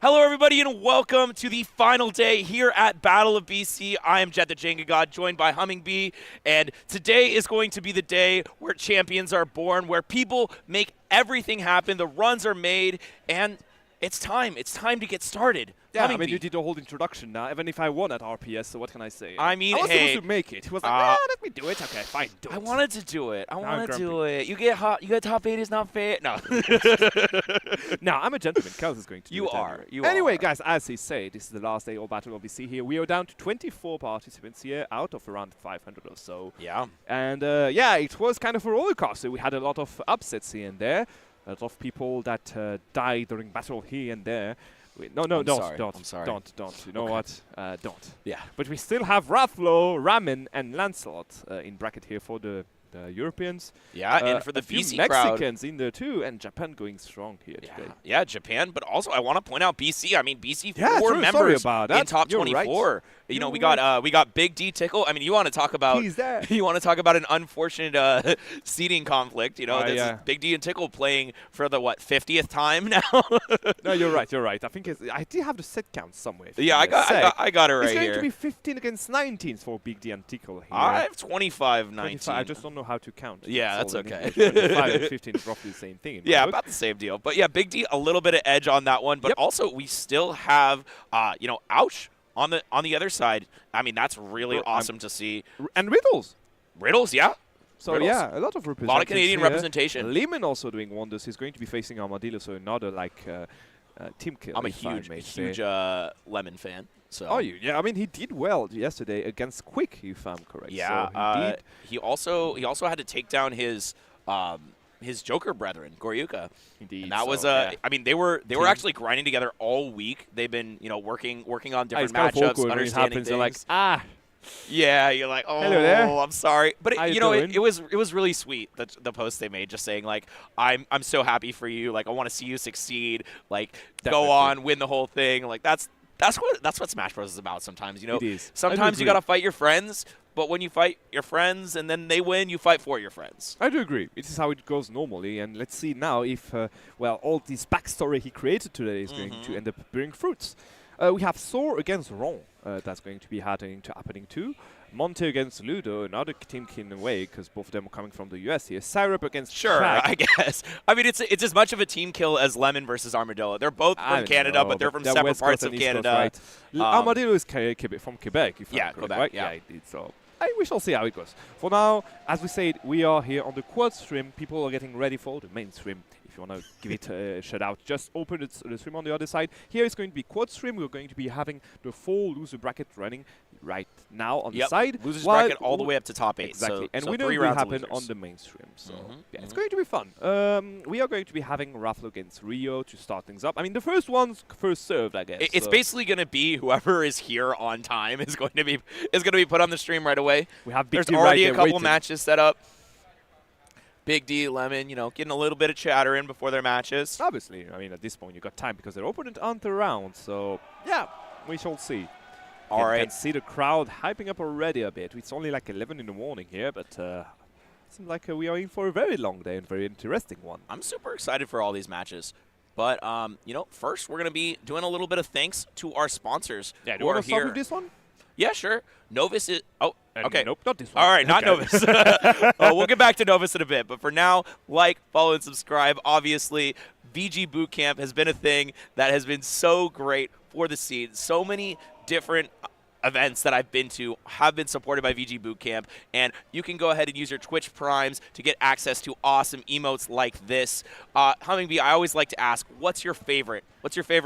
Hello, everybody, and welcome to the final day here at Battle of BC. I am Jet the Jenga God, joined by Humming Bee, and today is going to be the day where champions are born, where people make everything happen, the runs are made, and it's time. It's time to get started. Yeah, Humming I mean, Bee. you did the whole introduction now, even if I won at RPS, so what can I say? I mean, I was hey, supposed to make it. He was like, let me do it. Okay, fine, do it. I wanted to do it. I I'm want to do grumpy. it. You get hot. You get top 8 is not fair. No. No, I'm a gentleman. Kels is going to do You it are. anyway. You Anyway, are. guys, as he said, this is the last day of Battle of BC here. We are down to 24 participants here out of around 500 or so. Yeah. And yeah, it was kind of a roller coaster. We had a lot of upsets here and there. A lot of people that died during battle here and there. No, I'm don't, sorry. don't, I'm sorry. don't. You know Okay. what? Don't. Yeah. But we still have Rathlo, Ramen, and Lancelot in bracket here for the Europeans. Yeah, and for the a few BC crowd. Mexicans in there too, and Japan going strong here today. Yeah, Japan, but also I want to point out BC. I mean, BC Yeah, 4 true, sorry members about in that. top You're right. 24. You know, You're we got Big D Tickle. I mean, you want to talk about He's there. you want to talk about an unfortunate seeding conflict. You know, this is yeah. Big D and Tickle playing for the 50th time now. No, you're right. You're right. I think I did have the set count somewhere. Yeah, I got it right It's going here. to be 15 against 19 for Big D and Tickle here. I have 25-19. 25, I just don't know how to count. Yeah, that's all in okay. English. 25 and 15 is roughly the same thing. In my Yeah, book. about the same deal. But yeah, Big D a little bit of edge on that one. But Yep. also we still have Ouch on the other side. I mean, that's really Bro, awesome to see. And Riddles. Riddles, yeah. So Riddles. yeah, a lot of A representation. lot of Canadian representation. Lehman also doing wonders. He's going to be facing Armadillo, so another team kill. I'm a if I huge, may say. huge Lemon fan. So. Are you? Yeah, I mean he did well yesterday against Quick, if I'm correct. Yeah. So he did. He also had to take down his Joker brethren, Goryuka. Indeed. And that was yeah. I mean, they were Team. actually grinding together all week. They've been working on different It's kind of matchups, awkward when it understanding happens. things. They're like, Yeah, you're like, oh, Hello there. I'm sorry, but How you it doing? was really sweet the post they made, just saying like, I'm so happy for you, like I want to see you succeed, like Definitely. go on, win the whole thing, like that's what Smash Bros is about sometimes, It is. I do Sometimes you agree. gotta fight your friends, but when you fight your friends and then they win, you fight for your friends. I do agree. This is how it goes normally, and let's see now if all this backstory he created today is going to end up bearing fruits. We have Thor against Ron. That's going to be happening too. Monte against Ludo, another team in a way, because both of them are coming from the US here. Syrup against Sure, Crack. I guess. I mean, it's as much of a team kill as Lemon versus Armadillo. They're both I from Canada, know, but they're from they're separate West parts Coast of and East Coast, Canada. right? Armadillo is from Quebec, if Yeah, I'm correct, Quebec, right? yeah. Indeed. So we shall see how it goes. For now, as we said, we are here on the quad stream. People are getting ready for the main stream. If you want to give it a shout out, just open the stream on the other side. Here is going to be quad stream. We're going to be having the full loser bracket running right now on the side. Losers while bracket all the way up to top 8. Exactly, So, and so winner 3 will rounds of happen losers. on the mainstream. So yeah, it's mhm. going to be fun. We are going to be having Raffle against Rio to start things up. I mean, the first one's first served, I guess. It's so basically going to be whoever is here on time is going to be put on the stream right away. we have Big There's D already right a there couple waiting. matches set up. Big D, Lemon, getting a little bit of chatter in before their matches. Obviously, I mean, at this point you got time because their opponent aren't around. So yeah, we shall see. All You right. can see the crowd hyping up already a bit. It's only like 11 in the morning here, but it seems like we are in for a very long day and very interesting one. I'm super excited for all these matches. But, first we're going to be doing a little bit of thanks to our sponsors Yeah, do who you are want to start here. with this one? Yeah, sure. Novus is... Oh, okay. Nope, not this one. All right, not Okay. Novus. We'll get back to Novus in a bit. But for now, like, follow, and subscribe. Obviously, VG Bootcamp has been a thing that has been so great for the scene. So many different events that I've been to have been supported by VG Bootcamp, and you can go ahead and use your Twitch Primes to get access to awesome emotes like this. Humming Bee, I always like to ask, what's your favorite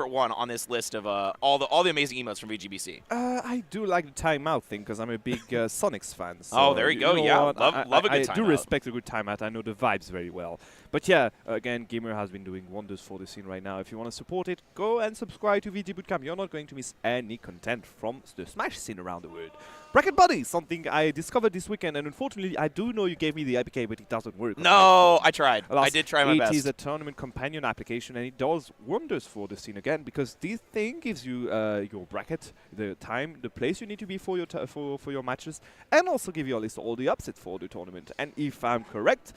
one on this list of all the amazing emotes from VGBC? I do like the timeout thing because I'm a big Sonics fan. So Oh, there you go. know Yeah, what? love a good I do timeout. respect a good timeout. I know the vibes very well. But yeah, again, Gamer has been doing wonders for the scene right now. If you want to support it, go and subscribe to VG Bootcamp. You're not going to miss any content from the Smash scene around the world. Bracket Buddy, something I discovered this weekend, and unfortunately, I do know you gave me the APK, but it doesn't work. No, I tried. Alas, I did try my best. It is a tournament companion application, and it does wonders for the scene again, because this thing gives you your bracket, the time, the place you need to be for your for your matches, and also give you a list of all the upsets for the tournament. And if I'm correct,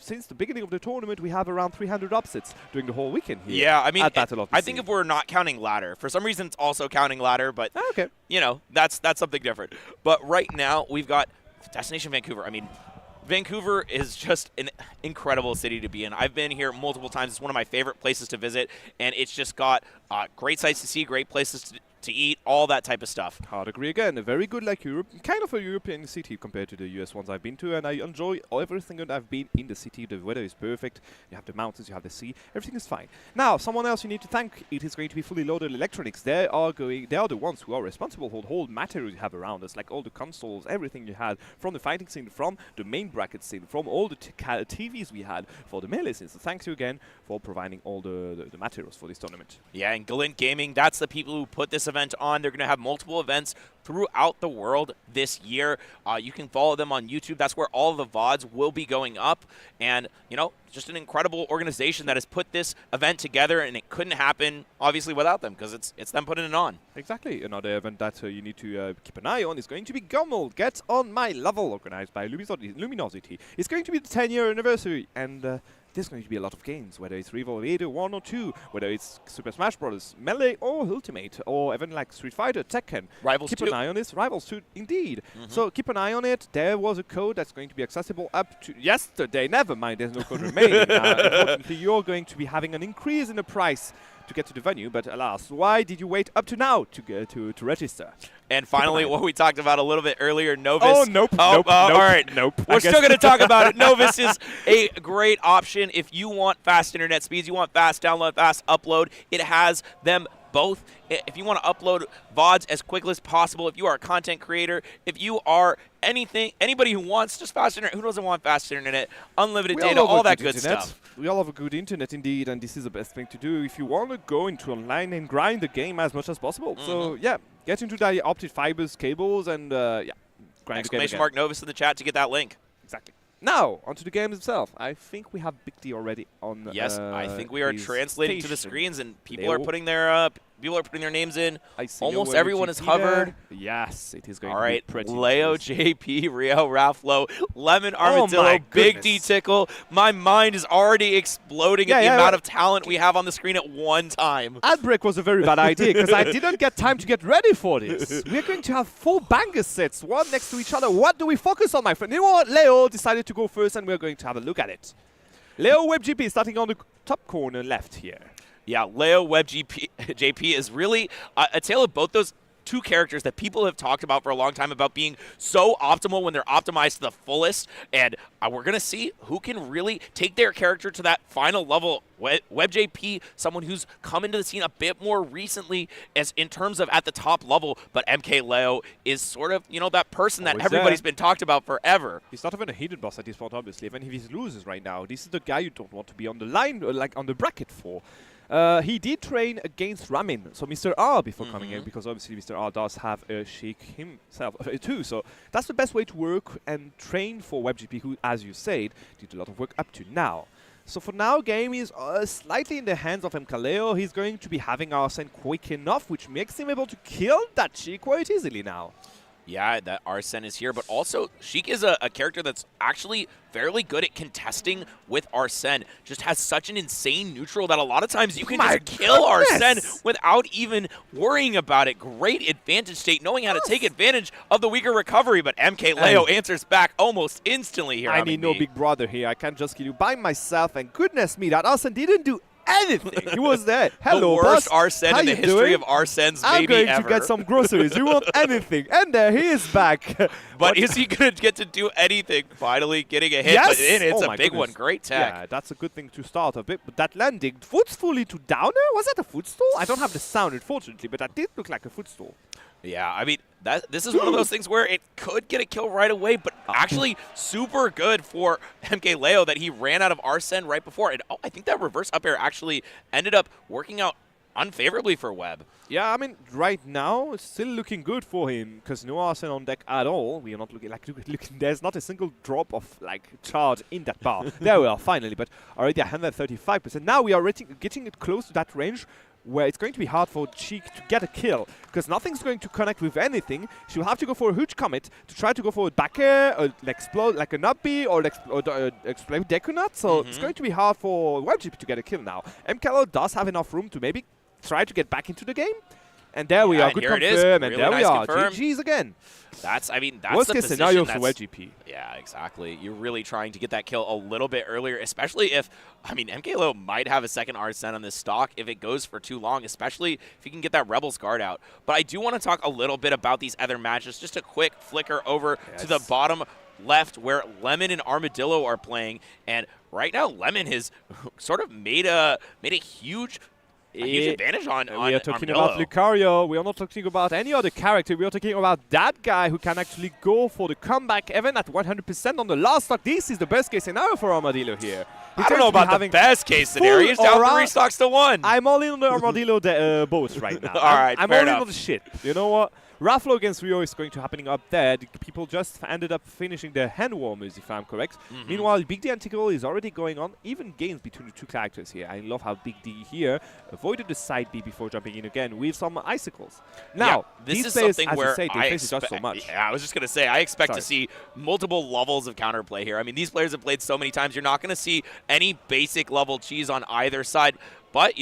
since the beginning of the tournament, we have around 300 upsets during the whole weekend here. Yeah, I mean, I think scene. if we're not counting ladder, for some reason it's also counting ladder, but Okay. you know, that's something different. But right now we've got Destination Vancouver. I mean, Vancouver is just an incredible city to be in. I've been here multiple times. It's one of my favorite places to visit, and it's just got great sights to see, great places to eat, all that type of stuff. Hard agree again. A very good like Europe, kind of a European city compared to the US ones I've been to, and I enjoy everything that I've been in the city. The weather is perfect. You have the mountains, you have the sea. Everything is fine. Now, someone else you need to thank. It is going to be Fully Loaded Electronics. They are the ones who are responsible for the whole material you have around us, like all the consoles, everything you had from the fighting scene, from the main bracket scene, from all the TVs we had for the melee scene. So thanks you again for providing all the materials for this tournament. Yeah, and Galint Gaming, that's the people who put this event on. They're going to have multiple events throughout the world this year. You can follow them on YouTube. That's where all the VODs will be going up. And, you know, just an incredible organization that has put this event together, and it couldn't happen, obviously, without them, because it's them putting it on. Exactly. Another event that you need to keep an eye on is going to be Gummel Get On My Level, organized by Luminosity. It's going to be the 10-year anniversary, and there's going to be a lot of games, whether it's Revolver 1 or 2, whether it's Super Smash Bros., Melee or Ultimate, or even like Street Fighter, Tekken. Rivals 2. Keep an eye on this. Rivals 2, indeed. So keep an eye on it. There was a code that's going to be accessible up to yesterday. Never mind, there's no code remaining. Unfortunately, you're going to be having an increase in the price to get to the venue, but alas, why did you wait up to now to register? And finally, what we talked about a little bit earlier, Novus. Oh, nope. Nope. All right. Nope. We're still going to talk about it. Novus is a great option if you want fast internet speeds, you want fast download, fast upload. It has them both. If you want to upload VODs as quickly as possible, if you are a content creator, if you are anybody who wants just fast internet, who doesn't want fast internet, unlimited data, all that good stuff. We all have a good internet indeed, and this is the best thing to do if you want to go into online and grind the game as much as possible. So yeah, get into the optic fibers, cables, and yeah, grind the game again. ! Novus in the chat to get that link. Exactly. Now, onto the game itself. I think we have Big D already on. Yes, I think we are translating to the screens, and people Leo. are putting their names in. I see Almost everyone is hovered. Yes, it is going All to be right, pretty. Leo, JP, Rio, Ralphlo, Lemon, Armadillo, my Big goodness. D Tickle. My mind is already exploding at the amount of talent we have on the screen at one time. Ad break was a very bad idea because I didn't get time to get ready for this. We're going to have 4 banger sets, one next to each other. What do we focus on, my friend? You know what? Leo decided to go first, and we're going to have a look at it. Leo WebGP starting on the top corner left here. Yeah, Leo JP is really a tale of both those two characters that people have talked about for a long time about being so optimal when they're optimized to the fullest. And we're going to see who can really take their character to that final level. WebJP, someone who's come into the scene a bit more recently as in terms of at the top level, but MKLeo is sort of, you know, that person that everybody's been talked about forever. He's not even a hidden boss at this point, obviously. Even if he loses right now, this is the guy you don't want to be on the line, or like on the bracket for. He did train against Ramin, so Mr. R before coming in, because obviously Mr. R does have a Sheik himself too. So that's the best way to work and train for WebGP, who, as you said, did a lot of work up to now. So for now, game is slightly in the hands of MKLeo. He's going to be having Arsene quick enough, which makes him able to kill that Sheik quite easily now. Yeah, that Arsene is here, but also Sheik is a character that's actually fairly good at contesting with Arsene. Just has such an insane neutral that a lot of times you can just kill Arsene without even worrying about it. Great advantage state, knowing how to take advantage of the weaker recovery, but MKLeo answers back almost instantly here. I need no big brother here. I can't just kill you by myself, and goodness me, that Arsene didn't do anything. He was there. Hello, the worst boss. Arsene in the history of Arsenes I'm maybe going ever. to get some groceries. You want anything? And there he is back. But is he going to get to do anything? Finally getting a hit, yes! but it's oh a big one. Great tech. Yeah, that's a good thing to start a bit. But that landing, footstool to downer? Was that a footstool? I don't have the sound, unfortunately, but that did look like a footstool. Yeah, I mean, this is one of those things where it could get a kill right away, but actually super good for MKLeo that he ran out of Arsene right before. And I think that reverse up air actually ended up working out unfavorably for Web. Yeah, I mean, right now, it's still looking good for him, because no Arsene on deck at all. We are not looking, there's not a single drop of, charge in that bar. There we are, finally, but already 135%. Now we are getting it close to that range, where it's going to be hard for Sheik to get a kill, because nothing's going to connect with anything. She'll have to go for a huge commit to try to go for a back air, or explode like a nut B, or explode Deku Nut. So it's going to be hard for WebGP to get a kill now. MKLeo does have enough room to maybe try to get back into the game. And there we are, good confirm, and there we are, GG's again. That's the worst case scenario for WebGP. Yeah, exactly. You're really trying to get that kill a little bit earlier, especially if, MKLeo might have a second Arsene on this stock if it goes for too long, especially if you can get that Rebels guard out. But I do want to talk a little bit about these other matches. Just a quick flicker over to the bottom left where Lemon and Armadillo are playing. And right now, Lemon has sort of made a huge advantage on we are talking Armadillo. about Lucario. We are not talking about any other character. We are talking about that guy who can actually go for the comeback even at 100% on the last stock. This is the best case scenario for Armadillo here. I don't know about the best case scenario. He's down 3 stocks to 1. I'm all in on the Armadillo boat right now. All right, I'm all in on the shit. You know what? Raflo against Rio is going to happening up there. The people just ended up finishing the hand warmers, if I'm correct. Meanwhile, Big D Antigo is already going on. Even games between the two characters here. I love how Big D here avoided the side B before jumping in again with some icicles. Now, this these is players, something as where you say, they face just so much. Yeah, I was just going to say, I expect to see multiple levels of counterplay here. I mean, these players have played so many times. You're not going to see any basic level cheese on either side. But,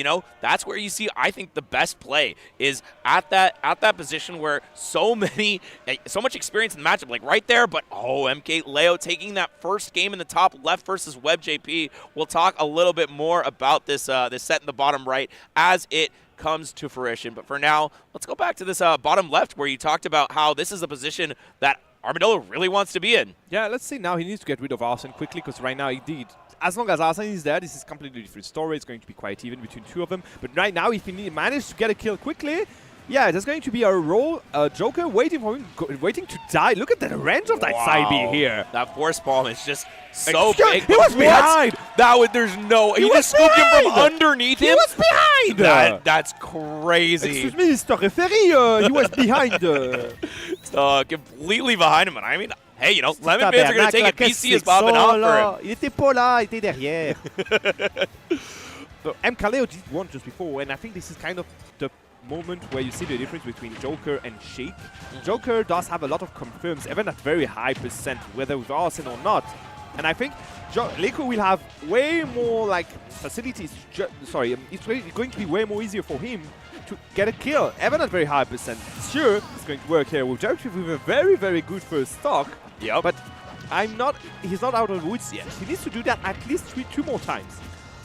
that's where you see, I think, the best play is at that position where so much experience in the matchup, like right there. But, MKLeo taking that first game in the top left versus WebJP. We'll talk a little bit more about this set in the bottom right as it comes to fruition. But for now, let's go back to this bottom left where you talked about how this is a position that Armadillo really wants to be in. Yeah, let's see now. He needs to get rid of Arsene quickly, because right now, indeed, as long as Arsene is there, this is a completely different story. It's going to be quite even between two of them. But right now, if he manages to get a kill quickly, yeah, there's going to be a Joker waiting for him, waiting to die. Look at the range of that side B here. That force bomb is just so big. He was behind. There's no. He just scooped him from underneath him. He was behind. That's crazy. Excuse me, Mr. Referee. He was behind. Completely behind him. And I mean, hey, Lemon fans are going to take it. PC is bobbing off for him. Il était pas là, il était derrière. So MKLeo did one just before, and I think this is kind of the moment where you see the difference between Joker and Sheik. Joker does have a lot of confirms, even at very high percent, whether with Arsene or not. And I think Leko will have way more facilities. It's going to be way more easier for him to get a kill, even at very high percent. Sure, it's going to work here with Joker with a very, very good first stock. Yep. But he's not out of the woods yet. He needs to do that at least two more times.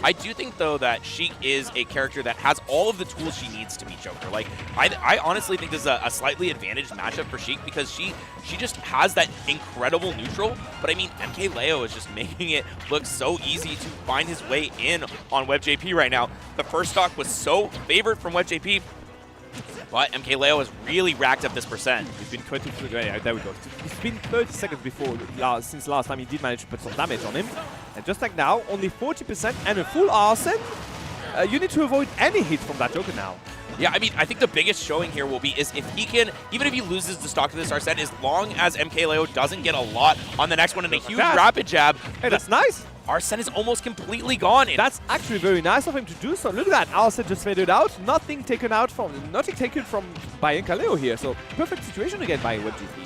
I do think, though, that Sheik is a character that has all of the tools she needs to beat Joker. I honestly think this is a slightly advantaged matchup for Sheik because she just has that incredible neutral. But, I mean, MKLeo is just making it look so easy to find his way in on WebJP right now. The first stock was so favored from WebJP, but MKLeo has really racked up this percent. It's been 23. Yeah, there we go. It's been 30 seconds since last time he did manage to put some damage on him. And just like now, only 40% and a full Arsene. You need to avoid any hit from that Joker now. Yeah, I mean, I think the biggest showing here will be is if he can, even if he loses the stock to this Arsene, as long as MKLeo doesn't get a lot on the next one and a huge rapid jab. Hey, that's nice. Arsene is almost completely gone. That's actually very nice of him to do so. Look at that. Arsene just faded out. Nothing taken from by MKLeo here. So perfect situation again by WebGP.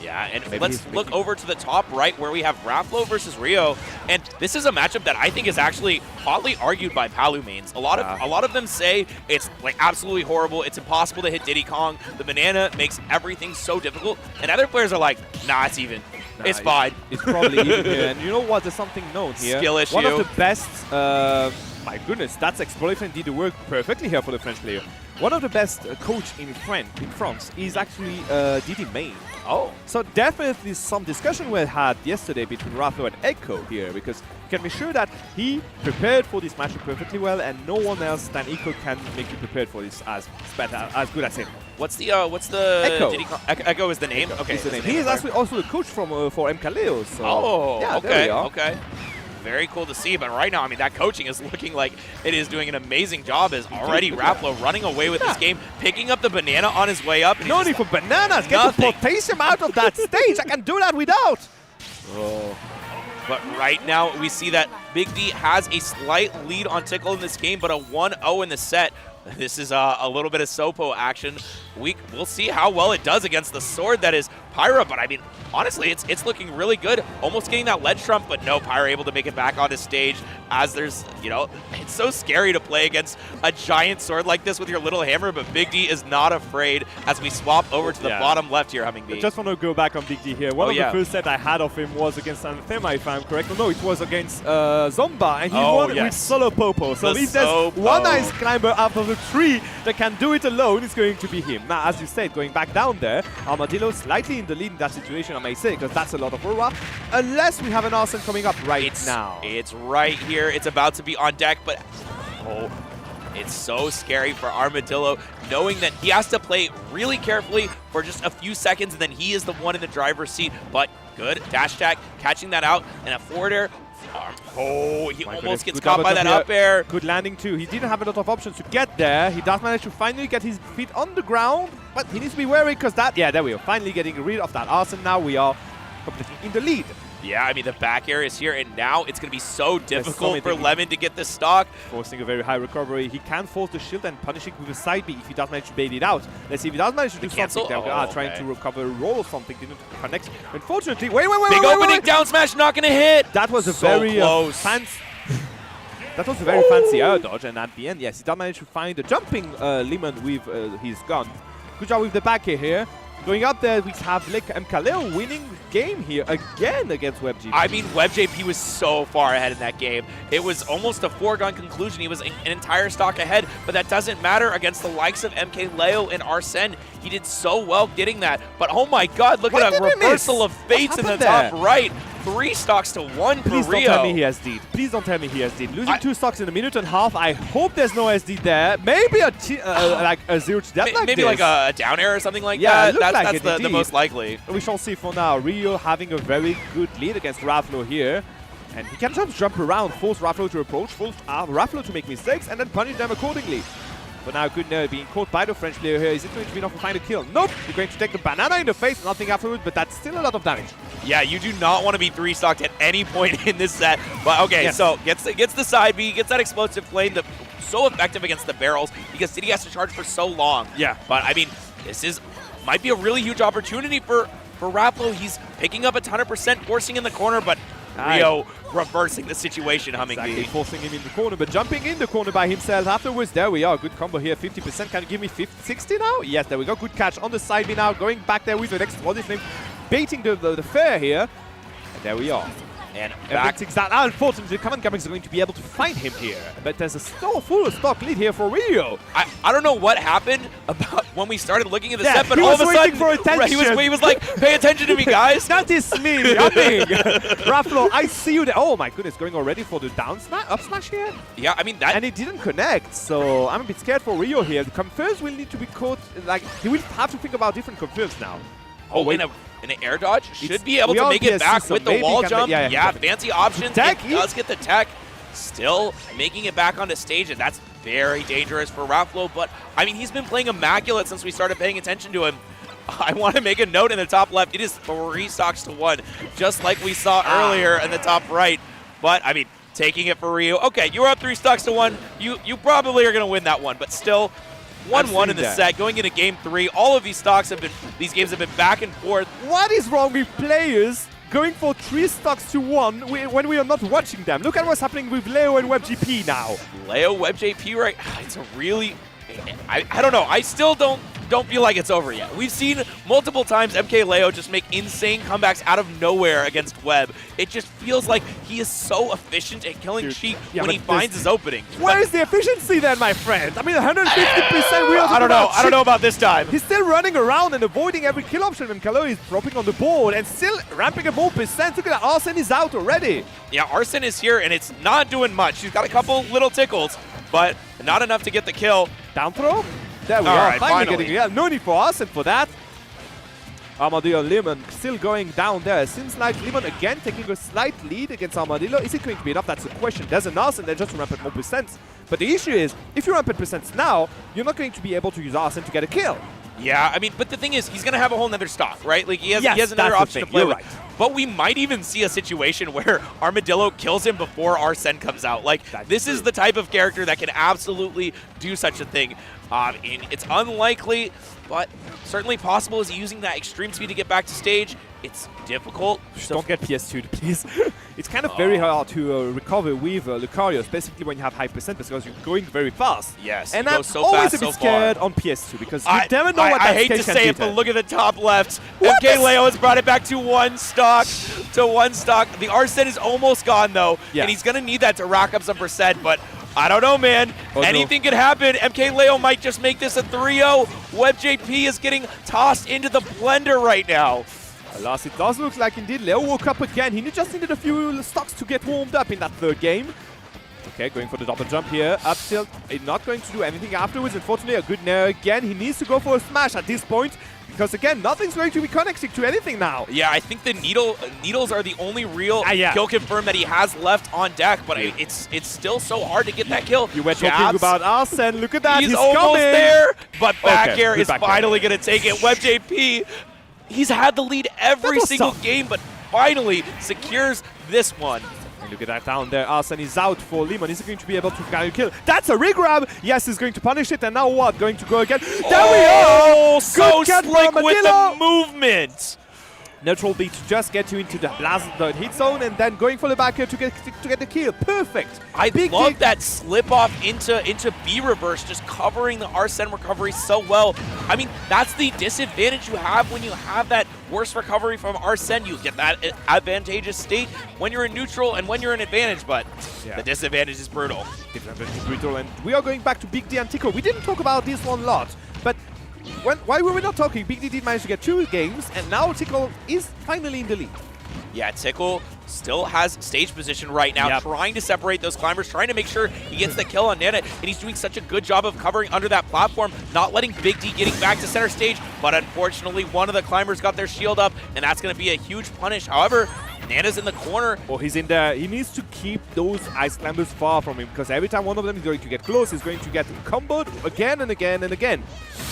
Yeah, and let's look over to the top right where we have Raflo versus Rio, and this is a matchup that I think is actually hotly argued by Palu mains. A lot of them say it's absolutely horrible. It's impossible to hit Diddy Kong. The banana makes everything so difficult, and other players are like, nah, it's even. It's fine. It's probably even here. And you know what? There's something known here. Skill issue. One of the best. My goodness, that's Exploration did the work perfectly here for the French player. One of the best coach in France is actually Didi Main. Oh. So definitely some discussion we had yesterday between Raflo and Echo here, because you can be sure that he prepared for this matchup perfectly well, and no one else than Echo can make you prepared for this as good as him. What's the Echo? Echo is the name. Echo okay, is the name. He is actually also the coach for MKLeo. So oh, yeah, okay, okay. very cool to see. But right now, I mean, that coaching is looking like it is doing an amazing job as already Raplow running away with this game, picking up the banana on his way up. And No need for bananas. Get the potassium out of that stage. I can do that without. Oh. But right now, we see that Big D has a slight lead on Tickle in this game, but a 1-0 in the set. This is a little bit of Sopo action. We'll see how well it does against the sword that is Pyra, but I mean, honestly, it's looking really good. Almost getting that ledge trump, but no, Pyra able to make it back onto stage as there's, you know, it's so scary to play against a giant sword like this with your little hammer, but Big D is not afraid as we swap over to the bottom left here, Humming Bee. I just want to go back on Big D here. One of the first set I had of him was against Anathema, if I'm correct. No, it was against Zomba, and he won with Solo Popo. So if there's one ice climber out of the tree that can do it alone, it's going to be him. Now, as you said, going back down there, Armadillo slightly in the lead in that situation, I may say, because that's a lot of aura, unless we have an Arsene coming up now. It's right here. It's about to be on deck, but it's so scary for Armadillo, knowing that he has to play really carefully for just a few seconds, and then he is the one in the driver's seat. But good dash attack, catching that out, and a forward air. Oh, he almost gets caught by that up air. Good landing too. He didn't have a lot of options to get there. He does manage to finally get his feet on the ground, but he needs to be wary because that, there we are. Finally getting rid of that Arsene. Now we are completely in the lead. Yeah, I mean, the back air is here, and now it's going to be so difficult for Lemon to get the stock. Forcing a very high recovery. He can force the shield and punish it with a side B if he does manage to bait it out. Let's see if he does manage to do something. Trying to recover a roll or something. Didn't connect. Unfortunately, wait. Big opening down smash, not going to hit. That was a very fancy. That was a very fancy air dodge, and at the end, yes, he did manage to find a jumping Lemon with his gun. Good job with the back air here. Going up there, we have MKLeo winning game here again against WebGP. I mean, WebJP was so far ahead in that game. It was almost a foregone conclusion. He was an entire stock ahead, but that doesn't matter against the likes of MKLeo and Arsene. He did so well getting that. But oh my God, look at a reversal of fates in the top right. 3 stocks to 1 for Rio. Please don't tell me he has deed. Please don't tell me he has deed. Losing 2 stocks in a minute and a half. I hope there's no SD there. Maybe like a 0 to death like maybe this. like a down air or something like that. That's the most likely. We shall see for now. Rio having a very good lead against Raplow here. And he can just jump around, force Raplow to approach, force Raplow to make mistakes, and then punish them accordingly. But now Goodner being caught by the French player here. Is it going to be enough to find a kill? Nope. You're going to take the banana in the face, nothing afterwards, but that's still a lot of damage. Yeah, you do not want to be 3-stocked at any point in this set. But okay, so gets the side B, gets that explosive flame, so effective against the barrels because City has to charge for so long. Yeah. But I mean, this might be a really huge opportunity for Raplow. He's picking up a ton of percent, forcing in the corner, but Rio reversing the situation, Humming Bee. Forcing him in the corner, but jumping in the corner by himself afterwards. There we are. Good combo here. 50%. Can you give me 60 now? Yes, there we go. Good catch on the side B now. Going back there with the next body flame. Baiting the fair here. And there we are. And back to that. Unfortunately, the Command Gaming is going to be able to find him here. But there's a full stock lead here for Rio. I don't know what happened about when we started looking at the set, but all of a sudden he was like, pay attention to me, guys. That is me, Humming. Raplow, I see you there. Oh my goodness, going already for the down smash, up smash here? Yeah, I mean that. And it didn't connect, so I'm a bit scared for Rio here. The confirms will need to be caught, like, he will have to think about different confirms now. Oh, wait. In an air dodge, should be able to make it back with the wall jump. Yeah, fancy options. It does get the tech. Still making it back onto stage, and that's very dangerous for Raplow. But, I mean, he's been playing immaculate since we started paying attention to him. I want to make a note in the top left. It is 3 stocks to 1, just like we saw earlier in the top right. But, I mean, taking it for Rio. Okay, you were up 3 stocks to 1. You probably are going to win that one, but still 1-1 in the set, going into game 3. All of these games have been back and forth. What is wrong with players going for 3 stocks to 1 when we are not watching them? Look at what's happening with Leo and WebGP now. Leo, WebJP, right? It's a really, I don't know. I still don't feel like it's over yet. We've seen multiple times MKLeo just make insane comebacks out of nowhere against Web. It just feels like he is so efficient at killing Sheik when he finds his opening. Where is the efficiency then, my friend? I mean, 150% I don't know. I don't know about this time. He's still running around and avoiding every kill option, and MKLeo is dropping on the board and still ramping up more percent. Look at that, Arsene is out already. Yeah, Arsene is here, and it's not doing much. He's got a couple little tickles, but not enough to get the kill. Down throw? There we are, finally getting it. No need for Arsene for that. Armadillo and Lemon still going down there. Seems like Lemon again taking a slight lead against Armadillo. Is it going to be enough? That's the question. There's an Arsene, they're just rampant more percents. But the issue is, if you rampant percents now, you're not going to be able to use Arsene to get a kill. Yeah, I mean, but the thing is, he's going to have a whole nother stock, right? Like, he has Yes, another that's the option to thing. play You're with. right. But we might even see a situation where Armadillo kills him before Arsene comes out. Like, That's this true. is the type of character that can absolutely do such a thing. And it's unlikely, but certainly possible. Is he using that extreme speed to get back to stage? It's difficult. Just don't get PS2, please. It's kind of very hard to recover with Lucario, especially when you have high percent because you're going very fast. Yes, and he I'm goes so always fast, a bit so scared far. on PS2 because you never know what I that hate to stage can say do it, but to. look at the top left. What? MK Leo has brought it back to one stock. The Arsene is almost gone, though, Yeah. and he's going to need that to rack up some percent, but I don't know, man. Oh, no. Anything could happen. MK Leo might just make this a 3-0. WebJP is getting tossed into the blender right now. Alas, it does look like indeed Leo woke up again. He just needed a few stocks to get warmed up in that third game. Okay, going for the double jump here. Up tilt, not going to do anything afterwards. Unfortunately, a good nair again. He needs to go for a smash at this point because, again, nothing's going to be connecting to anything now. Yeah, I think the needles are the only real yeah. kill confirm that he has left on deck, but it's still so hard to get that kill. You were talking Jabs. about Arsene. Look at that. He's coming. almost there, but back Okay, air good is back air. finally going to take it. WebJP, he's had the lead every That was single tough. game, but finally secures this one. And look at that down there. Arsene is out for Lemon. Is he going to be able to carry a kill? That's a regrab. Yes, he's going to punish it. And now what? Going to go again. There we Oh, are. so Good catch slick from with Armadillo. the movement. Neutral B to just get you into the blast the hit zone and then going for the back here to get the kill. Perfect. I Big love dig. that slip off into B reverse, just covering the Arsene recovery so well. I mean, that's the disadvantage you have when you have that worse recovery from Arsene. You get that advantageous state when you're in neutral and when you're in advantage, but Yeah. the disadvantage is brutal. Definitely brutal. And we are going back to Big D and Tico. We didn't talk about this one a lot, but why were we not talking? Big D did manage to get 2 games, and now Tico is finally in the lead. Yeah, Tickle still has stage position right now, Yep. trying to separate those climbers, trying to make sure he gets the kill on Nana, and he's doing such a good job of covering under that platform, not letting Big D getting back to center stage, but unfortunately one of the climbers got their shield up, and that's going to be a huge punish. However, Nana's in the corner. Well, he's in there. He needs to keep those ice climbers far from him because every time one of them is going to get close, he's going to get comboed again and again and again.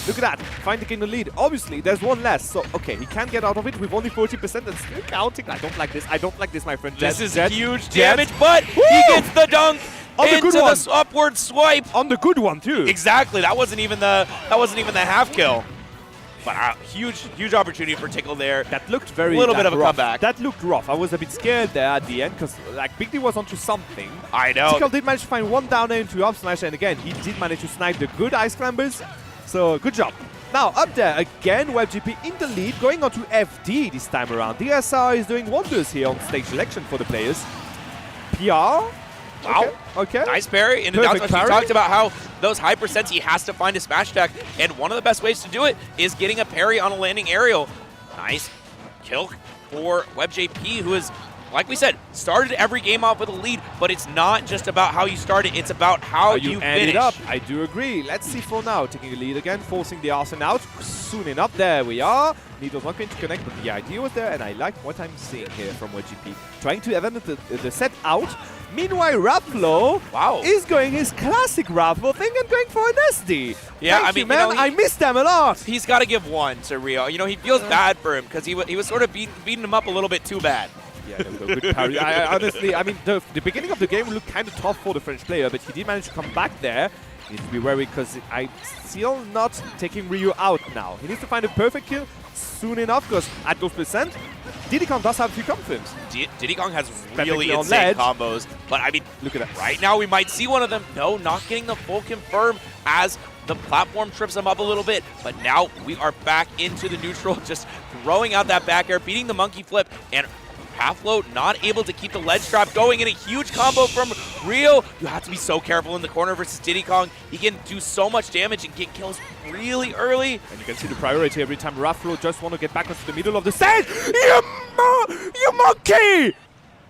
Look at that. Finally taking the lead. Obviously, there's one less. So, okay, he can get out of it with only 40% and still counting. I don't like this. I don't like this, my friend. This is Jet, huge Jet. damage, but Woo! he gets the dunk On the into good one. the upward swipe. On the good one, too. Exactly. That wasn't even the half kill. But huge opportunity for Tickle there. That looked very Little bit of a rough. comeback. That looked rough. I was a bit scared there at the end because like Big D was onto something. I know. Tickle did manage to find one down air into up smash, and again he did manage to snipe the good ice climbers. So good job. Now up there again, WebGP in the lead, going on to FD this time around. DSR is doing wonders here on stage selection for the players. PR. Wow. Okay. Nice parry. In the Perfect down smash, he parry. talked about how those high percents he has to find a smash attack, and one of the best ways to do it is getting a parry on a landing aerial. Nice kill for WebJP, who is, like we said, started every game off with a lead, but it's not just about how you started, it's about how you end finish. it up. I do agree. Let's see for now. Taking a lead again, forcing the Arsene out. Soon enough, there we are. Needle's not going to connect, but the idea was there, and I like what I'm seeing here from WebGP. Trying to event the set out. Meanwhile, Rapflo is going his classic Rapflo thing and going for an SD. Yeah, Thank I mean, you, man. you know, I miss them a lot. He's got to give one to Rio. You know, he feels bad for him because he was sort of beating him up a little bit too bad. Yeah, there was a good parry. Honestly, I mean, the beginning of the game looked kind of tough for the French player, but he did manage to come back there. He needs to be wary because I'm still not taking Ryu out now. He needs to find a perfect kill soon enough because at those percent, Diddy Kong does have a few confirms. Diddy Kong has Perfectly really on insane ledge. combos, but I mean, Look at that. right now we might see one of them. No, not getting the full confirm as the platform trips him up a little bit, but now we are back into the neutral, just throwing out that back air, beating the monkey flip, and Halflow not able to keep the ledge trap going in a huge combo from Rio. You have to be so careful in the corner versus Diddy Kong. He can do so much damage and get kills really early. And you can see the priority every time Rapflo just want to get back into the middle of the stage. You monkey!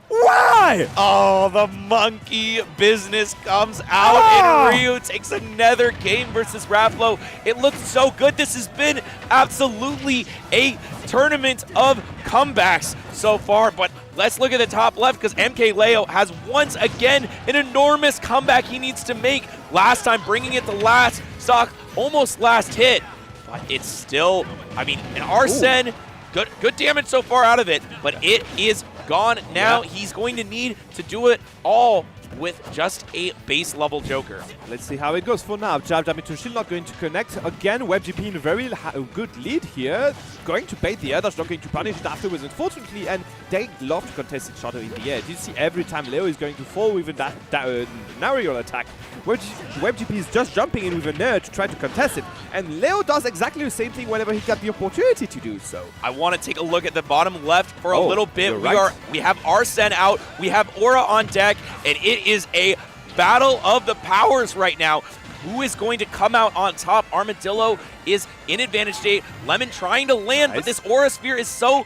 Why? die! Oh, the monkey business comes out, and Ryu takes another game versus Raflo. It looks so good. This has been absolutely a tournament of comebacks so far, but let's look at the top left because MKLeo has once again an enormous comeback he needs to make. Last time bringing it to last stock, almost last hit, but it's still, I mean, an Arsene, good damage so far out of it, but it is gone now. He's going to need to do it all with just a base level Joker. Let's see how it goes for now. Jab into shield, not going to connect. Again, WebGP in a very good lead here. Going to bait the others, not going to punish it afterwards, unfortunately, and they love to contest each other in the air. You see every time Leo is going to fall with that Nariel attack, WebGP is just jumping in with a Nair to try to contest it, and Leo does exactly the same thing whenever he got the opportunity to do so. I want to take a look at the bottom left for a little bit. Right. We have Arsene out, we have Aura on deck, and it is a battle of the powers right now. Who is going to come out on top? Armadillo is in advantage state. Lemon trying to land, but this Aura Sphere is so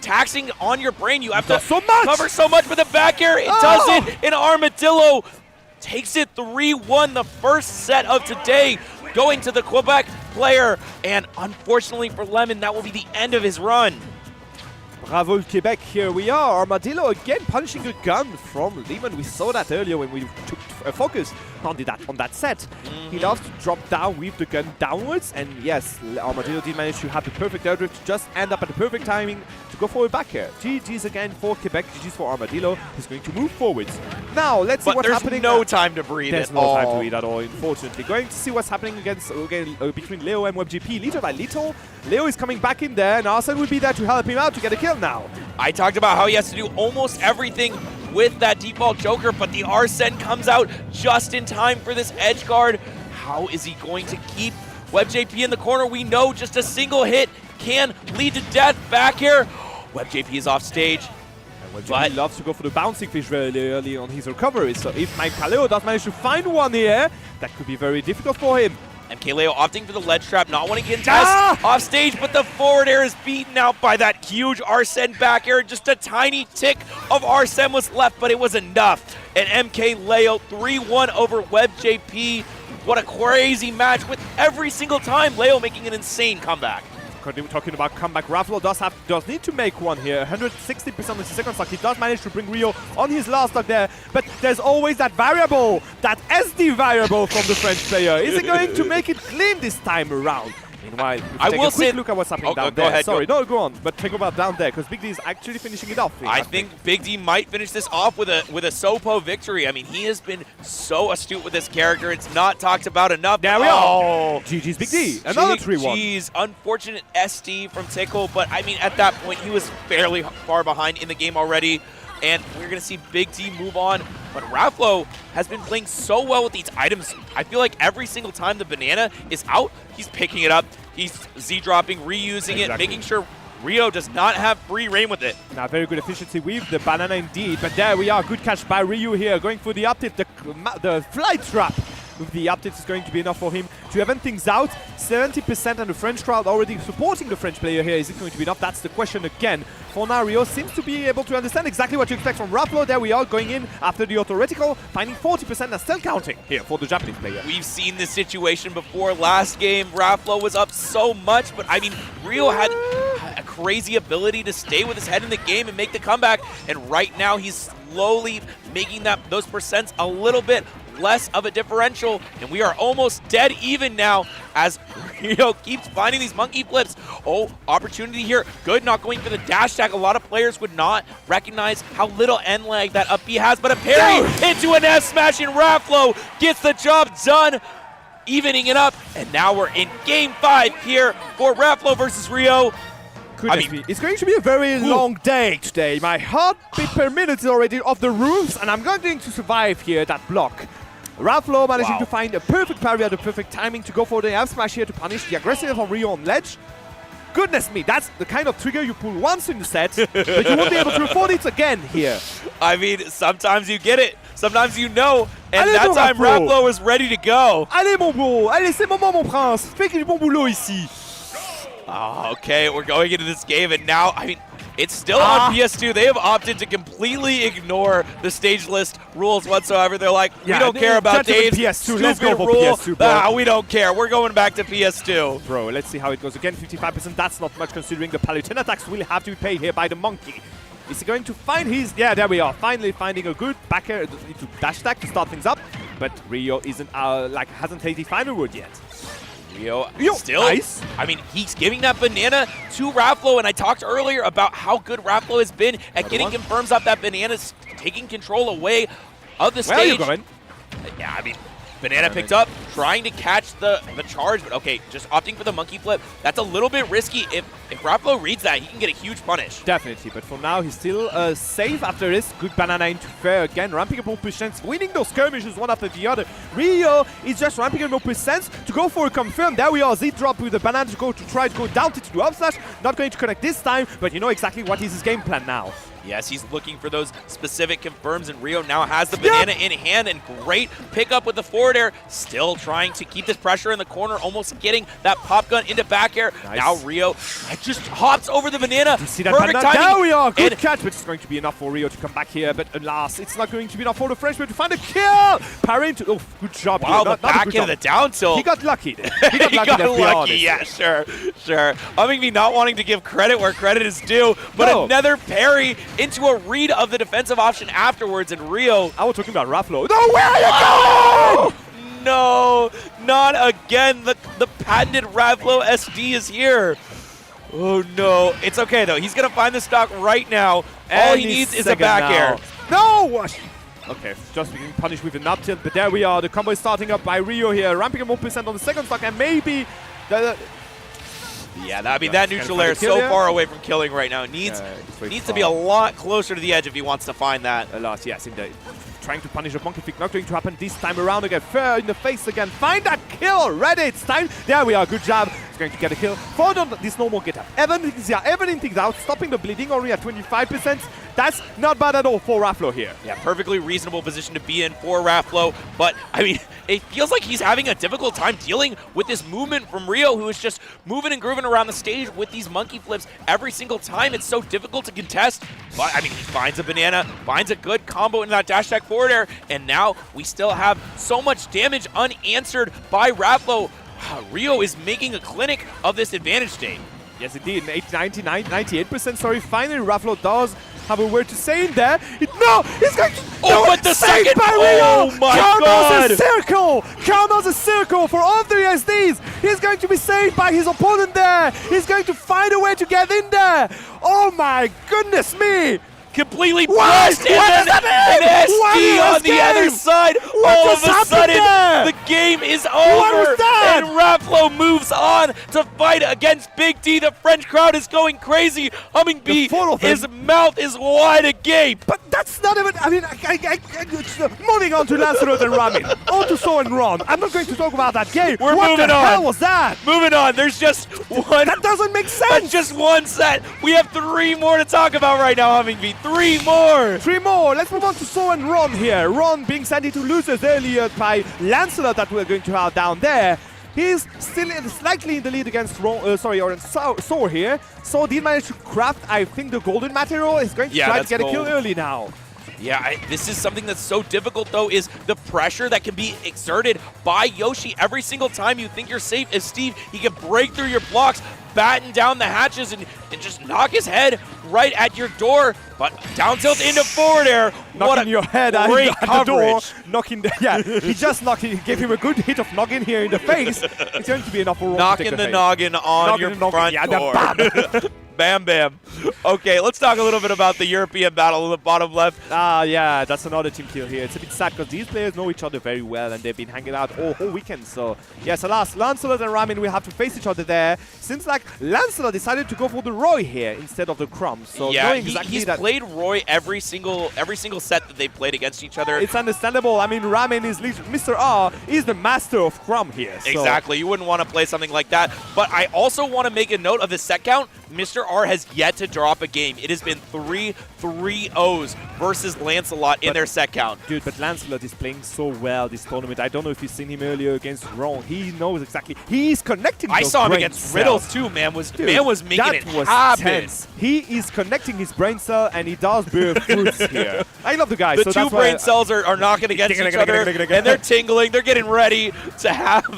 taxing on your brain. You have to cover so much with the back air. It does it, and Armadillo takes it 3-1, the first set of today, going to the Quebec player. And unfortunately for Lemon, that will be the end of his run. Bravo Quebec, here we are. Armadillo again punching a gun from Lehman. We saw that earlier when we took focus on that set. He loves to drop down with the gun downwards, and yes, Armadillo did manage to have the perfect air drift, just end up at the perfect timing to go for a back air. GG's again for Quebec, GG's for Armadillo. He's going to move forwards. Now, let's see what's happening. There's no time to breathe There's no time to breathe at all, unfortunately. Going to see what's happening between Leo and WebGP. Little by little, Leo is coming back in there, and Arsene will be there to help him out to get a kill now. I talked about how he has to do almost everything with that default Joker, but the Arsene comes out just in time for this edge guard. How is he going to keep WebJP in the corner? We know just a single hit can lead to death. Back here, WebJP is off stage. WebJP loves to go for the bouncing fish very early on his recovery, so if MKLeo does manage to find one here, that could be very difficult for him. MKLeo opting for the ledge trap, not wanting to contest off stage, but the forward air is beaten out by that huge Arsene back air. Just a tiny tick of Arsene was left, but it was enough. And MKLeo 3-1 over WebJP. What a crazy match with every single time Leo making an insane comeback. Talking about comeback, Raflo does need to make one here. 160% on the second stock. He does manage to bring Rio on his last stock there, but there's always that variable, that SD variable from the French player. Is he going to make it clean this time around? Meanwhile, I will say, look at what's happening down go there. Ahead, Sorry, no, go on. But think about down there, because Big D is actually finishing it off. I think Big D might finish this off with a Sopo victory. I mean, he has been so astute with this character. It's not talked about enough. There we are. GG's Big D. Another 3-1. GG's unfortunate SD from Tickle, but I mean, at that point, he was fairly far behind in the game already. And we're going to see Big D move on. But Raflo has been playing so well with these items. I feel like every single time the banana is out, he's picking it up. He's Z-dropping, reusing it, making sure Rio does not have free reign with it. Now, very good efficiency with the banana indeed. But there we are. Good catch by Ryu here. Going for the up-tip, the flight trap. With the updates is going to be enough for him to even things out. 70% and the French crowd already supporting the French player here. Is it going to be enough? That's the question again. For now, Rio seems to be able to understand exactly what you expect from Raflo. There we are, going in after the auto-reticle, finding 40% and still counting here for the Japanese player. We've seen this situation before. Last game, Raflo was up so much, but I mean, Rio had a crazy ability to stay with his head in the game and make the comeback. And right now, he's slowly making those percents a little bit less of a differential, and we are almost dead even now as Rio keeps finding these monkey flips. Oh, opportunity here. Good, not going for the dash tag. A lot of players would not recognize how little end lag that up B has, but a parry into an F smash, and Raflo gets the job done, evening it up, and now we're in Game 5 here for Raflo versus Rio. It's going to be a very long day today. My heartbeat per minute is already off the roofs, and I'm going to survive here that block. Raflo managing to find a perfect parry at the perfect timing to go for the F smash here to punish the aggressiveness of Rio on ledge. Goodness me, that's the kind of trigger you pull once in the set, but you won't be able to afford it again here. I mean, sometimes you get it, sometimes you know, and that time Raflo was ready to go. Allez mon beau, allez c'est moment mon prince, fais du bon boulot ici. Oh, okay, we're going into this game, and now, I mean, It's still on PS2. They have opted to completely ignore the stage list rules whatsoever. They're like, we don't care about Dave's PS2. Let's go stupid for rule. PS2, bro. We don't care. We're going back to PS2. Bro, let's see how it goes. Again, 55%. That's not much considering the Palutena attacks will have to be paid here by the monkey. Is he going to find his... Yeah, there we are. Finally finding a good backer into dash attack to start things up. But Rio isn't, hasn't taken the final word yet. Rio still, nice. I mean, he's giving that banana to Raflo, and I talked earlier about how good Raflo has been at getting confirms off that banana, taking control away of the stage. Where are you going? Yeah, I mean, banana picked up, trying to catch the charge, but okay, just opting for the monkey flip. That's a little bit risky. If Raflo reads that, he can get a huge punish. Definitely, but for now, he's still safe after this. Good banana into fair again, ramping up more percents, winning those skirmishes one after the other. Rio is just ramping up more percents to go for a confirm. There we are, Z-drop with the banana to try to go down to do up slash. Not going to connect this time, but you know exactly what is his game plan now. Yes, he's looking for those specific confirms, and Rio now has the banana in hand, and great pickup with the forward air. Still trying to keep this pressure in the corner, almost getting that pop gun into back air. Nice. Now Rio just hops over the banana. You see that Perfect banana? timing. There we are, good And catch, but it's going to be enough for Rio to come back here. But alas, it's not going to be enough for the Frenchman to find a kill. Parry into, oh, good job. wow, Rio. the back end of the down tilt. He got lucky. He got He lucky, got let's be lucky, honest. yeah, sure. Me not wanting to give credit where credit is due, but No. another parry into a read of the defensive option afterwards, and Rio. I was talking about Raflo. No, where are you going? No, not again. The patented Raflo SD is here. Oh no. It's okay though. He's gonna find the stock right now. All he needs is a back air. No! Okay, just being punished with an up tilt, but there we are. The combo is starting up by Rio here, ramping up 1% on the second stock, and maybe Yeah, I mean, that neutral air is so far away from killing right now. It needs to be a lot closer to the edge if he wants to find that. Alas, yes, indeed. Trying to punish the monkey kick, not going to happen this time around again. Fair in the face again. Find that kill! Ready, it's time. There we are, good job. He's going to get a kill. For this normal get up. Everything's out, stopping the bleeding, already at 25%. That's not bad at all for Raflo here. Yeah, perfectly reasonable position to be in for Raflo, but I mean, it feels like he's having a difficult time dealing with this movement from Rio, who is just moving and grooving around the stage with these monkey flips every single time. It's so difficult to contest, but I mean, he finds a banana, finds a good combo in that dash attack forward air, and now we still have so much damage unanswered by Raflo. Rio is making a clinic of this advantage state. Yes, indeed. 98%, sorry. Finally, Raflo does have a word to say in there. No! He's going to... Oh, but the second... by Rio! Oh, my God! A circle! Carmel's a circle for all three SDs! He's going to be saved by his opponent there! He's going to find a way to get in there! Oh, my goodness me! Completely blast, and then an SD on the other side. All of a sudden, the game is over, and Raflo moves on to fight against Big D. The French crowd is going crazy. Humming Bee, his mouth is wide agape. But that's not even, I mean, moving on to Lancelot and Ramin. On to So and Ron. I'm not going to talk about that game. We're what moving the on. hell was that? Moving on. There's just one. That doesn't make sense. That's just one set. We have 3 more to talk about right now, Humming Bee. 3 more. 3 more. Let's move on to So and Ron here. Ron being sent into losers earlier by Lancelot that we're going to have down there. He's still slightly in the lead against So here. So did manage to craft, I think, the golden material. He's going to try to get a kill early now. Yeah, this is something that's so difficult, though, is the pressure that can be exerted by Yoshi. Every single time you think you're safe as Steve, he can break through your blocks, batten down the hatches, and just knock his head right at your door. But down tilt into forward air. Knocking your head at the door. Knocking he just knocked him, gave him a good hit of noggin here in the face. It's going to be enough for Ron knocking the noggin on your front door. Bam, bam. Okay, let's talk a little bit about the European battle in the bottom left. Yeah, that's another team kill here. It's a bit sad because these players know each other very well and they've been hanging out all whole weekend. So, yes, alas, Lancelot and Ramin will have to face each other there. Seems like Lancelot decided to go for the Roy here instead of the Crumb. So, yeah, he's played Roy every single set that they played against each other. It's understandable. I mean, Ramin is Mr. R is the master of Crumb here. So. Exactly. You wouldn't want to play something like that. But I also want to make a note of the set count. Mr. R has yet to drop a game. It has been 3 3-0s versus Lancelot in their set count. Dude, but Lancelot is playing so well this tournament. I don't know if you've seen him earlier against Ron. He knows exactly. He's connecting. I those saw him brain against cells. Riddles too, man. Man was making that it was happen. tense. He is connecting his brain cell, and he does bear fruits here. I love the guy. The so two that's brain why cells are knocking against each other, and they're tingling. They're getting ready to have,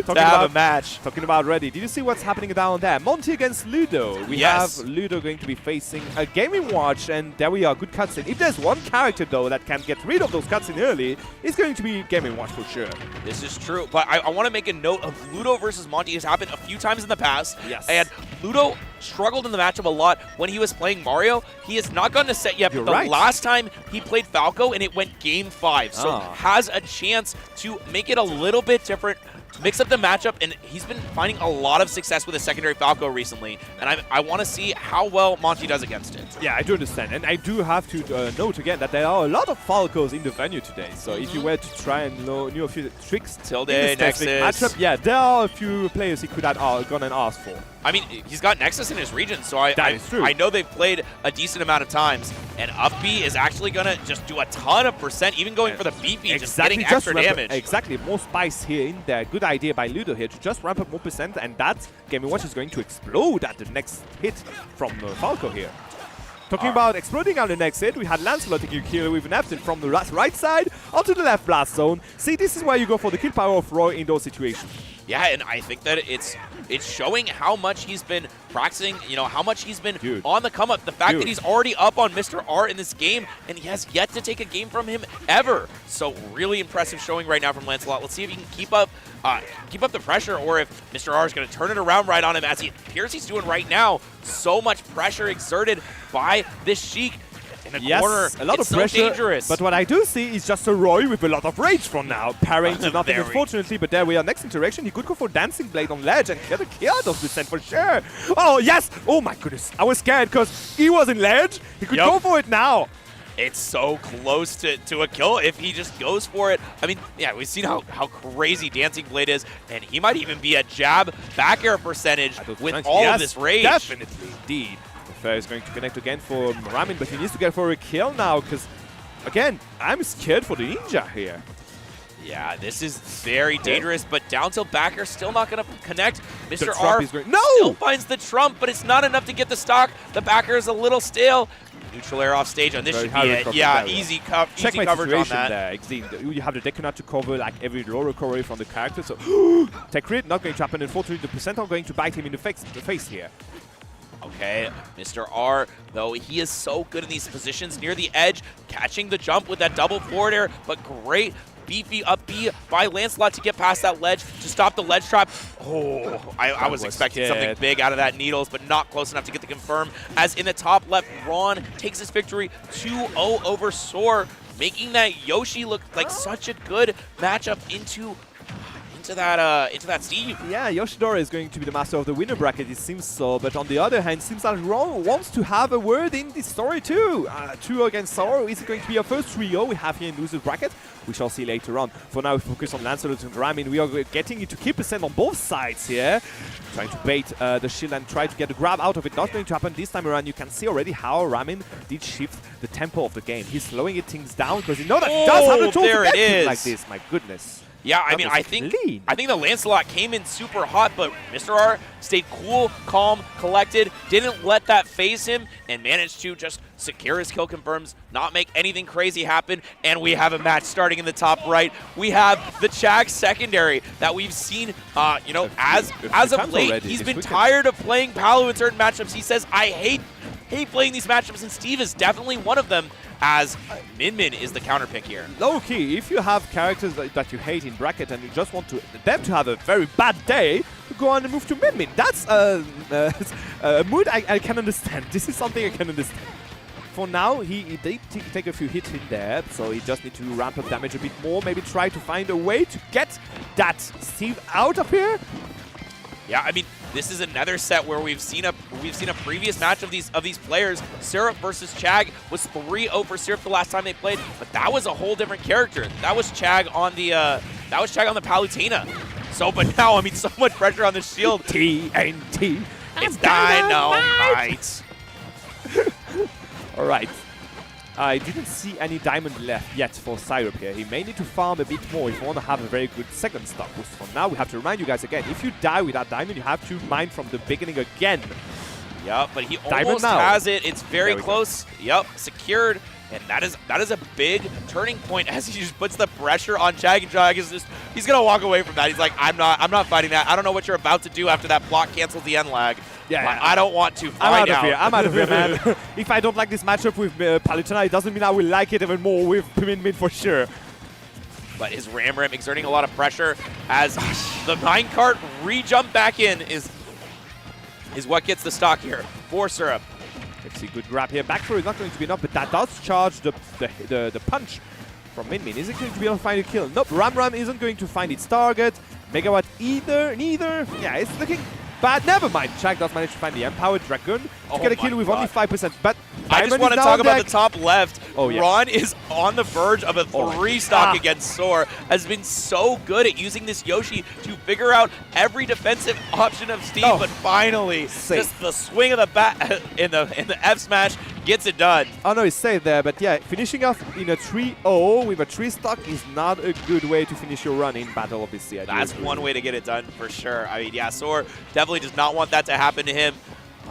a match. Talking about ready. Did you see what's happening down there? Monty against Ludo. We Yes. have Ludo going to be facing a Gaming Watch, and there we are. Good cutscene. If there's one character, though, that can get rid of those cutscene early, it's going to be Gaming Watch for sure. This is true, but I want to make a note of Ludo versus Monty. Has happened a few times in the past, Yes. and Ludo struggled in the matchup a lot when he was playing Mario. He has not gotten a set yet, You're but the right. last time he played Falco, and it went Game 5, so has a chance to make it a little bit different, mix up the matchup, and he's been finding a lot of success with a secondary Falco recently, and I want to see how well Monty does against it. Yeah, I do understand. And I do have to note again that there are a lot of Falcos in the venue today. So if you were to try and know a few tricks Tilde, in this specific Nexus. matchup, yeah, there are a few players he could have gone and asked for. I mean, he's got Nexus in his region, so That is true. I know they've played a decent amount of times, and Up B is actually going to just do a ton of percent, even going for the BP, just getting extra damage. Exactly, more spice here in there. Good idea by Ludo here to just ramp up more percent, and that Gaming Watch is going to explode at the next hit from Falco here. Talking about exploding on the next hit, we had Lancelot taking a kill with an F from the right side onto the left blast zone. See, this is where you go for the kill power of Roy in those situations. Yeah, and I think that it's showing how much he's been practicing, how much he's been on the come-up. The fact that he's already up on Mr. R in this game, and he has yet to take a game from him ever. So really impressive showing right now from Lancelot. Let's see if he can keep up the pressure, or if Mr. R is going to turn it around right on him, as he appears he's doing right now. So much pressure exerted by this Sheik. In the corner, a lot it's of pressure, so dangerous. but what I do see is just a Roy with a lot of rage from now, parrying to nothing unfortunately, but there we are. Next interaction, he could go for Dancing Blade on ledge and get a kill out of descent for sure. Oh yes, oh my goodness, I was scared because he was in ledge, he could go for it now. It's so close to a kill if he just goes for it. I mean, yeah, we've seen how crazy Dancing Blade is, and he might even be a jab back air percentage with all of this rage. Definitely, indeed. Fair is going to connect again for Ramin, but he needs to get for a kill now because, again, I'm scared for the Ninja here. Yeah, this is very dangerous, but down tilt backer still not going to connect. Mr. Trump R is going still finds the trump, but it's not enough to get the stock. The backer is a little stale. Neutral air off stage, and this should be it. Yeah, easy coverage on that. There, Exene. You have the Dekunat to cover like every low recovery from the character, so tech crit not going to happen. Unfortunately, the percent are going to bite him in the face here. Okay, Mr. R, though, he is so good in these positions near the edge, catching the jump with that double forward air, but great beefy up B by Lancelot to get past that ledge, to stop the ledge trap. Oh, I was expecting something big out of that Needles, but not close enough to get the confirm, as in the top left, Ron takes his victory 2-0 over Soar, making that Yoshi look like such a good matchup into that Steve. Yeah, Yoshidora is going to be the master of the winner bracket, it seems so, but on the other hand, it seems that Ron wants to have a word in this story too. 2 against Soar, is it going to be our first 3-0 we have here in loser bracket? We shall see later on. For now, we focus on Lancelot and Ramin. We are getting it to keep percent on both sides here. Trying to bait the shield and try to get a grab out of it. Not going to happen this time around. You can see already how Ramin did shift the tempo of the game. He's slowing things down because he knows that he does have the tool to get things like this. My goodness. Yeah, I mean, I think the Lancelot came in super hot, but Mr. R stayed cool, calm, collected, didn't let that phase him, and managed to just secure his kill confirms, not make anything crazy happen, and we have a match starting in the top right. We have the Chag secondary that we've seen, as of late, he's been tired of playing Palu in certain matchups. He says, I hate playing these matchups, and Steve is definitely one of them, as Min Min is the counter pick here. Low key, if you have characters that you hate in bracket and you just want them to have a very bad day, go on and move to Min Min. That's a mood I can understand. This is something I can understand. For now, he did take a few hits in there, so he just needs to ramp up damage a bit more, maybe try to find a way to get that Steve out of here. Yeah, I mean, this is another set where we've seen a previous match of these players. Syrup versus Chag was 3-0 for Syrup the last time they played, but that was a whole different character. That was Chag on the Palutena. So, but now, I mean, so much pressure on the shield. TNT. It's dynamite. All right. I didn't see any diamond left yet for Syrup here. He may need to farm a bit more if you want to have a very good second stock boost. For now, we have to remind you guys again, if you die with that diamond, you have to mine from the beginning again. Yep, but he Diamond almost now. has it. It's very close. Yep, secured. And that is a big turning point as he just puts the pressure on Jag, and Jag is just, he's gonna walk away from that. He's like, I'm not fighting that. I don't know what you're about to do after that block cancels the end lag. Yeah, I don't want to I'm find out of out. here. I'm out of here, man. If I don't like this matchup with Palutena, it doesn't mean I will like it even more with Min Min for sure. But his Ram exerting a lot of pressure as the minecart re-jump back in is what gets the stock here for Syrup. Let's see, good grab here. Back throw is not going to be enough, but that does charge the punch from Min Min. Is it going to be able to find a kill? Nope, Ram isn't going to find its target. Megawatt neither. Yeah, it's looking bad. Never mind. Jag does manage to find the Empowered Dragon to get a kill with only 5%. But I just want to talk about the top left. Oh, yeah. Ron is on the verge of a 3-stock against Soar. Has been so good at using this Yoshi to figure out every defensive option of Steve, but finally, just the swing of the bat in the F smash gets it done. Oh no, it's safe there, but yeah, finishing off in a 3-0 with a 3-stock is not a good way to finish your run in battle, obviously. That's one way to get it done for sure. I mean, yeah, Soar definitely does not want that to happen to him.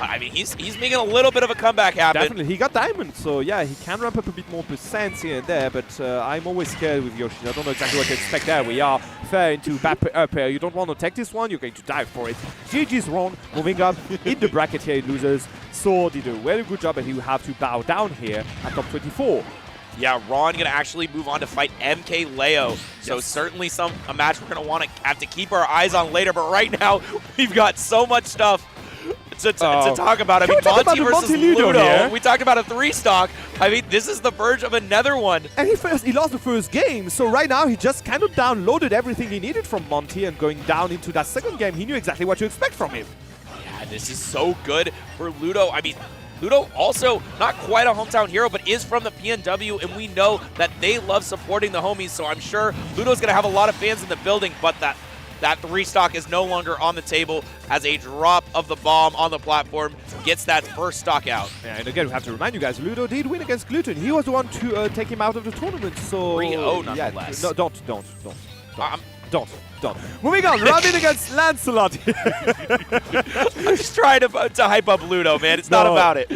I mean, he's making a little bit of a comeback happen. Definitely, he got diamond, so yeah, he can ramp up a bit more percent here and there, but I'm always scared with Yoshi. I don't know exactly what to expect there. We are fair into up air. You don't want to take this one, you're going to die for it. GG's Ron moving up in the bracket here in losers. So did a very good job, and he will have to bow down here at top 24. Yeah, Ron gonna actually move on to fight MK Leo. So certainly a match we're gonna want to have to keep our eyes on later. But right now, we've got so much stuff to talk about. I mean, Monty versus Ludo. We talked about a 3-stock. I mean, this is the verge of another one. And he lost the first game, so right now he just kind of downloaded everything he needed from Monty, and going down into that second game, he knew exactly what to expect from him. Yeah, this is so good for Ludo. I mean, Ludo also not quite a hometown hero, but is from the PNW, and we know that they love supporting the homies, so I'm sure Ludo's going to have a lot of fans in the building, but that 3-stock is no longer on the table as a drop of the bomb on the platform gets that first stock out. Yeah, and again, we have to remind you guys, Ludo did win against Gluten. He was the one to take him out of the tournament, so... 3-0 nonetheless. Yeah, no, don't. Moving on, Ramin against Lancelot. I'm just trying to hype up Ludo, man. It's not about it.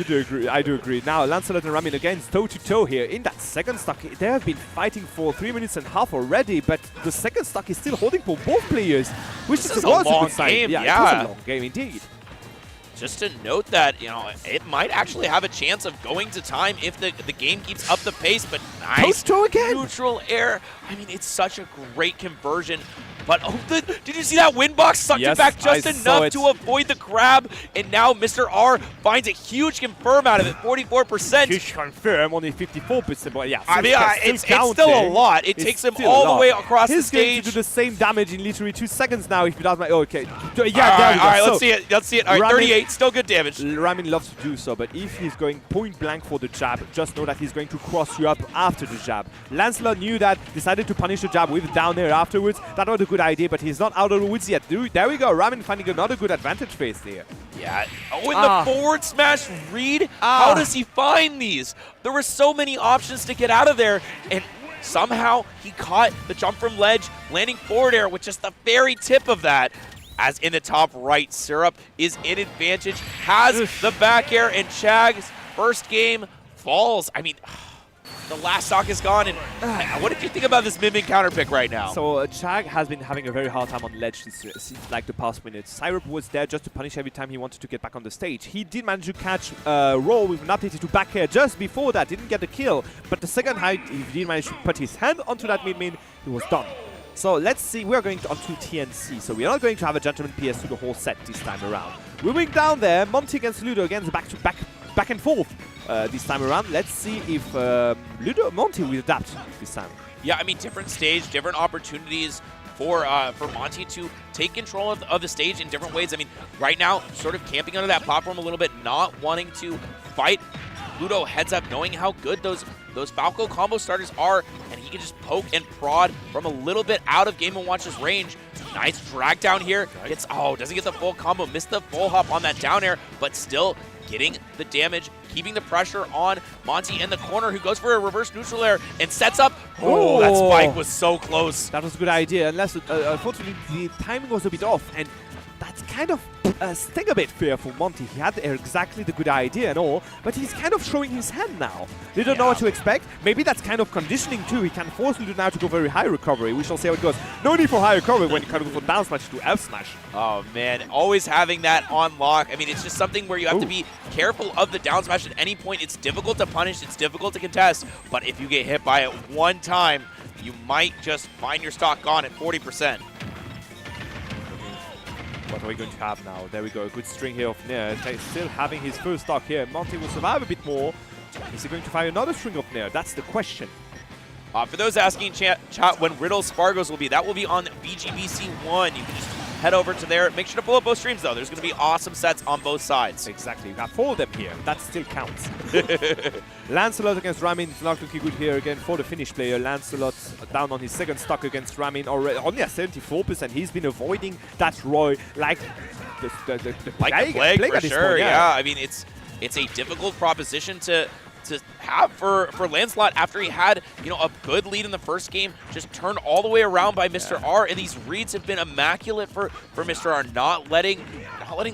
I do agree. Now, Lancelot and Ramin against toe-to-toe here in that second stock. They have been fighting for 3 minutes and a half already, but the second stock is still holding for both players, which was a good sign. Game. Yeah, it was a long game indeed. Just to note that, you know, it might actually have a chance of going to time if the game keeps up the pace, but nice toe again. Neutral air. I mean, it's such a great conversion. But did you see that Windbox sucked it back just enough to avoid the grab? And now Mr. R finds a huge confirm out of it, 44%. Huge confirm, only 54%. But yeah, I mean, it's still a lot. It takes him all the way across the stage. He's going to do the same damage in literally 2 seconds now if he does. Okay. Yeah, all right, let's see it. Let's see it. All right, 38, still good damage. Ramin loves to do so, but if he's going point blank for the jab, just know that he's going to cross you up after the jab. Lancelot knew that, decided to punish the jab with down air afterwards. That was a good idea, but he's not out of the woods yet. There we go. Ramin finding another good advantage phase there. Yeah. Oh, and the forward smash read. How does he find these? There were so many options to get out of there, and somehow he caught the jump from ledge, landing forward air with just the very tip of that. As in the top right, Syrup is in advantage, has the back air, and Chag's first game falls. I mean, the last stock is gone, and what did you think about this Min Min counter pick right now? So Chag has been having a very hard time on ledge since like the past minutes. Syrup was there just to punish every time he wanted to get back on the stage. He did manage to catch Roll with an update to back air just before that, didn't get the kill, but the second height, he did manage to put his hand onto that Min Min, he was done. So let's see, we're going on to TNC, so we're not going to have a Gentleman PS through the whole set this time around. Moving down there, Monty against Ludo against back and forth this time around. Let's see if Monty will adapt this time. Yeah, I mean, different stage, different opportunities for Monty to take control of the stage in different ways. I mean, right now, sort of camping under that platform a little bit, not wanting to fight Ludo heads up, knowing how good those those Falco combo starters are, and he can just poke and prod from a little bit out of Game & Watch's range. Nice drag down here. Gets, doesn't get the full combo, missed the full hop on that down air, but still getting the damage, keeping the pressure on Monty in the corner, who goes for a reverse neutral air and sets up. Oh, that spike was so close. That was a good idea, unless unfortunately the timing was a bit off, and that's kind of sting a bit fearful. Monty, he had exactly the good idea and all, but he's kind of showing his hand now. They don't know what to expect. Maybe that's kind of conditioning too. He can force Ludo now to go very high recovery. We shall see how it goes. No need for high recovery when you kind of go for down smash to F smash. Oh man, always having that on lock. I mean, it's just something where you have to be careful of the down smash at any point. It's difficult to punish, it's difficult to contest, but if you get hit by it one time, you might just find your stock gone at 40%. What are we going to have now? There we go, a good string here of Nair. Still having his first stock here. Monty will survive a bit more. Is he going to find another string of Nair? That's the question. For those asking chat when Riddle Spargos will be, that will be on VGBC1. You can just head over to there. Make sure to pull up both streams, though. There's going to be awesome sets on both sides. Exactly. You have 4 of them here. That still counts. Lancelot against Ramin is not looking good here again for the Finnish player. Lancelot down on his second stock against Ramin, already only at 74%. He's been avoiding that Roy like the plague for sure. Point, yeah, I mean, it's a difficult proposition to have for Lancelot after he had, a good lead in the first game, just turned all the way around by Mr. R, and these reads have been immaculate for Mr. R, not letting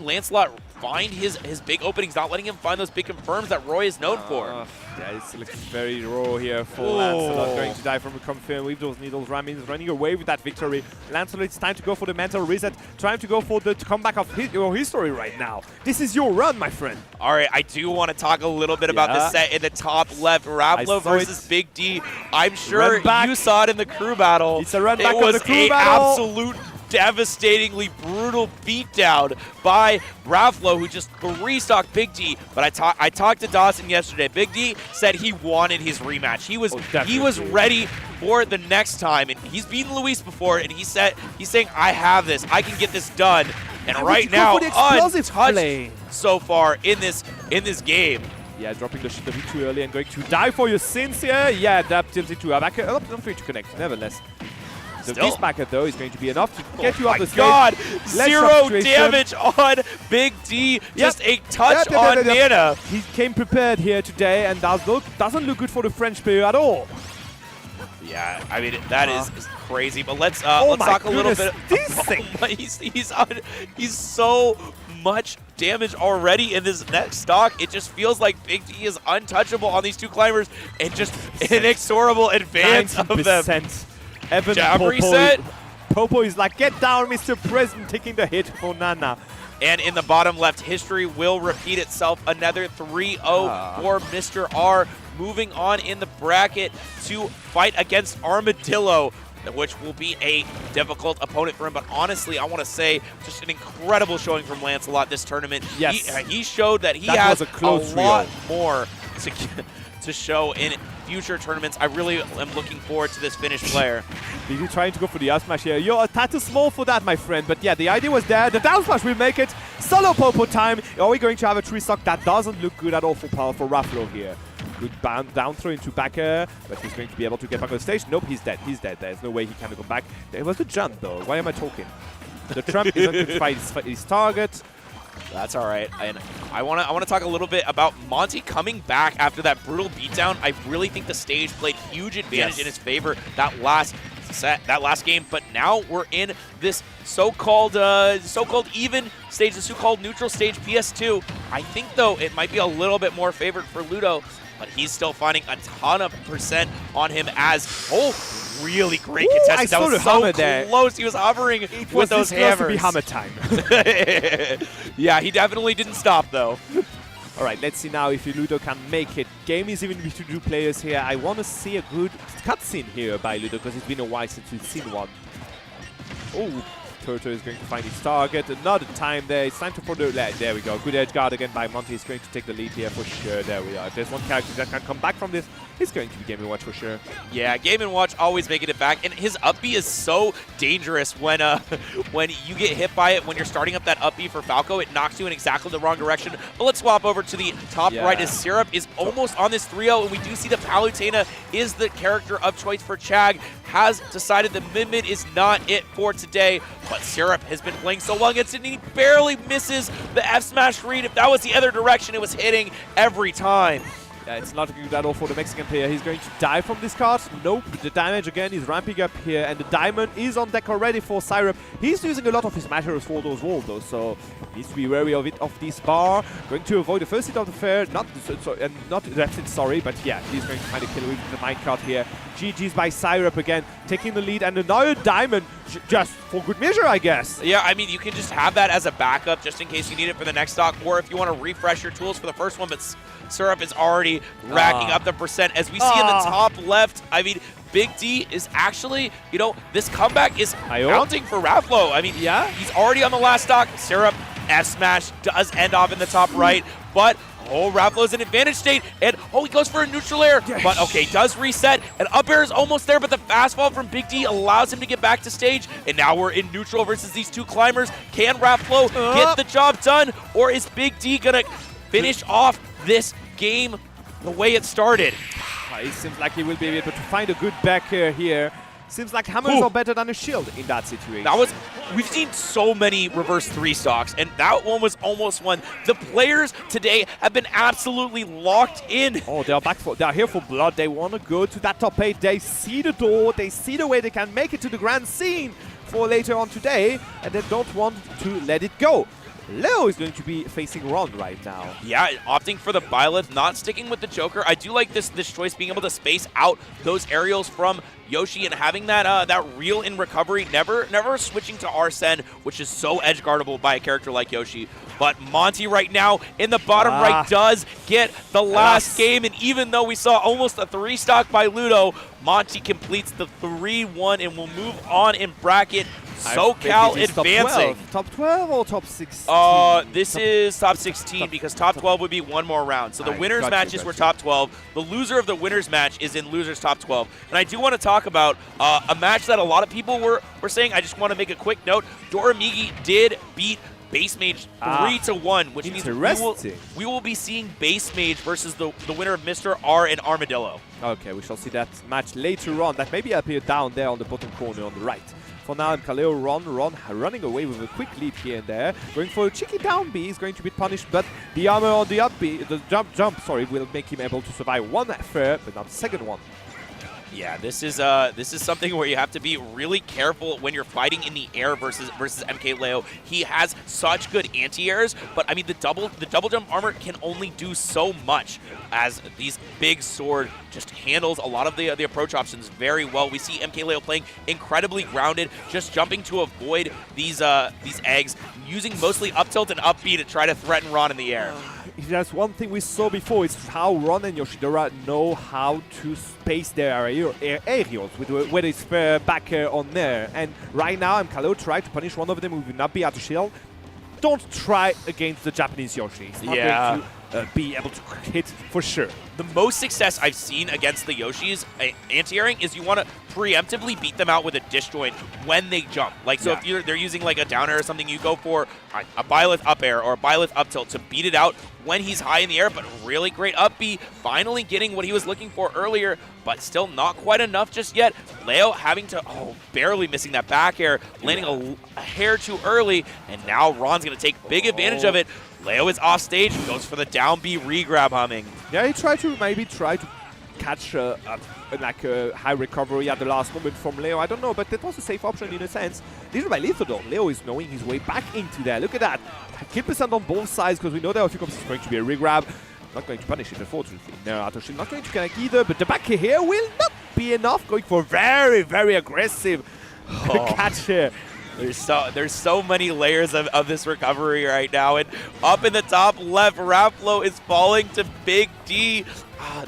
Lancelot find his big openings, not letting him find those big confirms that Roy is known for. Yeah, it's looking very raw here for Lancelot, going to die from a confirm with those needles. Ramin's running away with that victory. Lancelot, it's time to go for the mental reset, trying to go for the comeback of your history right now. This is your run, my friend. All right, I do want to talk a little bit about the set in the top left. Ravlo versus Big D. I'm sure you saw it in the crew battle. It's a run back of the crew battle. Absolute devastatingly brutal beatdown by Ravlo, who just restocked Big D. But I talked to Dawson yesterday. Big D said he wanted his rematch. He was ready for the next time, and he's beaten Luis before, and he's saying, I have this. I can get this done. And right now, untouched so far in this game. Yeah, dropping the shit a bit too early and going to die for your sins here. Yeah, that tilted to a back. Not free to connect, nevertheless. This backer, though, is going to be enough to get you off the stage. God! 0 damage on Big D. Just a touch on Nana. He came prepared here today, and doesn't look good for the French player at all. Yeah, I mean, that is crazy. But let's talk a little bit. He's so much damage already in this next stock. It just feels like Big D is untouchable on these two climbers, and just an inexorable advance of them. Evan Popo is like, get down, Mr. President, taking the hit for Nana. And in the bottom left, history will repeat itself. Another 3-0 for Mr. R. Moving on in the bracket to fight against Armadillo, which will be a difficult opponent for him. But honestly, I want to say just an incredible showing from Lancelot this tournament. Yes. He showed that he has a lot more to show in future tournaments. I really am looking forward to this Finnish player. He's trying to go for the up smash here. You're a tad too small for that, my friend. But yeah, the idea was there. The down smash will make it. Solo Popo time. Are we going to have a 3-stock? That doesn't look good at all for Ravlo here. Good down throw into back air, but he's going to be able to get back on the stage. Nope, he's dead. He's dead. There's no way he can go back. There was a jump, though. Why am I talking? The Trump isn't going to fight his target. That's all right. And I want to talk a little bit about Monty coming back after that brutal beatdown. I really think the stage played huge advantage in his favor that last game. But now we're in this so-called even stage, the so-called neutral stage PS2. I think though it might be a little bit more favored for Ludo, but he's still finding a ton of percent on him as really great contestant. That was so close. He was hovering with those hammers. To be hammer time. Yeah, he definitely didn't stop though. All right, let's see now if Ludo can make it. Game is even between two players here. I want to see a good cutscene here by Ludo because it's been a while since we've seen one. Oh, Turtle is going to find his target. Another time there. It's time to for the there we go. Good edge guard again by Monty. He's going to take the lead here for sure. There we are. If there's one character that can come back from this, It's going to be Game & Watch for sure. Yeah, Game & Watch always making it back, and his up B is so dangerous when when you get hit by it. When you're starting up that up B for Falco, it knocks you in exactly the wrong direction. But let's swap over to the top right as Syrup is almost on this 3-0, and we do see that Palutena is the character of choice for Chag. Has decided the mid is not it for today, but Syrup has been playing so long against it, and he barely misses the F smash read. If that was the other direction, it was hitting every time. Yeah, it's not looking good at all for the Mexican player. He's going to die from this card. Nope, the damage again is ramping up here, and the diamond is on deck already for Syrup. He's using a lot of his materials for those walls, though, so needs to be wary of this bar. Going to avoid the first hit of the fair, not left hit, sorry, but yeah, he's going to find a kill with the minecart here. GG's by Syrup again, taking the lead, and another diamond just for good measure, I guess. Yeah, I mean, you can just have that as a backup just in case you need it for the next stock, or if you want to refresh your tools for the first one, but Syrup is already racking up the percent. As we see in the top left, I mean, Big D is actually, you know, this comeback is counting for Raflo. I mean, yeah, he's already on the last stock. Syrup, F smash does end off in the top right, but Raflo's in advantage state, and he goes for a neutral air, but okay, does reset, and up air is almost there, but the fast fall from Big D allows him to get back to stage, and now we're in neutral versus these two climbers. Can Raflo get the job done, or is Big D gonna finish off this game the way it started? It seems like he will be able to find a good back air here. Seems like hammers are better than a shield in that situation. We've seen so many reverse 3 stocks, and that one was almost one. The players today have been absolutely locked in. Oh, they're here for blood. They want to go to that top 8. They see the door. They see the way they can make it to the grand scene for later on today, and they don't want to let it go. Leo is going to be facing Ron right now. Yeah, opting for the Byleth, not sticking with the Joker. I do like this choice, being able to space out those aerials from Yoshi and having that that reel in recovery, never switching to Arsene, which is so edge guardable by a character like Yoshi. But Monty right now in the bottom right does get the last game, and even though we saw almost a 3 stock by Ludo, Monty completes the 3-1 and will move on in bracket. SoCal advancing. Top 12 or top 16? This is top 16 because top 12 would be one more round. So the winners matches were top 12. The loser of the winners match is in losers top 12. And I do want to talk about a match that a lot of people were saying. I just want to make a quick note. Doramigi did beat Base Mage 3-1, which means we will be seeing Base Mage versus the winner of Mr. R and Armadillo. Okay, we shall see that match later on. That may be appear down there on the bottom corner on the right. For now, Kaleo Ron running away with a quick lead here and there. Going for a cheeky down B is going to be punished, but the armor on the up B, the jump, will make him able to survive one fair, but not the second one. Yeah, this is something where you have to be really careful when you're fighting in the air versus MKLeo. He has such good anti-airs, but I mean the double jump armor can only do so much, as these big sword just handles a lot of the approach options very well. We see MKLeo playing incredibly grounded, just jumping to avoid these eggs, using mostly up tilt and up B to try to threaten Ron in the air. That's one thing we saw before, is how Ron and Yoshidora know how to space their aerials, whether it's back on there. And right now, MKLeo tried to punish one of them who will not be out of shield. Don't try against the Japanese Yoshi. It's not going to be able to hit for sure. The most success I've seen against the Yoshis anti-airing is you want to preemptively beat them out with a disjoint when they jump. Like, so if they're using like a down air or something, you go for a Byleth up air or a Byleth up tilt to beat it out when he's high in the air, but really great up B, finally getting what he was looking for earlier, but still not quite enough just yet. Leo having to, barely missing that back air, landing a hair too early, and now Ron's going to take big advantage of it. Leo is off stage, goes for the down B regrab humming. Yeah, he tried to catch a high recovery at the last moment from Leo. I don't know, but that was a safe option in a sense. This is by Lethal though. Leo is knowing his way back into there. Look at that. Kill percent on both sides, because we know there are a few combos. It's going to be a regrab. Not going to punish it, unfortunately. No, Atoshi not going to connect either, but the back here will not be enough. Going for very, very aggressive catch here. There's so many layers of this recovery right now, and up in the top left, Raflo is falling to Big D.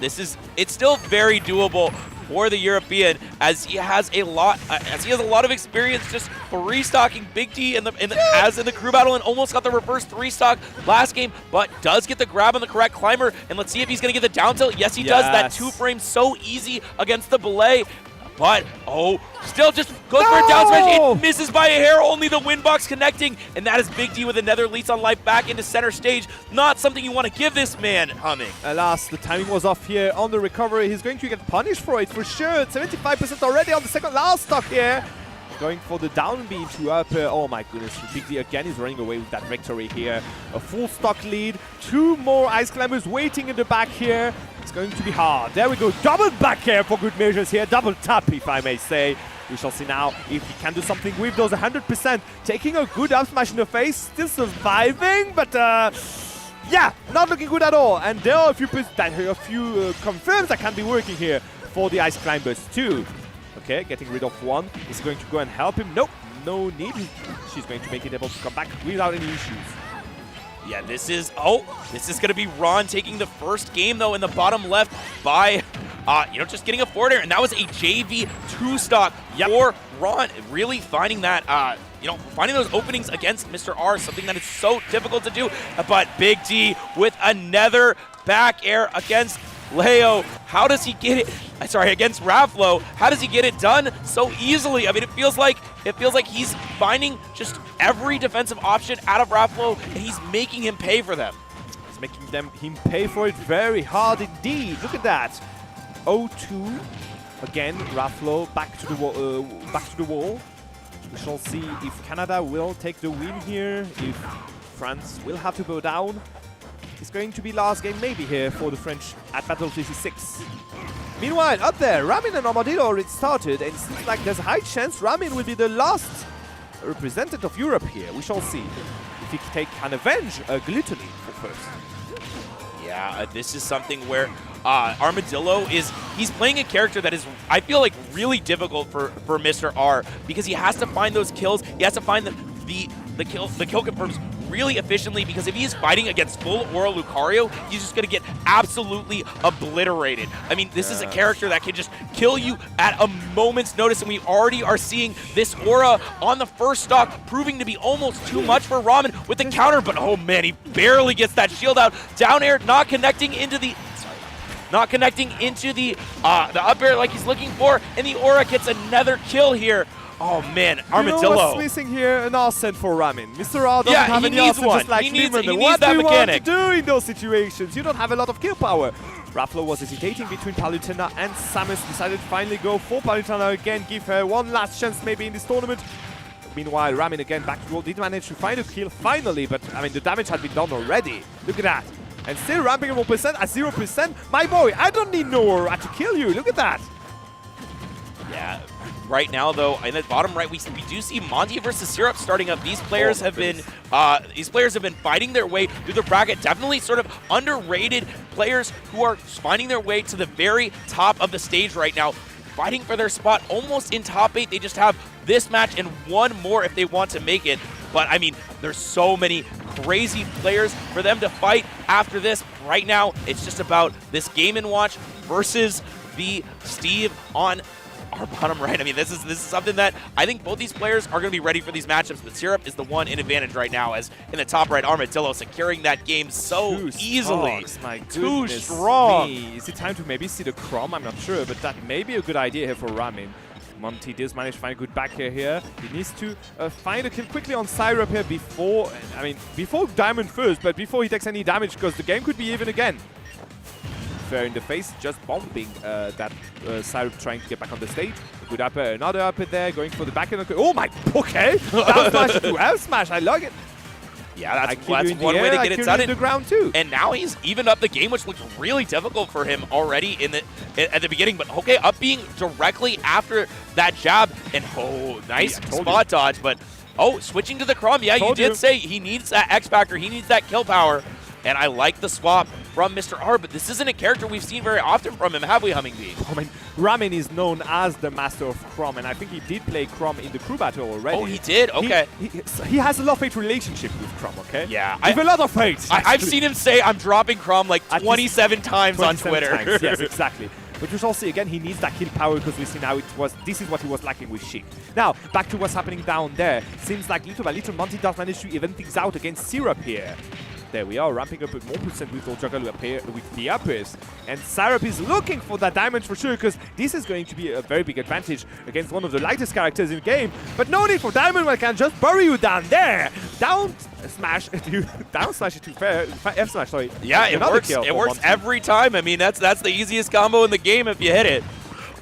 It's still very doable. for the European, as he has a lot of experience just restocking Big D as in the crew battle, and almost got the reverse 3-stock last game, but does get the grab on the correct climber. And let's see if he's going to get the down tilt. Yes, he does. That 2-frame so easy against the Belay. But, still just goes for a down smash. It misses by a hair, only the Windbox connecting. And that is Big D with another leads on life back into center stage. Not something you want to give this man, Humming. Alas, the timing was off here on the recovery. He's going to get punished for it for sure. 75% already on the second last stock here. Going for the down beam to up. Oh my goodness, Big D again is running away with that victory here. A full stock lead. 2 more Ice Climbers waiting in the back here. It's going to be hard. There we go. Double back air for good measures here. Double tap, if I may say. We shall see now if he can do something with those 100%. Taking a good up smash in the face. Still surviving, but yeah, not looking good at all. And there are a few confirms that can be working here for the Ice Climbers too. Okay, getting rid of one. Is going to go and help him. Nope, no need. She's going to make it able to come back without any issues. Yeah, this is going to be Ron taking the first game, though, in the bottom left by, just getting a forward air. And that was a JV 2-stock for Ron. Really finding that, finding those openings against Mr. R, something that is so difficult to do. But Big D with another back air against Leo. How does he get it? Against Raflo. How does he get it done so easily? I mean, it feels like he's finding just every defensive option out of Raflo, and he's making him pay for them. He's making him pay for it very hard indeed. Look at that. 0-2. Again, Raflo back to the wall. We shall see if Canada will take the win here. If France will have to go down. It's going to be last game maybe here for the French at Battlefield 6. Meanwhile, up there, Ramin and Armadillo already started, and it seems like there's a high chance Ramin will be the last representative of Europe here. We shall see if he can avenge Gluttony first. Yeah, this is something where Armadillo he's playing a character that is, I feel like, really difficult for Mr. R, because he has to find those kills. He has to find the kill confirms really efficiently, because if he's fighting against full Aura Lucario, he's just going to get absolutely obliterated. I mean, this is a character that can just kill you at a moment's notice, and we already are seeing this Aura on the first stock proving to be almost too much for Ramen with the counter, but oh man, he barely gets that shield out. Down air not connecting into the up air like he's looking for, and the Aura gets another kill here. Oh man, Armadillo. You know what's missing here? An Arsene for Ramin. Mr. R doesn't have any Arsene, just like Lehman. What do you want to do in those situations? You don't have a lot of kill power. Raflo was hesitating between Palutena and Samus. Decided to finally go for Palutena again. Give her one last chance maybe in this tournament. Meanwhile, Ramin again back to roll. Did manage to find a kill finally, but I mean the damage had been done already. Look at that. And still ramping up 1% at 0%. My boy, I don't need no Aura to kill you. Look at that. Yeah. Right now, though, in the bottom right, we do see Monty versus Syrup starting up. These players have been fighting their way through the bracket. Definitely sort of underrated players who are finding their way to the very top of the stage right now, fighting for their spot almost in top 8. They just have this match and one more if they want to make it. But I mean, there's so many crazy players for them to fight after this. Right now, it's just about this Game & Watch versus the Steve on our bottom right. I mean, this is something that I think both these players are going to be ready for these matchups, but Syrup is the one in advantage right now, as in the top right, Armadillo securing that game so easily. Too strong. Is it time to maybe see the Chrom? I'm not sure, but that may be a good idea here for Ramin. Monty does manage to find a good back here. He needs to find a kill quickly on Syrup here before Diamond first, but before he takes any damage, because the game could be even again. Fair in the face, just bombing that Syrup trying to get back on the stage. Good upper, another upper there, going for the back end. Oh my, okay! Down smash to F smash, I like it. Yeah, that's one way to get it done. In the ground too. And now he's evened up the game, which looks really difficult for him already at the beginning. But okay, up being directly after that jab, and nice spot dodge. But switching to the Chrom. Yeah, you did say he needs that X Factor, he needs that kill power. And I like the swap from Mr. R, but this isn't a character we've seen very often from him, have we, Humming Bee? I mean, Ramin is known as the master of Chrom, and I think he did play Chrom in the crew battle already. Oh, he did? Okay. He has a love-hate relationship with Chrom, okay? Yeah. With a lot of hate. I've seen him say, I'm dropping Chrom like 27 times on Twitter. Times. Yes, exactly. But we shall see again, he needs that kill power because we see now this is what he was lacking with Sheik. Now, back to what's happening down there. Seems like little by little Monty does manage to even things out against Syrup here. There we are, ramping up with more percent with Juggle up here with the uppers. And Syrup is looking for that damage for sure, because this is going to be a very big advantage against one of the lightest characters in the game. But no need for Diamond, I can just bury you down there. Down smash it to fair, F smash, sorry. Yeah, it works. It works every time. I mean, that's the easiest combo in the game if you hit it.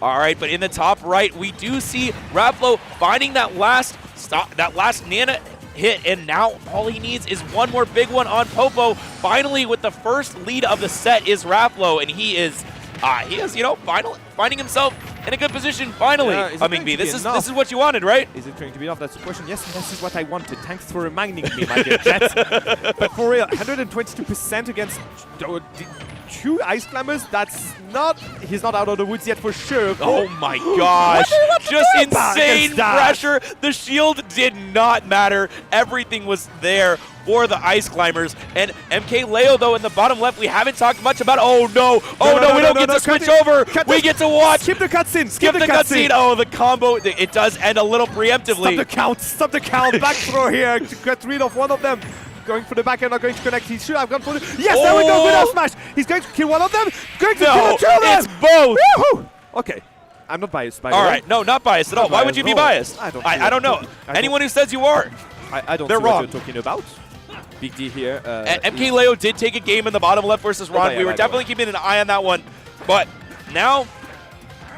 All right, but in the top right, we do see Raflo finding that last Nana hit, and now all he needs is one more big one on Popo. Finally, with the first lead of the set is Raflo, and he is, you know, finally finding himself in a good position. Finally, Humming Bee, this is what you wanted, right? Is it going to be enough? That's the question. Yes, this is what I wanted. Thanks for reminding me, my dear Jet. But for real, 122% against two Ice Climbers. That's not. He's not out of the woods yet for sure. Oh my gosh! Just insane pressure. The shield did not matter. Everything was there for the Ice Climbers. And MKLeo, though, in the bottom left, we haven't talked much about. Oh no! Oh no! We don't get to switch over. We get to watch. Skip the cutscene. Skip the cutscene. Oh, the combo. It does end a little preemptively. Stop the count. Stop the count. Back throw here to get rid of one of them. Going for the back end, not going to connect. He should have gone for the. Yes, there we go. Good F smash. He's going to kill one of them. Going to kill the two of them. It's both. Woohoo! Okay. I'm not biased, by the way. All right. No, not biased at all. Why would you be biased? I don't know. Anyone who says you are. I don't They're see wrong. what you're talking about. Big D here. MKLeo did take a game in the bottom left versus Ron. We were definitely keeping an eye on that one. But now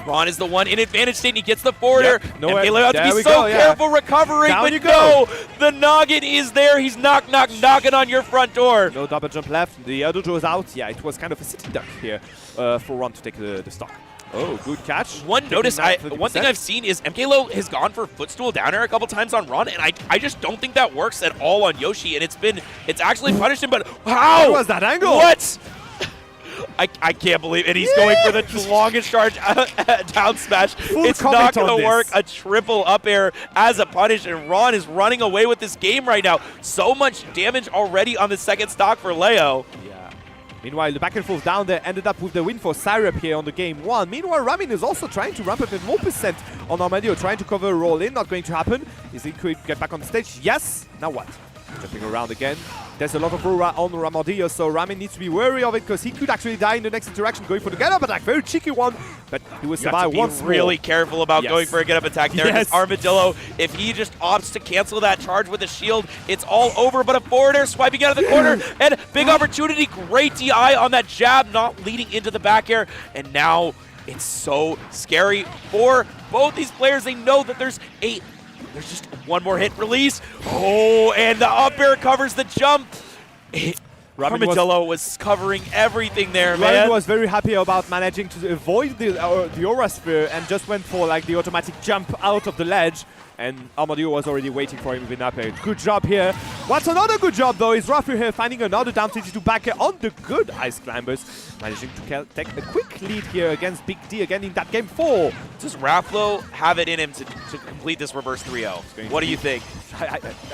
Ron is the one in advantage state, and he gets the forwarder. MKLeo has to be so careful recovering, but no, the noggin is there. He's knocking on your front door. No double jump left. The other draw is out. Yeah, it was kind of a sitting duck here for Ron to take the stock. Oh, good catch. One thing I've seen is MKLeo has gone for footstool down air a couple times on Ron, and I just don't think that works at all on Yoshi, and it's actually punished him, but how? What was that angle? What? I can't believe it. He's going for the longest charge down smash. It's not going to work. A triple up air as a punish, and Ron is running away with this game right now. So much damage already on the second stock for Leo. Yeah. Meanwhile, the back and forth down there ended up with the win for Syrup here on the game one. Meanwhile, Ramin is also trying to ramp up with more percent on Armadillo, trying to cover a roll in. Not going to happen. Is he could get back on the stage? Yes. Now what? Jumping around again. There's a lot of aura on Armadillo, so Ramin needs to be wary of it because he could actually die in the next interaction going for the get-up attack. Very cheeky one, but he will survive once more. Really careful about going for a get-up attack there. Yes. Armadillo, if he just opts to cancel that charge with a shield, it's all over, but a forward air swiping out of the corner, and big opportunity. Great DI on that jab, not leading into the back air, and now it's so scary for both these players. They know that there's just one more hit release. Oh, and the up air covers the jump. Armadillo was covering everything there, man. Ramin was very happy about managing to avoid the aura sphere and just went for like the automatic jump out of the ledge. And Armadillo was already waiting for him with an up air. Good job here. What's another good job though is Rafu here finding another down stage to back air on the good Ice Climbers. Managing to take a quick lead here against Big D again in that game 4. Does Raflo have it in him to complete this reverse 3-0? What do you think?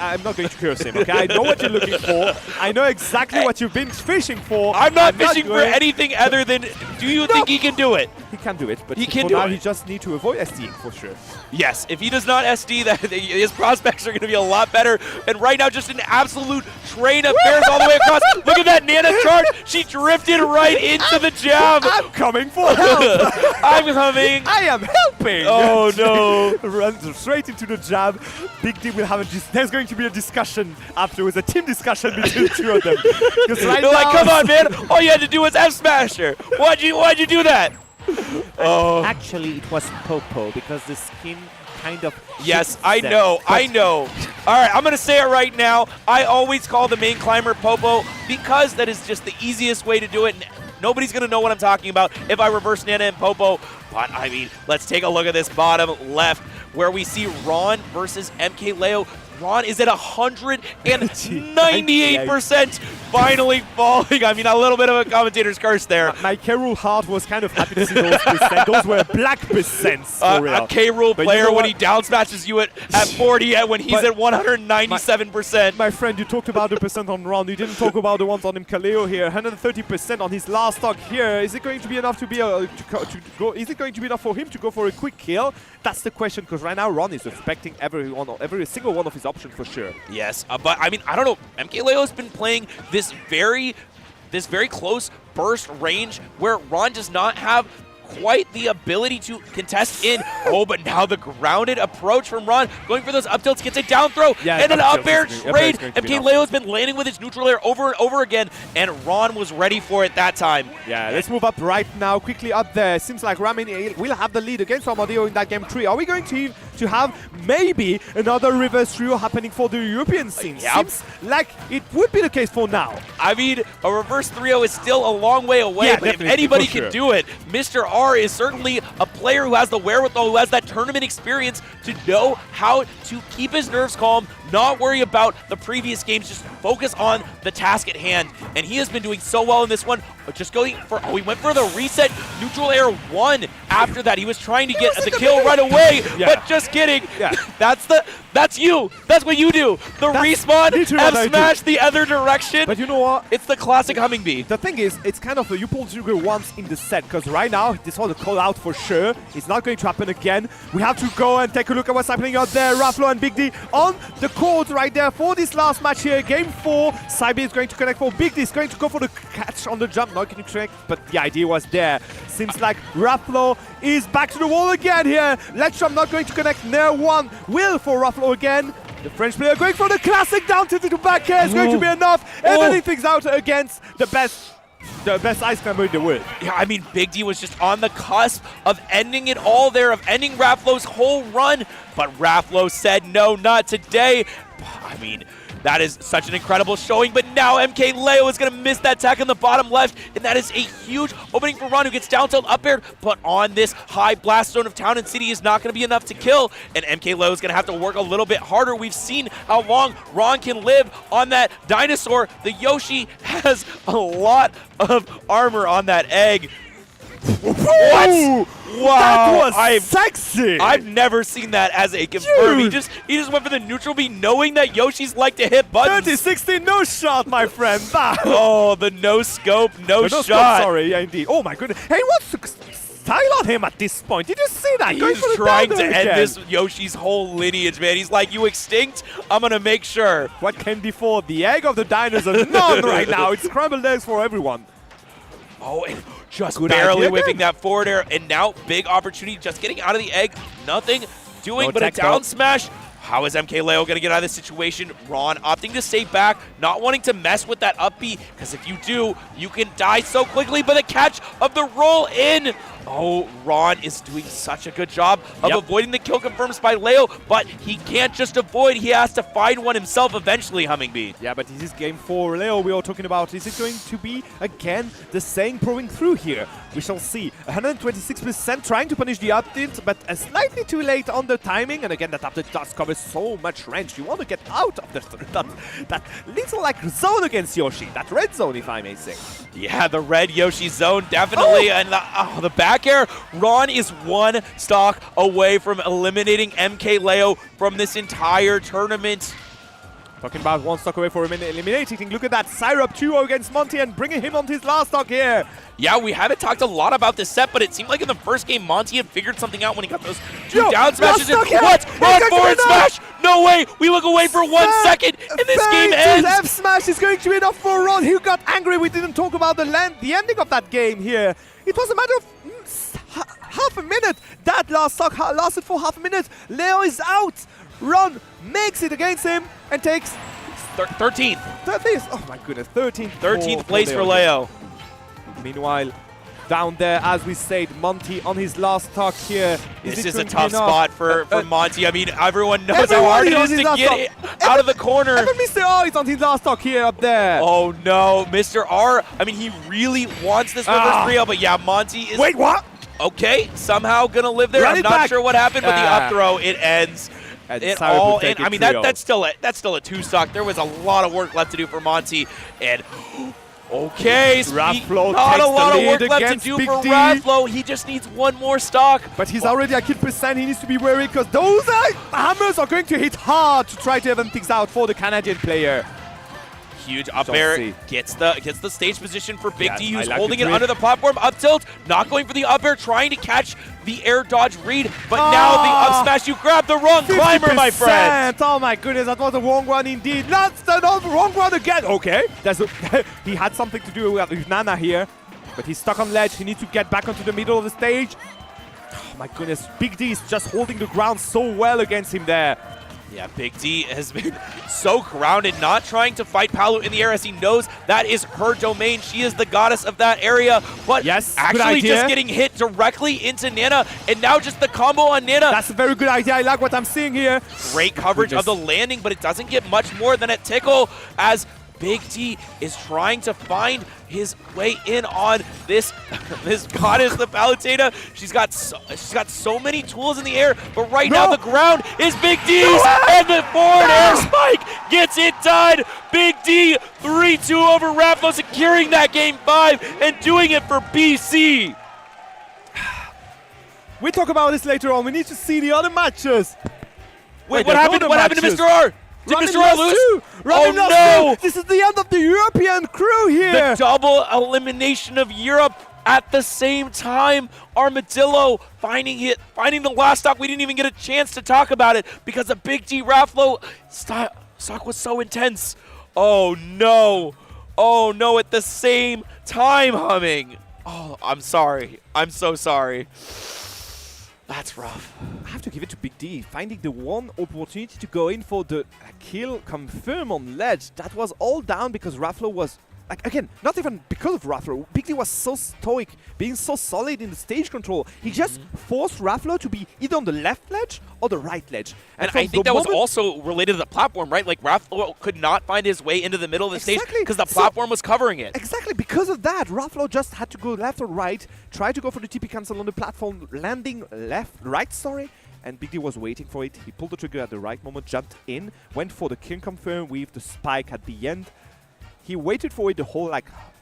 I'm not going to curse him, okay? I know what you're looking for. I know exactly what you've been fishing for. I'm not fishing for anything other than, do you think he can do it? He can do it, but he for now he just needs to avoid SD for sure. Yes, if he does not SD, his prospects are going to be a lot better. And right now, just an absolute train of bears all the way across. Look at that Nana charge. She drifted right into the jab. I'm coming for help. I'm coming. I am helping. Oh, no. Runs straight into the jab. Big D will have there's going to be a discussion afterwards, a team discussion between the two of them. Right They're like, come on, man. All you had to do was F-Smasher. Why'd you do that? Oh. Actually, it was Popo because the skin kind of. Yes, I know. All right, I'm going to say it right now. I always call the main climber Popo because that is just the easiest way to do it. Nobody's going to know what I'm talking about if I reverse Nana and Popo. But, I mean, let's take a look at this bottom left where we see Ron versus MKLeo. Ron is at 198%, finally falling. I mean, a little bit of a commentator's curse there. My K-Rool heart was kind of happy to see those percent. Those were black percents for real. A K-Rool But you player know when what? he down smashes you at 40, and when he's But at 197%. My friend, you talked about the percent on Ron. You didn't talk about the ones on MKLeo here. 130% on his last stock here. Is it going to be enough to be to go? Is it going to be enough for him to go for a quick kill? That's the question, because right now Ron is respecting every single one of his options for sure. Yes, but I mean, I don't know. MKLeo has been playing this very close burst range where Ron does not have quite the ability to contest in. Oh, but now the grounded approach from Ron, going for those up tilts, gets a down throw, Yeah, and an up up air tilt is trade. going to be enough. MKLeo has been landing with his neutral air over and over again, and Ron was ready for it that time. Yeah, let's move up right now, quickly up there. Seems like Ramin will have the lead against Armadillo in that game 3. Are we going to have maybe another reverse trio happening for the European scene? Yep. Seems like it would be the case for now. I mean, a reverse 3-0 is still a long way away, Yeah, but if definitely, anybody for can sure. do it, Mr. R is certainly a player who has the wherewithal, who has that tournament experience to know how to keep his nerves calm, not worry about the previous games, just focus on the task at hand. And he has been doing so well in this one, but just going for, he went for the reset neutral air 1 after that. He was trying to get the kill right away, Yeah. but just kidding. Yeah. That's you. That's what you do. The That's respawn, literally what I F do. smash the other direction. But you know what? It's the classic Humming Bee. The thing is, it's kind of a you pull the trigger once in the set, because right now, this was a call out for sure. It's not going to happen again. We have to go and take a look at what's happening out there. Raflo and Big D on the court right there for this last match here. Game 4. Cyber is going to connect for Big D. Is going to go for the catch on the jump. Not going to connect, but the idea was there. Seems like Raflo is back to the wall again here. Letcham not going to connect. Nair 1 will for Raflo again. The French player going for the classic down to the back here. It's going to be enough. Everything things out against the best ice climber in the world. Yeah, I mean, Big D was just on the cusp of ending it all there, of ending Raflo's whole run, but Raflo said, no, not today. I mean, that is such an incredible showing, but now MKLeo is going to miss that attack on the bottom left, and that is a huge opening for Ron, who gets down tilt up air, but on this high blast zone of Town and City is not going to be enough to kill, and MKLeo is going to have to work a little bit harder. We've seen how long Ron can live on that dinosaur. The Yoshi has a lot of armor on that egg. What? Wow, That was sexy! I've never seen that as a confirm. He Dude. just went for the neutral B, knowing that Yoshis like to hit buttons. 30-60, no shot, my friend. Oh, the no scope, no Scope, shot. sorry, yeah, indeed. Oh my goodness. Hey, he wants to style on him at this point. Did you see that? Going He's for the trying down to there end again. this Yoshi's whole lineage, man. He's like, you extinct? I'm going to make sure. What came before? The egg of the dinosaurs? None right now. It's scrambled eggs for everyone. Oh, and just Good barely idea, whipping good. that forward air. And now, big opportunity, just getting out of the egg. Nothing doing No but a tech down though. smash. How is MKLeo going to get out of this situation? Ron opting to stay back, not wanting to mess with that up B, because if you do, you can die so quickly. But the catch of the roll in. Oh, Ron is doing such a good job of avoiding the kill confirms by Leo, but he can't just avoid. He has to find one himself eventually, Humming Bee. Yeah, but this is game 4. Leo, we are talking about. Is it going to be, again, the same proving through here? We shall see. 126% trying to punish the up tilt, but slightly too late on the timing. And again, that up tilt does cover so much range. You want to get out of that little like zone against Yoshi. That red zone, if I may say. Yeah, the red Yoshi zone, definitely. And the back air. Ron is one stock away from eliminating MKLeo from this entire tournament. Talking about one stock away for eliminating. Look at that. Syrup 2-0 against Monty and bringing him on his last stock here. Yeah, we haven't talked a lot about this set, but it seemed like in the first game, Monty had figured something out when he got those two Yo, down smashes. last stock, yeah. What? It's Ron going to forward be enough. smash! No way! We look away for 1 second, and this game ends! F smash is going to be enough for Ron. He got angry. We didn't talk about the ending of that game here. It was a matter of half a minute. That last stock lasted for half a minute. Leo is out. Ron makes it against him and takes 13th. Oh my goodness, 13th. 13th place for Leo. Meanwhile, down there, as we said, Monty on his last stock here. This it is a going to be tough enough? spot for Monty. I mean, everyone knows how hard it is to get it out of the corner. Even Mr. R is on his last stock here up there. Oh no, Mr. R. I mean, he really wants this reverse 3-0, but yeah, Monty is Wait, what? okay. Somehow gonna live there. Run I'm it not back. sure what happened, but the Ah. up throw, it ends. And It Sarah all, would take and I it mean trio. that's still a 2-stock. There was a lot of work left to do for Monty, and okay, Rafflo not takes a lot the of work lead left to against do Big for D. Rafflo. He just needs one more stock. But he's already at kill percent. He needs to be wary because those hammers are going to hit hard to try to even things out for the Canadian player. Huge up Shall air see. gets the stage position for Big Yes, D, who's I like holding the it drift. under the platform. Up tilt, not going for the up air, trying to catch the air dodge read, but now the up smash. You grabbed the wrong climber, my friend. 50%. Oh my goodness, that was the wrong one indeed. That's the wrong one again. Okay, he had something to do with Nana here, but he's stuck on ledge. He needs to get back onto the middle of the stage. Oh my goodness, Big D is just holding the ground so well against him there. Yeah, Big D has been so grounded, not trying to fight Palu in the air as he knows that is her domain. She is the goddess of that area, but Yes, good actually idea. just getting hit directly into Nana, and now just the combo on Nana. That's a very good idea. I like what I'm seeing here. Great coverage of the Goodness. landing, but it doesn't get much more than a tickle as Big D is trying to find his way in on this this goddess, the Palutena. She's got so many tools in the air, but right now No. the ground is Big D's, and the forward air spike gets it done. Big D 3-2 over Rafflo, securing that game 5 and doing it for BC. We'll talk about this later on. We need to see the other matches. Wait, what there's happened? other What happened to matches. Mr. R? Did Ramin Mr. R lost lose? too. Ramin Oh lost no! too. This is the end of the European crew here. The double elimination of Europe at the same time. Armadillo finding the last stock. We didn't even get a chance to talk about it because the Big D Rafflo stock was so intense. Oh no. Oh no, at the same time, Humming. Oh, I'm sorry. I'm so sorry. That's rough. I have to give it to Big D. Finding the one opportunity to go in for the kill confirm on ledge. That was all down because Rafflo was, like, again, not even because of Rafflo. Big D was so stoic, being so solid in the stage control. He just forced Rafflo to be either on the left ledge or the right ledge. And from I think the that was moment- also related to the platform, right? Like, Rafflo could not find his way into the middle of the stage Exactly. because the So- platform was covering it. Exactly, because of that, Rafflo just had to go left or right, try to go for the TP cancel on the platform, landing right, and Big D was waiting for it. He pulled the trigger at the right moment, jumped in, went for the kill confirm with the spike at the end. He waited for it the whole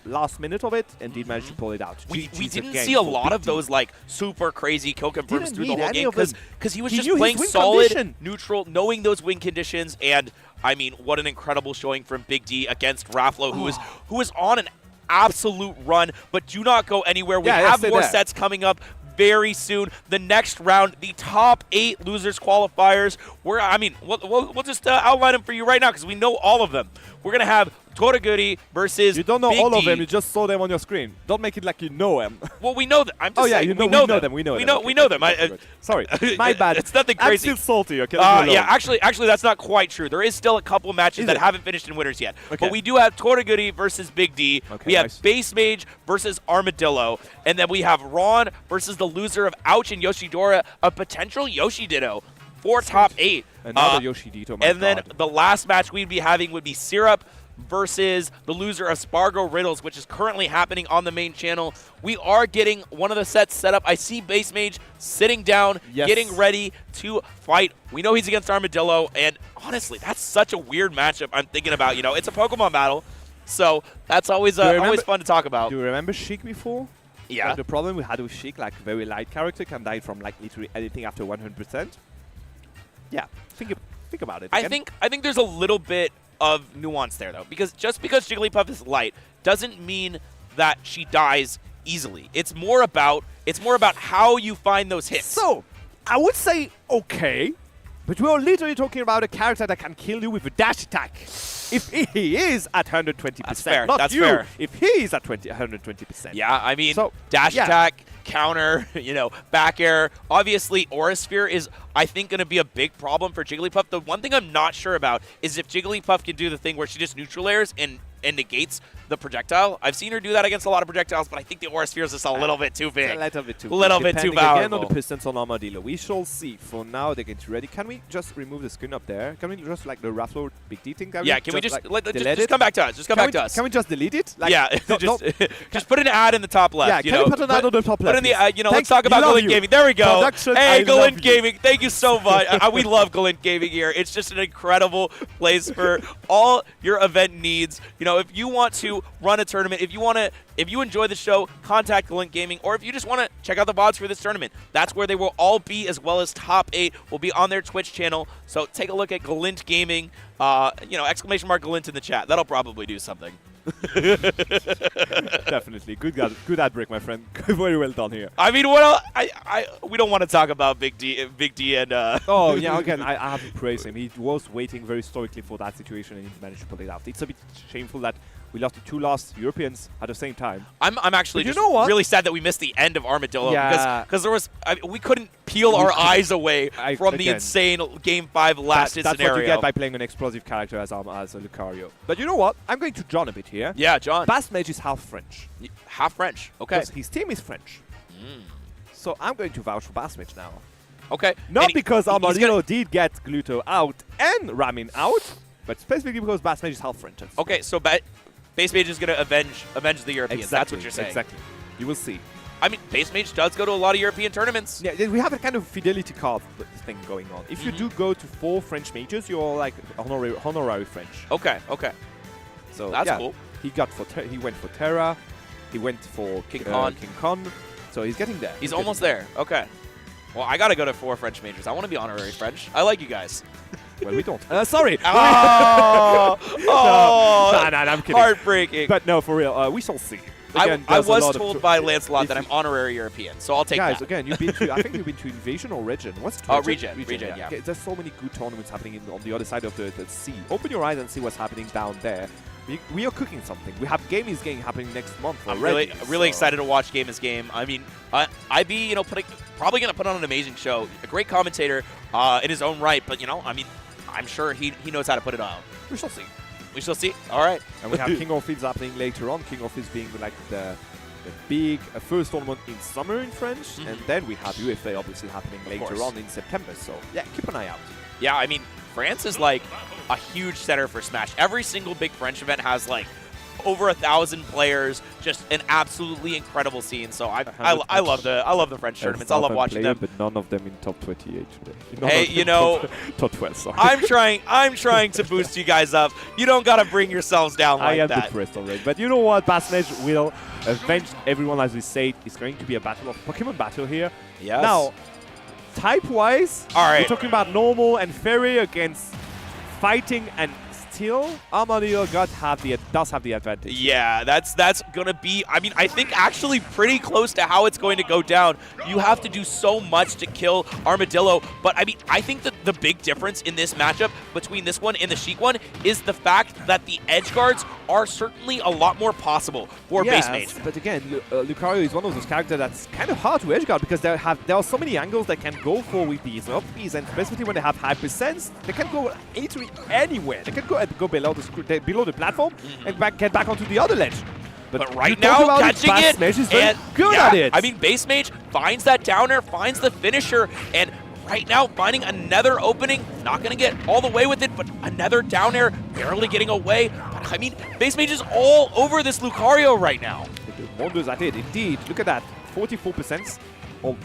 last minute of it and did manage to pull it out. We GG's didn't again see a for lot Big of D. those like super crazy kill confirms Didn't through the need whole any game of them. because he was He just knew his playing win solid, condition. neutral, knowing those win conditions. And I mean, what an incredible showing from Big D against Rafflo, who is on an absolute run. But do not go anywhere. We Yeah, have stay more there. sets coming up very soon. The next round, the top 8 losers qualifiers. We'll just outline them for you right now because we know all of them. We're gonna have Toraguri versus You don't know Big all D. of them, you just saw them on your screen. Don't make it like you know them. Well, we know them. I'm just Oh yeah, saying, you know, we know them. We know we them. know, Okay, we know good, them. good, good. Sorry, my bad. It's nothing crazy. I'm still salty. Okay. leave me alone. Yeah, actually, that's not quite true. There is still a couple matches Is that it? haven't finished in winners yet. Okay. But we do have Toraguri versus Big D. Okay, we have nice. Base Mage versus Armadillo. And then we have Ron versus the loser of Ouch and Yoshidora, a potential Yoshiditto for top 8. Another Yoshidito. My And then God. the last match we'd be having would be Syrup versus the loser of Spargo Riddles, which is currently happening on the main channel. We are getting one of the sets set up. I see Base Mage sitting down, Yes. getting ready to fight. We know he's against Armadillo, and honestly, that's such a weird matchup I'm thinking about. You know, it's a Pokemon battle, so that's always Do you remember- always fun to talk about. Do you remember Sheik before? Yeah. Like, the problem we had with Sheik, like very light character, can die from like literally anything after 100%. Yeah, think about it. I again. think there's a little bit of nuance there though, because just because Jigglypuff is light doesn't mean that she dies easily. It's more about how you find those hits. So, I would say okay, but we're literally talking about a character that can kill you with a dash attack. If he is at 120%, That's fair, not that's you. fair. If he is at 120%. Yeah, I mean, So, dash yeah. attack, counter, back air. Obviously, Aura Sphere is, I think, going to be a big problem for Jigglypuff. The one thing I'm not sure about is if Jigglypuff can do the thing where she just neutral airs and and negates the projectile. I've seen her do that against a lot of projectiles, but I think the Aura Sphere is just a little bit too big. A little bit too Depending again on powerful. the Pistons on Armadillo. We shall see. For now, they're getting ready. Can we just remove the skin up there? Can we just like the Raffler Big D thing? Yeah, can we just delete just come back to us? Just come back to us. Can we just delete it? Like, Yeah, just put an ad in the top left. Yeah, you can know, we put an ad on the top left? Put in the please? let's talk about love Galint you. Gaming. There we go. Production, Hey, I love Galint you. Gaming, thank you so much. We love Galint Gaming here. It's just an incredible place for all your event needs. You know, if you want to run a tournament, if you enjoy the show, contact Galint Gaming, or if you just want to check out the VODs for this tournament, that's where they will all be, as well as Top 8 will be on their Twitch channel. So take a look at Galint Gaming. Exclamation mark Galint in the chat. That'll probably do something. Definitely. Good ad break, my friend. Very well done here. I mean, what else? We don't want to talk about Big D and Oh, yeah, again, I have to praise him. He was waiting very stoically for that situation and he managed to pull it out. It's a bit shameful that we lost the two last Europeans at the same time. I'm actually But you just know what? really sad that we missed the end of Armadillo Yeah. because there was we couldn't peel our eyes away from the again, insane Game 5 last hit That's scenario. what you get by playing an explosive character as a Lucario. But you know what? I'm going to John a bit here. Yeah, John. Bass Mage is half French. Half French. Okay. Because his team is French. So I'm going to vouch for Bass Mage now. Okay. Not And because he's Armadillo gonna- did get Gluto out and Ramin out, but specifically because Bass Mage is half French. Okay, so Base Mage is going to avenge the Europeans. That's what you're saying. Exactly. You will see. I mean, Base Mage does go to a lot of European tournaments. Yeah, we have a kind of fidelity card thing going on. If you do go to 4 French majors, you're like honorary French. Okay. So That's yeah, cool. He went for Terra. He went for King Khan. King Khan. So he's getting there. He's almost there. Okay. Well, I got to go to 4 French majors. I want to be honorary French. I like you guys. Well, we don't. Sorry. Oh, Nah, I'm kidding. heartbreaking. But no, for real, we shall see. Again, I there's a was lot of told by Lancelot if that I'm you- honorary European, so I'll take Guys, that. again, you've been to, I think you've been to Invasion or Regen. What's it? Regen, yeah. Okay, there's so many good tournaments happening on the other side of the sea. Open your eyes and see what's happening down there. We are cooking something. We have Game is Game happening next month I'm already. really so- excited to watch Game is Game. I mean, IB, probably going to put on an amazing show. A great commentator in his own right, but, I mean, I'm sure he knows how to put it on. We shall see. We shall see. All right. And we have King of Fields happening later on. King of Fields being like the big first tournament in summer in French, and then we have UFA obviously happening later course. on in September. So yeah, keep an eye out. Yeah, I mean, France is like a huge center for Smash. Every single big French event has like over 1,000 players, just an absolutely incredible scene. So I love the French tournaments. I love watching them. but none of them in top 28 today. Hey, top 12. Sorry. I'm trying to boost you guys up. You don't gotta bring yourselves down I like am that. depressed already. But you know what? Bass Mage will avenge everyone, as we say. It's going to be a battle of Pokemon battle here. Yes. Now, type-wise, All right. we're talking about normal and fairy against fighting, and still Armadillo does have the advantage. Yeah, that's gonna be. I mean, I think actually pretty close to how it's going to go down. You have to do so much to kill Armadillo, but I mean, I think that the big difference in this matchup between this one and the Sheik one is the fact that the edge guards are certainly a lot more possible for Base Mage. But again, Lucario is one of those characters that's kind of hard to edgeguard because there are so many angles they can go for with these up-Bs, and especially when they have Hyper Sense, they can go literally anywhere. They can go below the platform and get back onto the other ledge. But you right talk now, about catching Bass it, Mage is very and good yeah, at it. I mean, Base Mage finds that downer, finds the finisher, and right now finding another opening. Not going to get all the way with it, but another down air, barely getting away. But I mean, Base Mage is all over this Lucario right now. They do wonders at it, indeed. Look at that, 44%.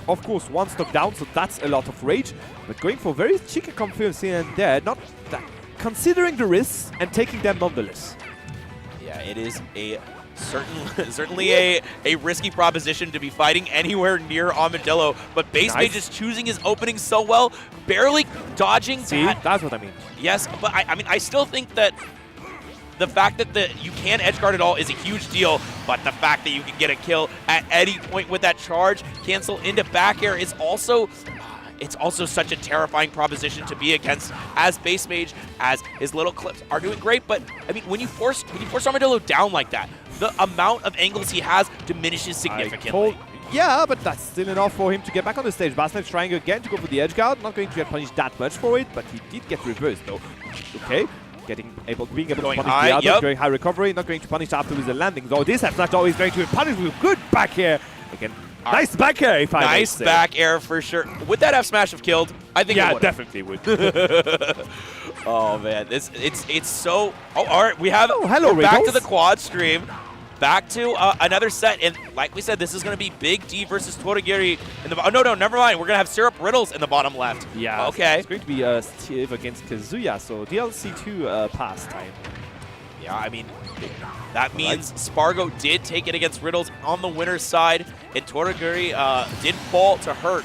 Of course, one stock down, so that's a lot of rage. But going for very cheeky confidence here and there, not that, considering the risks and taking them nonetheless. Yeah, it is a certainly a risky proposition to be fighting anywhere near Armadillo, but Base Mage is choosing his opening so well, barely dodging See, that. that's what I mean. Yes, but I mean, I still think that the fact that you can edge guard it all is a huge deal, but the fact that you can get a kill at any point with that charge, cancel into back air is also... It's also such a terrifying proposition to be against as Base Mage, as his little clips are doing great. But I mean, when you force Armadillo down like that, the amount of angles he has diminishes significantly. Yeah, but that's still enough for him to get back on the stage. Bass Mage trying again to go for the edge guard. Not going to get punished that much for it, but he did get reversed though. Okay, being able Going to punish high, the other, yep. very high recovery, not going to punish after with the landing. Though this F smash is going to punish with good back air. Again, nice back air if I may Nice say. back air for sure. Would that F smash have killed? I think it Yeah, would. definitely would. Oh man, it's so. Oh, all right, we have. Oh, hello, we're back to Riddles. the quad stream. Back to another set, and like we said, this is going to be Big D versus Toragiri in the. Oh no, never mind. We're going to have Syrup Riddles in the bottom left. Yeah. Okay. It's going to be Steve against Kazuya, so DLC 2 pass time. Yeah, I mean, that means Spargo did take it against Riddles on the winner's side, and Toragiri did fall to hurt.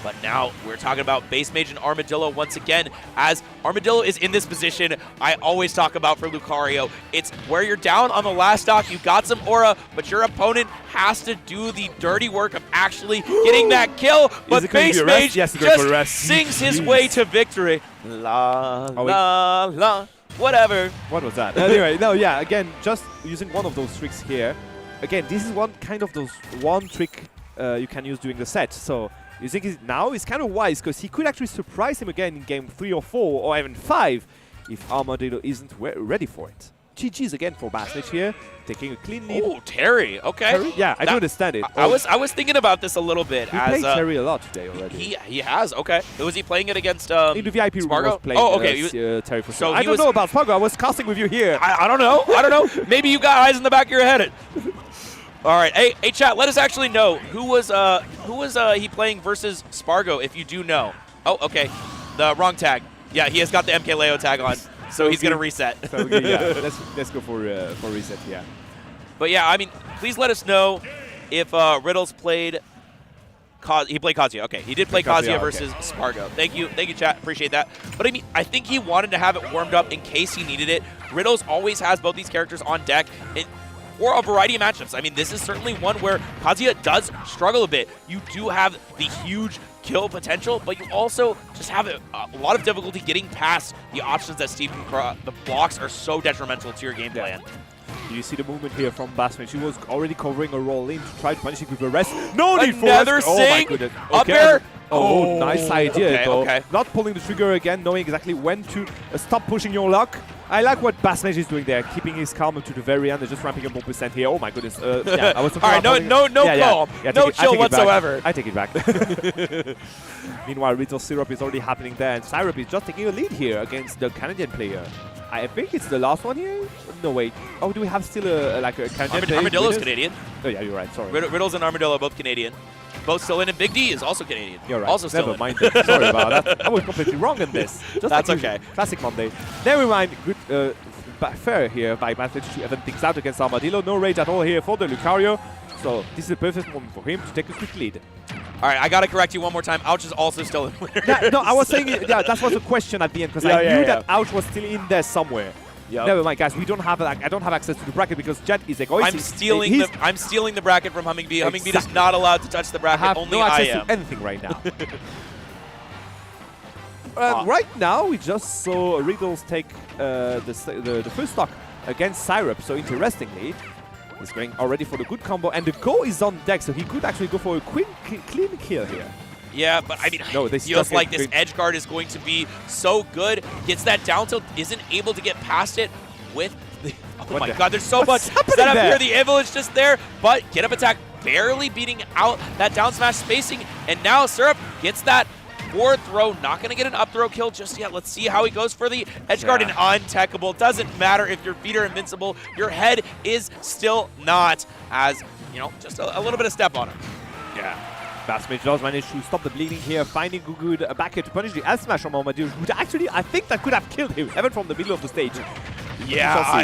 But now we're talking about Base Mage and Armadillo once again, as Armadillo is in this position I always talk about for Lucario. It's where you're down on the last stock, you got some aura, but your opponent has to do the dirty work of actually getting that kill. But it going to Base be a rest? Mage Yes, it's going for a just rest. sings his Jeez. way to victory. La, Oh, la, la, whatever. What was that? Anyway, no, yeah, again, just using one of those tricks here. Again, this is one trick you can use during the set. So using it now is kind of wise, because he could actually surprise him again in game 3 or 4 or even 5 if Armadillo isn't ready for it. GG's again for Basnich here, taking a clean lead. Oh, Terry. Okay. Terry? Yeah, I do understand it. I was thinking about this a little bit. He as played Terry a lot today already. he has. Okay. Was he playing it against In the VIP room, Spargo? was playing Oh, okay. Terry for so sure. he I don't was- know about Spargo. I was casting with you here. I don't know. I don't know. Maybe you got eyes in the back of your head. All right. Hey, chat. Let us actually know who was he playing versus Spargo, if you do know. Oh, okay. The wrong tag. Yeah, he has got the MK Leo tag on, so he's gonna reset. So, okay, yeah, let's go for reset. Yeah. But yeah, I mean, please let us know if Riddles played. He played Kazuya. Okay, he did play Kazuya, Kazuya okay. versus Spargo. Thank you, chat. Appreciate that. But I mean, I think he wanted to have it warmed up in case he needed it. Riddles always has both these characters on deck for a variety of matchups. I mean, this is certainly one where Kazuya does struggle a bit. You do have the huge kill potential, but you also just have a lot of difficulty getting past the options that Steve can cross. The blocks are so detrimental to your game plan. You see the movement here from Basmich. He was already covering a roll in to try to punish it with a rest. No need for Another rest. Oh my sing. goodness. Up air. Oh, nice idea okay, though. okay. Not pulling the trigger again, knowing exactly when to stop pushing your luck. I like what Basmich is doing there, keeping his calm to the very end and just ramping up 1% here. Oh my goodness. Yeah, I was All right, no calm. No chill whatsoever. I take it back. Meanwhile, Riddle Syrup is already happening there, and Syrup is just taking a lead here against the Canadian player. I think it's the last one here. No, wait. Oh, do we have still a Canadian player? Armadillo's Canadian. Oh, yeah, you're right. Sorry. Riddles and Armadillo are both Canadian. Both still in, and Big D is also Canadian. You're right. Also still Never in. mind. Then. Sorry about that. I was completely wrong in this. Just That's like usual. okay. Classic Monday. Never mind. Good, fair here by Basmich to even things out against Armadillo. No rage at all here for the Lucario. So this is the perfect moment for him to take a quick lead. All right, I got to correct you one more time. Ouch is also still in winner. Yeah, no, I was saying, yeah, that was a question at the end because I knew that Ouch was still in there somewhere. Yep. Never mind, guys. We don't have I don't have access to the bracket because Jet is egoistic. I'm stealing the bracket from Humming Bee. Humming Bee is not allowed to touch the I bracket. have Only no I access am. to anything right now. Right now, we just saw Riddles take the first stock against Syrup. So interestingly, he's going already for the good combo, and the Go is on deck, so he could actually go for a clean kill here. Yeah, but I mean, No, this feels does like get this good. edge guard is going to be so good. Gets that down tilt, isn't able to get past it with the. Oh What my the- God, there's so what's much happening setup there? here. The Avalanche just there, but get up attack barely beating out that down smash spacing, and now Syrup gets that forward throw. Not going to get an up throw kill just yet. Let's see how he goes for the edge guard and untechable. Doesn't matter if your feet are invincible. Your head is still not, as, you know, just a little bit of step on him. Yeah. Basmich does manage to stop the bleeding here, finding good back here to punish the L smash from Armadillo, which actually I think that could have killed him, even from the middle of the stage. Yeah,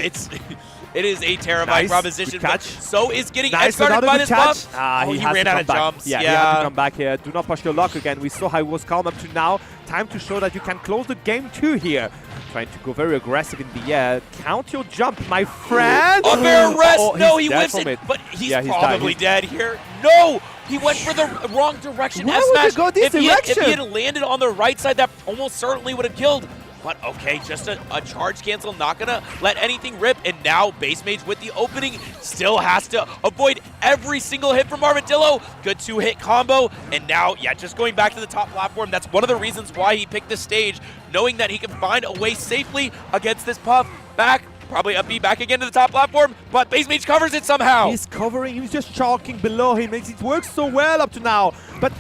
it is a terrifying Nice, proposition. good but catch. So is getting Nice, edge guarded another by good this catch. buff. He He has ran to out come of back. jumps. Yeah, he had to come back here. Do not push your luck again. We saw how he was calm up to now. Time to show that you can close the game 2 here. Trying to go very aggressive in the air. Count your jump, my friend. Up air rest. Oh, No, he's he dead whiffs from it, but he's Yeah, he's probably died. dead here. No, he went for the wrong direction. Why F would smash. he go this If he had direction? landed on the right side, that almost certainly would have killed. But okay, just a charge cancel, not gonna let anything rip. And now Base Mage with the opening still has to avoid every single hit from Armadillo. Good 2-hit combo. And now, yeah, just going back to the top platform. That's one of the reasons why he picked this stage, knowing that he can find a way safely against this Puff. Back, probably up B, back again to the top platform, but Base Mage covers it somehow. He's covering, he's just chalking below him. It works so well up to now. But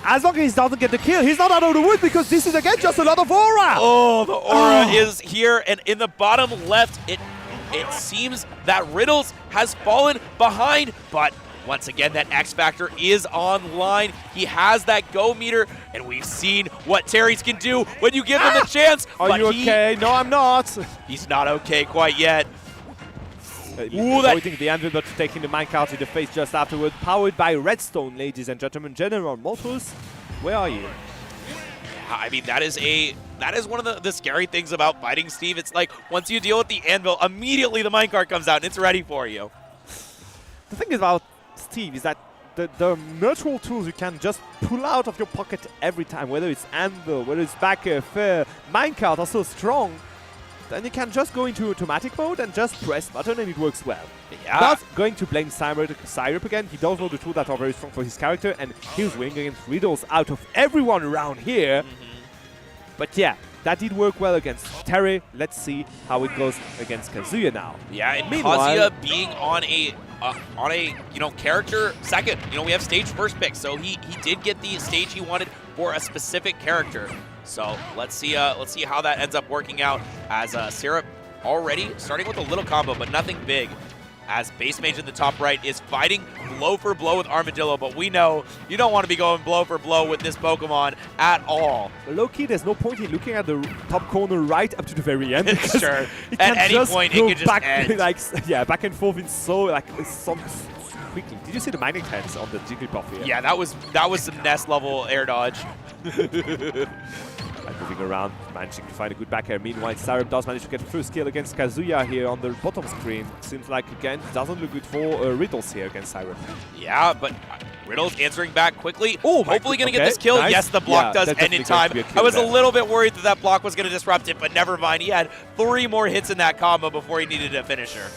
as long as he doesn't get the kill, he's not out of the woods because this is again just a lot of aura. Oh, the aura is here, and in the bottom left, it seems that Riddles has fallen behind, but once again, that X Factor is online. He has that go meter, and we've seen what Terry's can do when you give him the chance. Are you okay? No, I'm not. He's not okay quite yet. Avoiding the anvil, but taking the minecart in the face just afterward. Powered by Redstone, ladies and gentlemen. General Motors, where are you? I mean, that is one of the scary things about fighting Steve. It's like, once you deal with the anvil, immediately the minecart comes out and it's ready for you. The thing about Steve is that the neutral tools you can just pull out of your pocket every time, whether it's anvil, whether it's back air, fair, minecart are so strong. Then you can just go into automatic mode and just press button and it works well. Yeah. Not going to blame Syrup again. He does know the tools that are very strong for his character, and he was winning against Riddles out of everyone around here. But yeah, that did work well against Terry. Let's see how it goes against Kazuya now. Yeah, and Meanwhile, Kazuya being on a character second. We have stage first pick, so he did get the stage he wanted for a specific character. So let's see how that ends up working out, as Syrup already starting with a little combo, but nothing big, as Base Mage in the top right is fighting blow for blow with Armadillo, but we know you don't want to be going blow for blow with this Pokemon at all. Low-key, there's no point in looking at the top corner right up to the very end. Sure, at any point it could just back, end. Back and forth in so quickly. Did you see the mining tanks on the Jigglypuff here? Yeah, that was some Nest level air dodge. Moving around, managing to find a good back air. Meanwhile, Syrup does manage to get the first kill against Kazuya here on the bottom screen. Seems like, again, it doesn't look good for Riddles here against Syrup. Yeah, but Riddles answering back quickly. Oh, hopefully going to get this kill. Nice. Yes, the block does end in time. I was a little bit worried that block was going to disrupt it, but never mind. He had 3 more hits in that combo before he needed a finisher.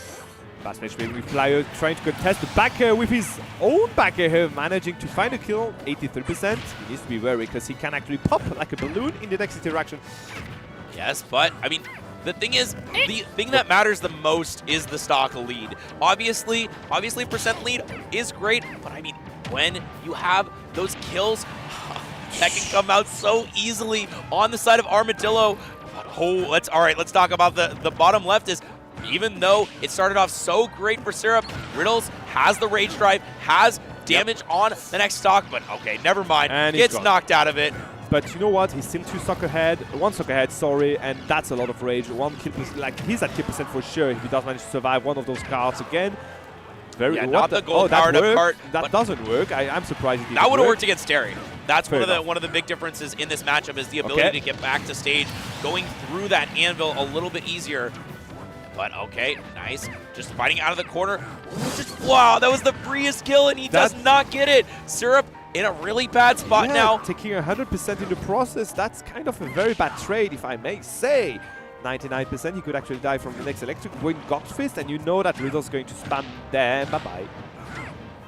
Fast match with Flyer trying to contest the back air with his own back air here, managing to find a kill, 83%. He needs to be wary because he can actually pop like a balloon in the next interaction. Yes, but, I mean, the thing is, the thing that matters the most is the stock lead. Obviously percent lead is great, but I mean, when you have those kills, that can come out so easily on the side of Armadillo. Oh, let's talk about the bottom left. Is even though it started off so great for Syrup, Riddles has the Rage Drive, has damage on the next stock, but okay, never mind. And gets knocked out of it. But you know what? He's still 1 stock ahead, sorry, and that's a lot of rage. 1 kill, he's at kill percent for sure if he does manage to survive one of those cards again. Yeah, not the gold powered up card. That doesn't work. I'm surprised it didn't That would have work. worked agaast Terry. That's Fair one of the big differences in this matchup, is the ability to get back to stage, going through that anvil a little bit easier. But okay, nice. Just fighting out of the corner. Wow, that was the freest kill, and he does not get it. Syrup in a really bad spot now. Taking 100% in the process, that's kind of a very bad trade, if I may say. 99%, he could actually die from the next electric wind God's Fist, and you know that Riddle's going to spam there. Bye-bye.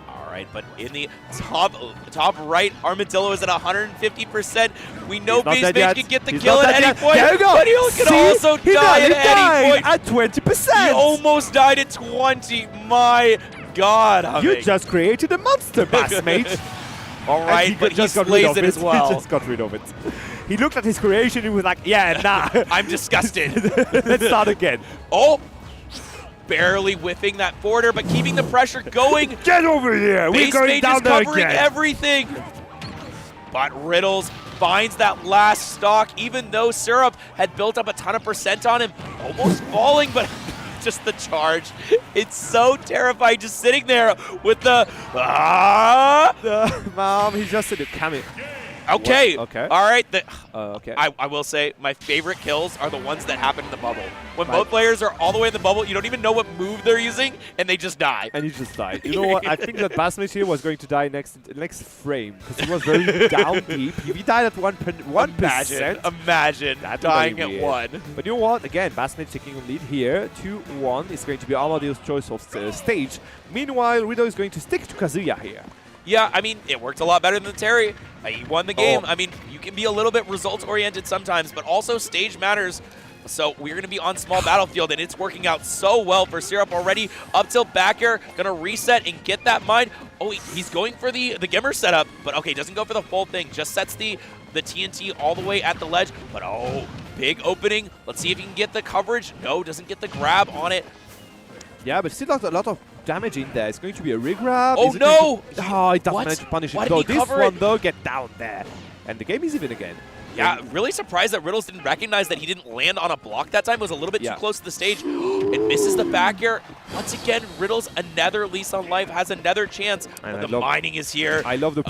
All right, but in the top right, Armadillo is at 150%. We know Base Mage can get the kill at any point, there you go. but he can also die at any point. At 20%. He almost died at 20. My God, Humming. You just created a monster, Base Mage. All right, but he slays it as well. He just got rid of it. He looked at his creation and he was like, yeah, nah. I'm disgusted. Let's start again. Oh, barely whiffing that forwarder, but keeping the pressure going. Get over here. We're going down there covering again. Everything. But Riddles finds that last stock, even though Syrup had built up a ton of percent on him, almost falling, but just the charge. It's so terrifying, just sitting there with the Mom, he just said it. Come in. Okay. What? Okay. All right. Okay. I will say my favorite kills are the ones that happen in the bubble. When Right. both players are all the way in the bubble, you don't even know what move they're using, and they just die. And he just died. You know what? I think that Basmage here was going to die next frame because he was very down deep. He died at 1%. Imagine That's dying very at weird. 1. But you know what? Again, Basmage taking a lead here. 2-1 is going to be Armadillo's choice of stage. Meanwhile, Riddle is going to stick to Kazuya here. Yeah, I mean, it worked a lot better than Terry. He won the game. Oh. I mean, you can be a little bit results-oriented sometimes, but also stage matters. So we're going to be on small battlefield, and it's working out so well for Syrup already. Up tilt back air, going to reset and get that mine. Oh, he's going for the Gimmer setup, but okay, doesn't go for the full thing. Just sets the TNT all the way at the ledge. But oh, big opening. Let's see if he can get the coverage. No, doesn't get the grab on it. Yeah, but still not a lot of damage in there. It's going to be a regrab. Oh, Is it no! going to- Oh, it doesn't What? manage to punish Why it. did No, he this cover one, it? though, get down there. And the game is even again. Yeah, really surprised that Riddles didn't recognize that he didn't land on a block that time. It was a little bit too close to the stage. And misses the back air. Once again, Riddles, another lease on life, has another chance. And But the mining is here. I love the...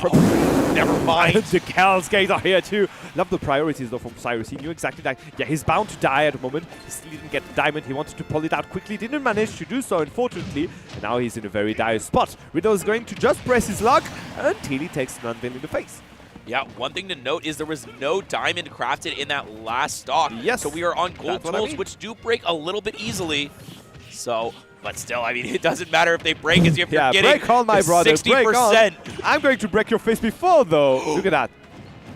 Never mind. The Kells Gate are here too. Love the priorities though from Cyrus. He knew exactly that. Yeah, he's bound to die at the moment. He still didn't get the diamond. He wanted to pull it out quickly. Didn't manage to do so, unfortunately. And now he's in a very dire spot. Riddle is going to just press his luck until he takes an anvil in the face. Yeah, one thing to note is there was no diamond crafted in that last stock. Yes. So we are on gold That's what I tools, mean. which do break a little bit easily. So, but still, I mean, it doesn't matter if they break as you're Yeah, getting break on, my brother. 60%. Break on. I'm going to break your face before, though. Look at that.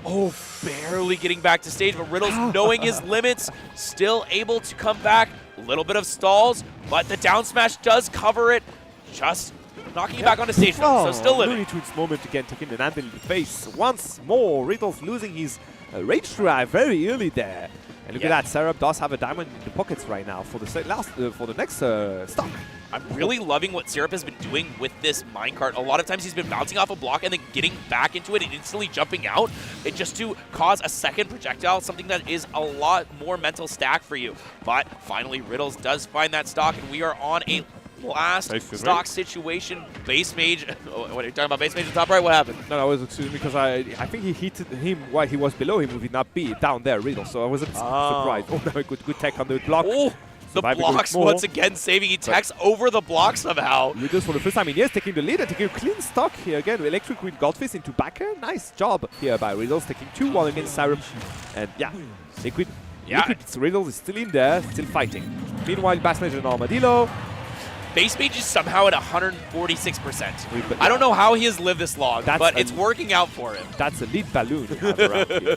Oh, barely getting back to stage, but Riddles, knowing his limits, still able to come back. A little bit of stalls, but the down smash does cover it. Just knocking back onto stage now, so still living. Looney Tunes moment again, taking an anvil in the face. Once more, Riddle's losing his rage drive very early there. And look at that, Syrup does have a diamond in the pockets right now for the next stock. I'm really loving what Syrup has been doing with this minecart. A lot of times he's been bouncing off a block and then getting back into it and instantly jumping out. It just to cause a second projectile, something that is a lot more mental stack for you. But finally, Riddles does find that stock, and we are on a last stock situation. Base Mage. Oh, what are you talking about? Base Mage at the top right? What happened? No, I was excuse me because I think he hit him while he was below him. Would he not be down there, Riddle? So I was a bit surprised. Oh no, good tech on the block. Oh, the blocks once again saving. He techs over the block somehow. Riddles for the first time in years taking the lead and taking a clean stock here again. Electric with Godfist into backer. Nice job here by Riddles, taking 2-1 against Syrup. And yeah, Liquid Riddles is still in there, still fighting. Meanwhile, Basmage and Armadillo. Base Mage is somehow at 146%. I don't know how he has lived this long, but it's working out for him. That's a lead balloon you have around here.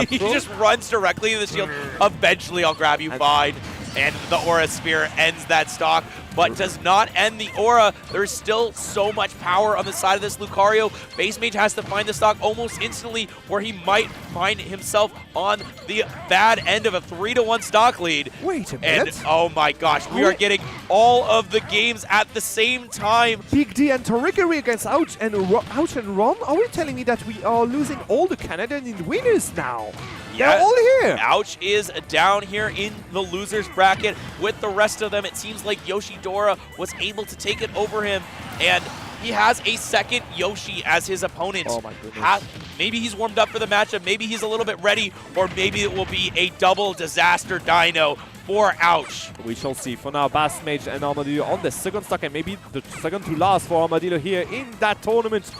He just runs directly to the shield. Eventually, I'll grab you, fine. And the Aura Sphere ends that stock, but does not end the Aura. There's still so much power on the side of this Lucario. Base Mage has to find the stock almost instantly, where he might find himself on the bad end of a 3-1 stock lead. Wait a minute. And oh my gosh, we are getting all of the games at the same time. Big D and Torigari against Ouch and Ron? Are we telling me that we are losing all the Canadian winners now? They're all here. Ouch is down here in the losers bracket with the rest of them. It seems like Yoshidora was able to take it over him, and he has a second Yoshi as his opponent. Oh my goodness. Maybe he's warmed up for the matchup. Maybe he's a little bit ready, or maybe it will be a double disaster dino for Ouch. We shall see. For now, Basmage and Armadillo on the second stock, and maybe the second to last for Armadillo here in that tournament.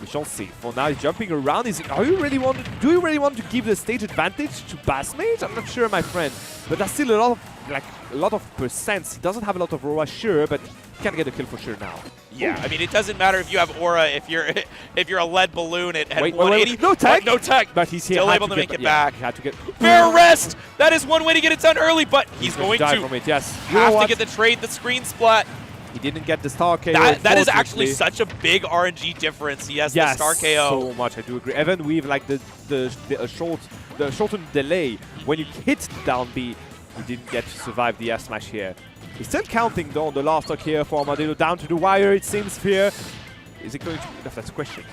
We shall see. For now, he's jumping around. Do you really want to give the stage advantage to Basmage? I'm not sure, my friend. But there's still a lot of percents. He doesn't have a lot of aura, sure, but he can get a kill for sure now. Yeah, I mean, it doesn't matter if you have aura. If you're a lead balloon at 180. No tech. No tech. But he's here. Still able to make it back. He had to get Fair rest. That is one way to get it done early, but he's going to from it. Yes. have to get the trade, the screen splat. He didn't get the star KO. That is actually such a big RNG difference. He has the star KO. So much. I do agree. Even with like the shortened delay, when you hit down B, he didn't get to survive the F smash here. He's still counting though on the last stock here for Armadillo down to the wire. It seems here. Is it going to be enough? That's a question.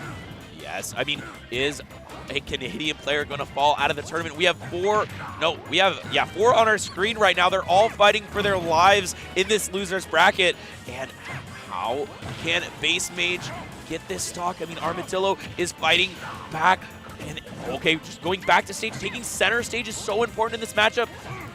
Yes, I mean, is a Canadian player going to fall out of the tournament? We have four on our screen right now. They're all fighting for their lives in this losers bracket. And how can Base Mage get this stock? I mean, Armadillo is fighting back And okay, just going back to stage, taking center stage is so important in this matchup,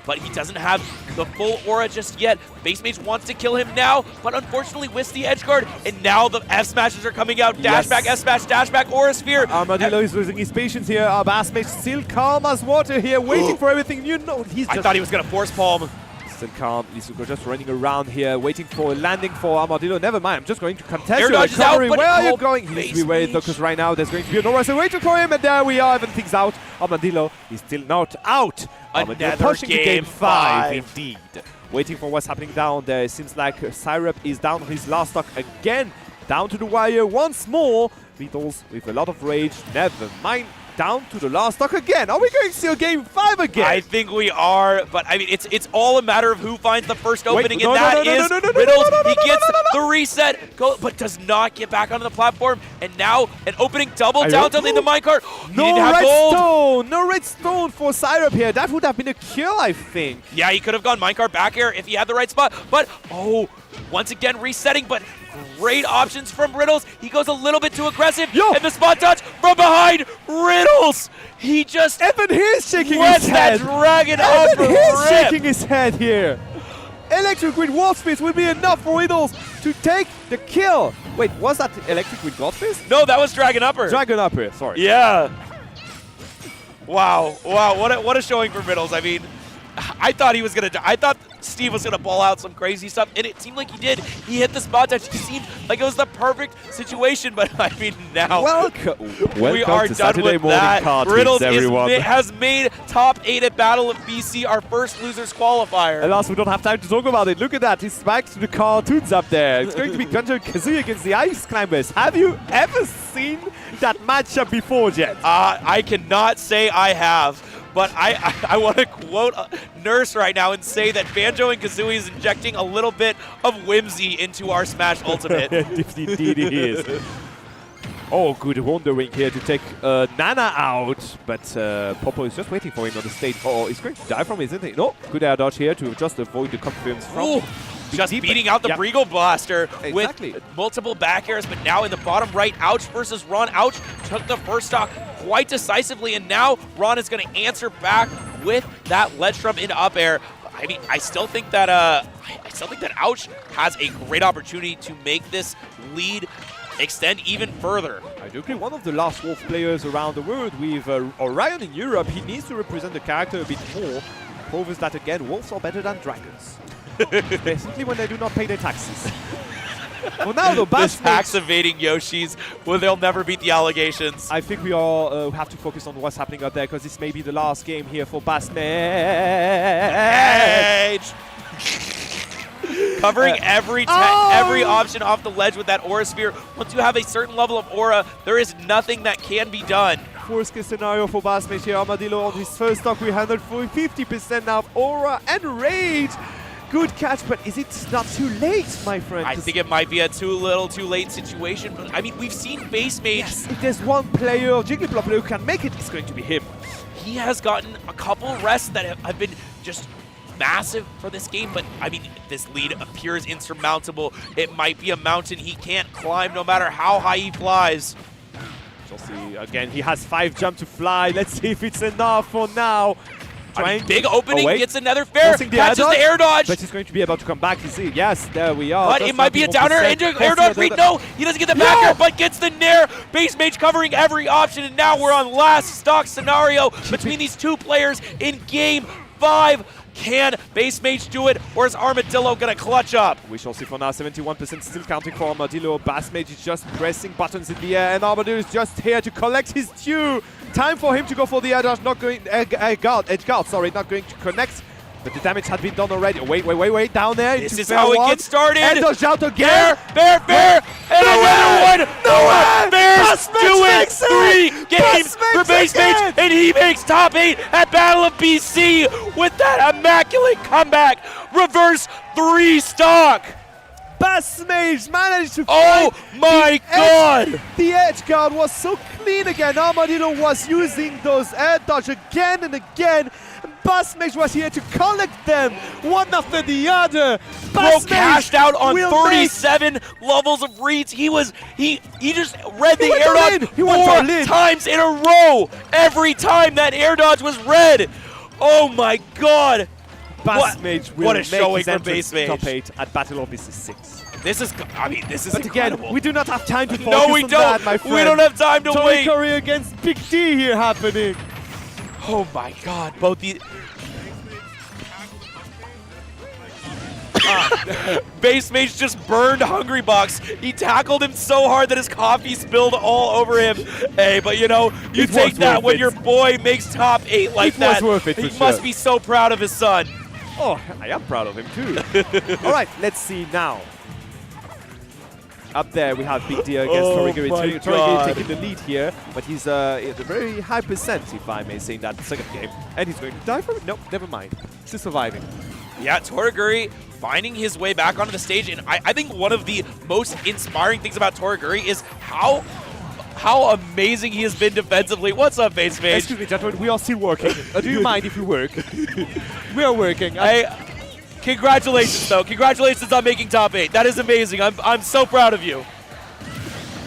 but he doesn't have the full aura just yet. Base Mage wants to kill him now, but unfortunately whiffs the edge guard, and now the F smashes are coming out. Dash back, S smash, dash back, Aura Sphere. Armadillo is losing his patience here. Our Bass Mage still calm as water here, waiting for everything. You know, I thought he was gonna force palm. Still calm. Lisuko just running around here, waiting for a landing for Armadillo. Never mind, I'm just going to contest Air your dodge is out, recovery. but Where are you oh, going? He needs to be Base worried though, Mage. because right now there's going to be an Aura Sphere waiting for him, and there we are, everything's out. Armadillo is still not out. Armadillo Another pushing to game game 5, 5. indeed. Waiting for what's happening down there. It seems like Syrup is down on his last stock again. Down to the wire once more. Beatles with a lot of rage. Never mind. Down to the last stock again. Are we going to see a game 5 again? I think we are, but I mean, it's all a matter of who finds the first opening, no, and that no, no, is no, no, no, Riddles. no, no, He no, gets no, no, the reset, but does not get back onto the platform, and now an opening double down tilt in the minecart. He No didn't have gold. redstone! No redstone for Syrup here. That would have been a kill, I think. Yeah, he could have gone minecart back air if he had the right spot, but oh, once again resetting, but great options from Riddles. He goes a little bit too aggressive, Yo. and the spot touch from behind Riddles. He just Evan Here's shaking lets his that head. dragon Evan upper Here's rip. shaking his head here. Electric with Wall Space will be enough for Riddles to take the kill. Wait, was that Electric with God Fist? No, that was dragon upper. Dragon up here, sorry. Yeah. Wow, what a showing for Riddles. I mean, I thought he was gonna. I thought Steve was gonna ball out some crazy stuff, and it seemed like he did. He hit the spot touch. It seemed like it was the perfect situation, but I mean now Welcome we are to done Saturday with morning that. cartoons, Riddles everyone. has made top 8 at Battle of BC, our first losers qualifier. Alas, we don't have time to talk about it. Look at that. He's back to the cartoons up there. It's going to be Gunjo Kazooie against the Ice Climbers. Have you ever seen that matchup before, Jet? I cannot say I have, but I want to quote Nurse right now and say that Banjo and Kazooie is injecting a little bit of whimsy into our Smash Ultimate. Indeed he is. Oh, good wandering here to take Nana out, but Popo is just waiting for him on the stage. Oh, he's going to die from it, isn't he? No, good air dodge here to just avoid the confirms from. Ooh, just deep, beating out the yep. Briegel Blaster Exactly. with multiple back airs, but now in the bottom right, Ouch versus Ron. Ouch took the first stock quite decisively, and now Ron is going to answer back with that ledge drum into up air. I mean, I still think that Ouch has a great opportunity to make this lead extend even further. I do agree. One of the last Wolf players around the world with Orion in Europe, he needs to represent the character a bit more. Proves that again, Wolves are better than dragons. Especially when they do not pay their taxes. Well, now the This Bass tax evading Yoshis, well, they'll never beat the allegations. I think we all have to focus on what's happening out there because this may be the last game here for Bass Edge. Covering every option off the ledge with that Aura Sphere. Once you have a certain level of aura, there is nothing that can be done. Worst case scenario for Bass Mage here. Armadillo on his first stock. We handled for 50% now of aura and rage. Good catch, but is it not too late, my friend? I think it might be a too little, too late situation. But I mean, we've seen Base Mage. Yes, if there's one player, Jigglypuff player who can make it, it's going to be him. He has gotten a couple rests that have been just massive for this game, but I mean, this lead appears insurmountable. It might be a mountain he can't climb no matter how high he flies. Chelsea, again, he has 5 jump to fly. Let's see if it's enough for now. I mean, big opening, wait. gets another fair, Forcing the catches air the air dodge. But he's going to be able to come back. You see, yes, there we are. But Just it might be a 91%. downer. Air dodge read. No, he doesn't get the back air, but gets the nair. Base Mage covering every option, and now we're on last stock scenario between these two players in game 5. Can Base Mage do it, or is Armadillo gonna clutch up? We shall see for now. 71% still counting for Armadillo. Bass Mage is just pressing buttons in the air, and Armadillo is just here to collect his due. Time for him to go for the air dodge, not going edge guard, sorry, not going to connect. But the damage had been done already. Wait, down there. This into is fair how one. it gets started. Air dodge out again. Fair, and another one. No way. Bears Bass Mage do it. makes it. 3 games Bass for Mage Base Mage, again. and he makes top 8 at Battle of BC with that immaculate comeback. Reverse 3 stock. Basmage managed to Oh find my the god! The edge guard was so clean again. Armadillo was using those air dodge again and again. Basmage was here to collect them, one after the other. Bro cashed out on will 37 levels of reads. He just read the went air all dodge in. He went all 4 in. times in a row. Every time that air dodge was read. Oh my god! Basmage will what a make showing his for entrance to Basmage. top 8 at Battle of Mrs. 6. This is But incredible. again, we do not have time to focus no, we on don't. that, my friend. We don't have time to wait. Curry against Big D here happening. Oh my god, both the Base Mage just burned Hungry Box. He tackled him so hard that his coffee spilled all over him. Hey, but you know, you It take was that worth when it. your boy makes top 8 like It was that. worth it, He for must sure. be so proud of his son. Oh, I am proud of him too. All right, let's see now. Up there we have Big D against Oh Torigiri. my Torigiri God. taking the lead here, but he's at a very high percent, if I may say, in that second game. And he's going to die from it? Nope, never mind. Still surviving. Yeah, Torigiri finding his way back onto the stage, and I think one of the most inspiring things about Torigiri is how amazing he has been defensively. What's up, Base Mage? Excuse me, gentlemen, we are still working. Do you mind if we work? We are working. Congratulations, though. Congratulations on making top 8. That is amazing. I'm so proud of you.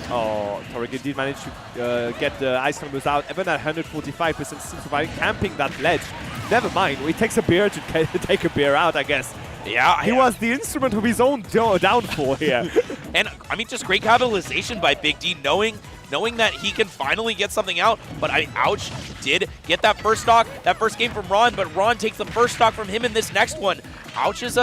Oh, Torigiri did manage to get the Ice Climbers out, even at 145% still surviving, camping that ledge. Never mind, well, it takes a beer to take a beer out, I guess. Yeah, He was the instrument of his own downfall here. And I mean, just great capitalization by Big D, knowing that he can finally get something out. But Ouch did get that first stock, that first game from Ron, but Ron takes the first stock from him in this next one. Ouch is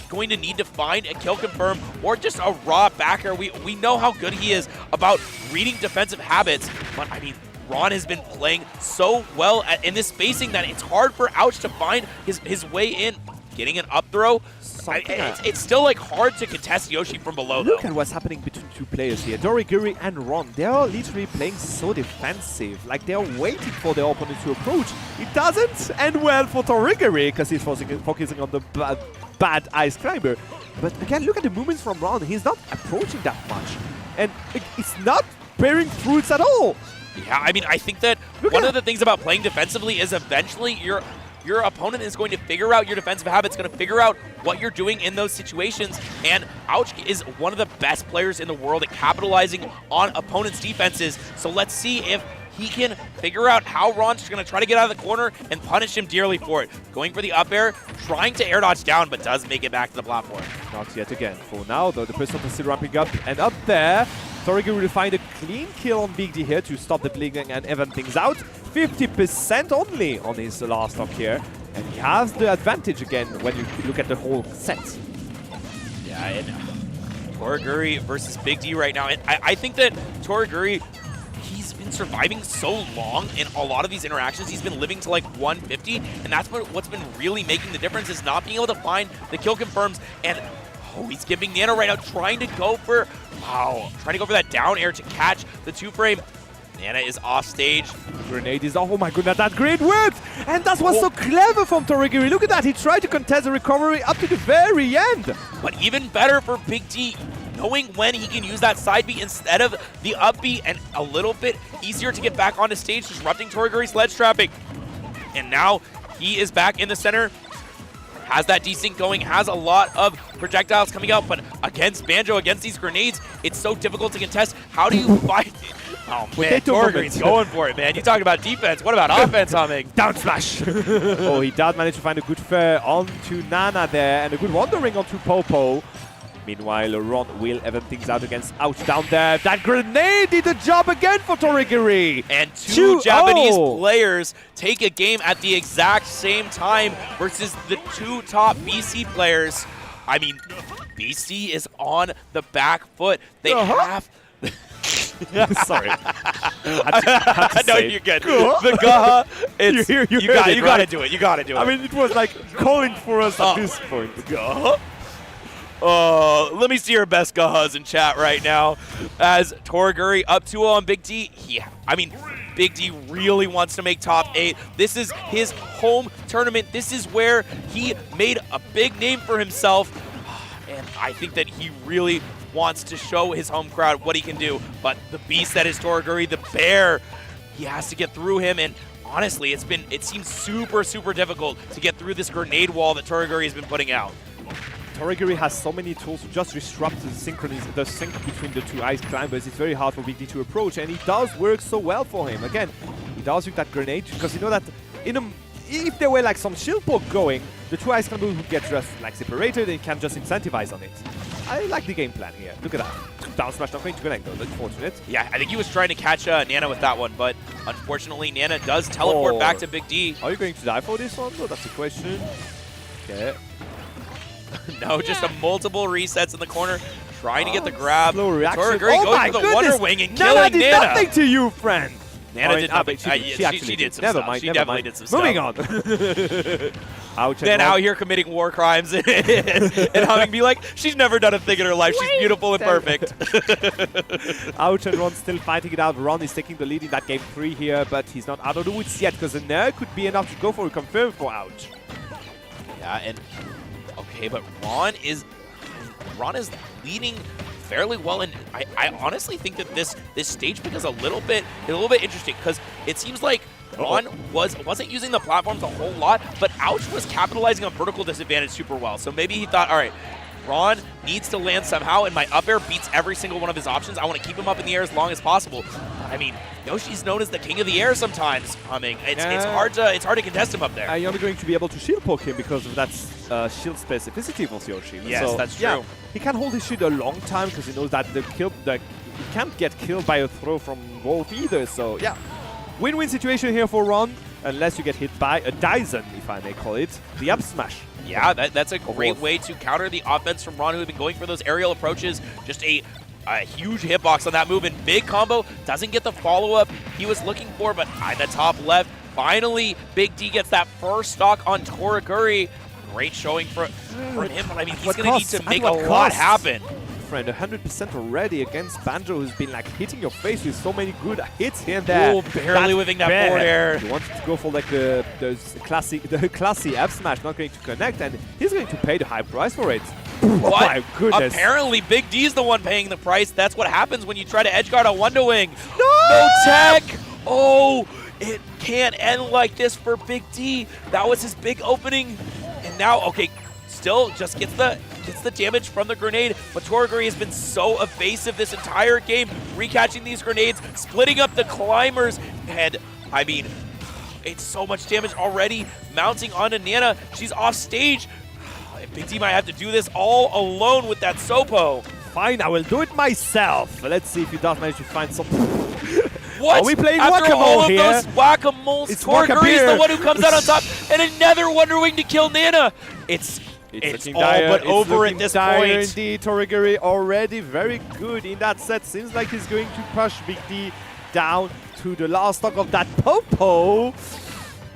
going to need to find a kill confirm or just a raw backer. We know how good he is about reading defensive habits, but I mean, Ron has been playing so well in this spacing that it's hard for Ouch to find his way in. Getting an up throw, it's still like hard to contest Yoshi from below. Look at what's happening between two players here. Torigiri and Ron, they are literally playing so defensive. Like, they are waiting for their opponent to approach. It doesn't end well for Torigiri because he's focusing on the bad Ice Climber. But again, look at the movements from Ron. He's not approaching that much. And it's not bearing fruits at all. Yeah, I mean, I think that one of the things about playing defensively is eventually your opponent is going to figure out your defensive habits, going to figure out what you're doing in those situations. And Ouch is one of the best players in the world at capitalizing on opponents' defenses. So let's see if he can figure out how Ron's going to try to get out of the corner and punish him dearly for it. Going for the up air, trying to air dodge down, but does make it back to the platform. Not yet again. For now, though, the person is still ramping up. And up there, Torigiri will find a clean kill on Big D here to stop the bleeding and even things out. 50% only on his last stock here. And he has the advantage again when you look at the whole set. Yeah, and Torigiri versus Big D right now. And I think that Torigiri, he's been surviving so long in a lot of these interactions. He's been living to like 150, and that's what's been really making the difference is not being able to find the kill confirms. And he's giving Nano right now, trying to go for that down air to catch the 2-frame. Nana is off stage. Grenade is, oh my goodness, that great worked! And that was so clever from Torigiri. Look at that, he tried to contest the recovery up to the very end. But even better for Big D, knowing when he can use that side B instead of the up B, and a little bit easier to get back onto stage, disrupting Torigiri's ledge trapping. And now he is back in the center, has that desync going, has a lot of projectiles coming out, but against Banjo, against these grenades, it's so difficult to contest. How do you fight it? Oh man, Torigiri's going for it, man. You talking about defense, what about offense, Humming? Down smash! Oh, he does manage to find a good fair onto Nana there, and a good wandering onto Popo. Meanwhile, Ron will even things out against Ouch down there. That grenade did the job again for Torigiri! And two Japanese 2-0. players take a game at the exact same time versus the two top BC players. I mean, BC is on the back foot. They have... Sorry. No, you're good. The Gaha, it's, You you heard it, gotta right? do it. You gotta do it. I mean, it was like calling for us at this point. Gaha? Let me see your best Gahas in chat right now. As Torigiri up 2-0 on Big D. Yeah, I mean, Big D really wants to make top 8. This is his home tournament. This is where he made a big name for himself. and I think that he really wants to show his home crowd what he can do. But the beast that is Toraguri, the bear, he has to get through him, and honestly, it seems super, super difficult to get through this grenade wall that Toraguri has been putting out. Toraguri has so many tools to just disrupt the sync between the two ice climbers. It's very hard for Big D to approach, and it does work so well for him. Again, he does with that grenade, because you know that if there were like some shield poke going, the two ice climbers would get just like separated, and he can just incentivize on it. I like the game plan here. Look at that. Down smash not going to connect though. That's fortunate. Yeah, I think he was trying to catch Nana with that one, but unfortunately Nana does teleport back to Big D. Are you going to die for this one? No, that's the question. Okay. No, just a multiple resets in the corner, trying to get the grab. Slow reaction. Toraguri goes for the Wonder Wing and killing Nana did Nana. nothing to you, friend. Nana did nothing. She actually did some never stuff. Mind, She never definitely mind. did some stuff. Moving on. Ouch. Then out here committing war crimes and having be like, she's never done a thing in her life. She's beautiful and perfect. Ouch, and Ron still fighting it out. Ron is taking the lead in that game 3 here, but he's not out of the woods yet, because the Nair could be enough to go for a confirm for Ouch. Yeah, and okay, but Ron is leading fairly well, and I honestly think that this stage pick is a little bit interesting, because it seems like Ron wasn't using the platforms a whole lot, but Ouch was capitalizing on vertical disadvantage super well. So maybe he thought, all right, Ron needs to land somehow, and my up air beats every single one of his options. I want to keep him up in the air as long as possible. I mean, Yoshi's known as the king of the air sometimes. It's hard to contest him up there. You're only going to be able to shield poke him because of that shield specificity for Yoshi. Yes, so, that's true. Yeah, he can hold his shield a long time because he knows that he can't get killed by a throw from Wolf either. So yeah, win-win situation here for Ron, unless you get hit by a Dyson, if I may call it, the up smash. Yeah, that's a great way to counter the offense from Ron, who had been going for those aerial approaches. Just a huge hitbox on that move, and big combo. Doesn't get the follow-up he was looking for, but at the top left, finally, Big D gets that first stock on Toraguri. Great showing from him, but I mean, he's going to need to make a lot happen. Friend, 100% already against Banjo, who's been like hitting your face with so many good hits here and there. Oh, barely whipping that forward air. He wanted to go for like the classy F smash, not going to connect, and he's going to pay the high price for it. Oh my goodness. Apparently, Big D's the one paying the price. That's what happens when you try to edgeguard a Wonder Wing. No tech! Oh, it can't end like this for Big D. That was his big opening. And now, okay, still just gets the damage from the grenade, but Toraguri has been so evasive this entire game, recatching these grenades, splitting up the climbers, and I mean, it's so much damage already mounting onto Nana. She's off stage. Big D might have to do this all alone with that Sopo. Fine, I will do it myself. Let's see if he does manage to find something. What? Are we playing After all of Whack-A-Mole here? those Whack-A-Moles, Toraguri is the one who comes out on top, and another Wonder Wing to kill Nana. It's all but over at this point. Indeed, Toraguri already very good in that set. Seems like he's going to push Big D down to the last stock of that Popo.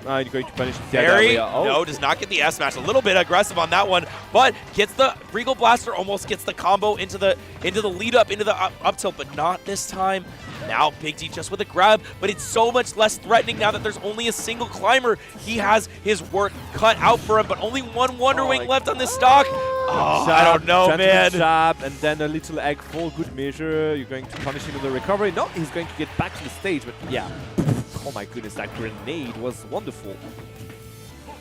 You're going to punish Very, no, does not get the S smash. A little bit aggressive on that one, but gets the Regal Blaster, almost gets the combo into the lead up, into the up tilt, but not this time. Now Big D just with a grab, but it's so much less threatening now that there's only a single climber. He has his work cut out for him, but only one Wonder Wing left on this stock. Oh, I don't know, man. Jab, and then a little egg for good measure. You're going to punish him with the recovery. No, he's going to get back to the stage, but yeah. Oh my goodness, that grenade was wonderful.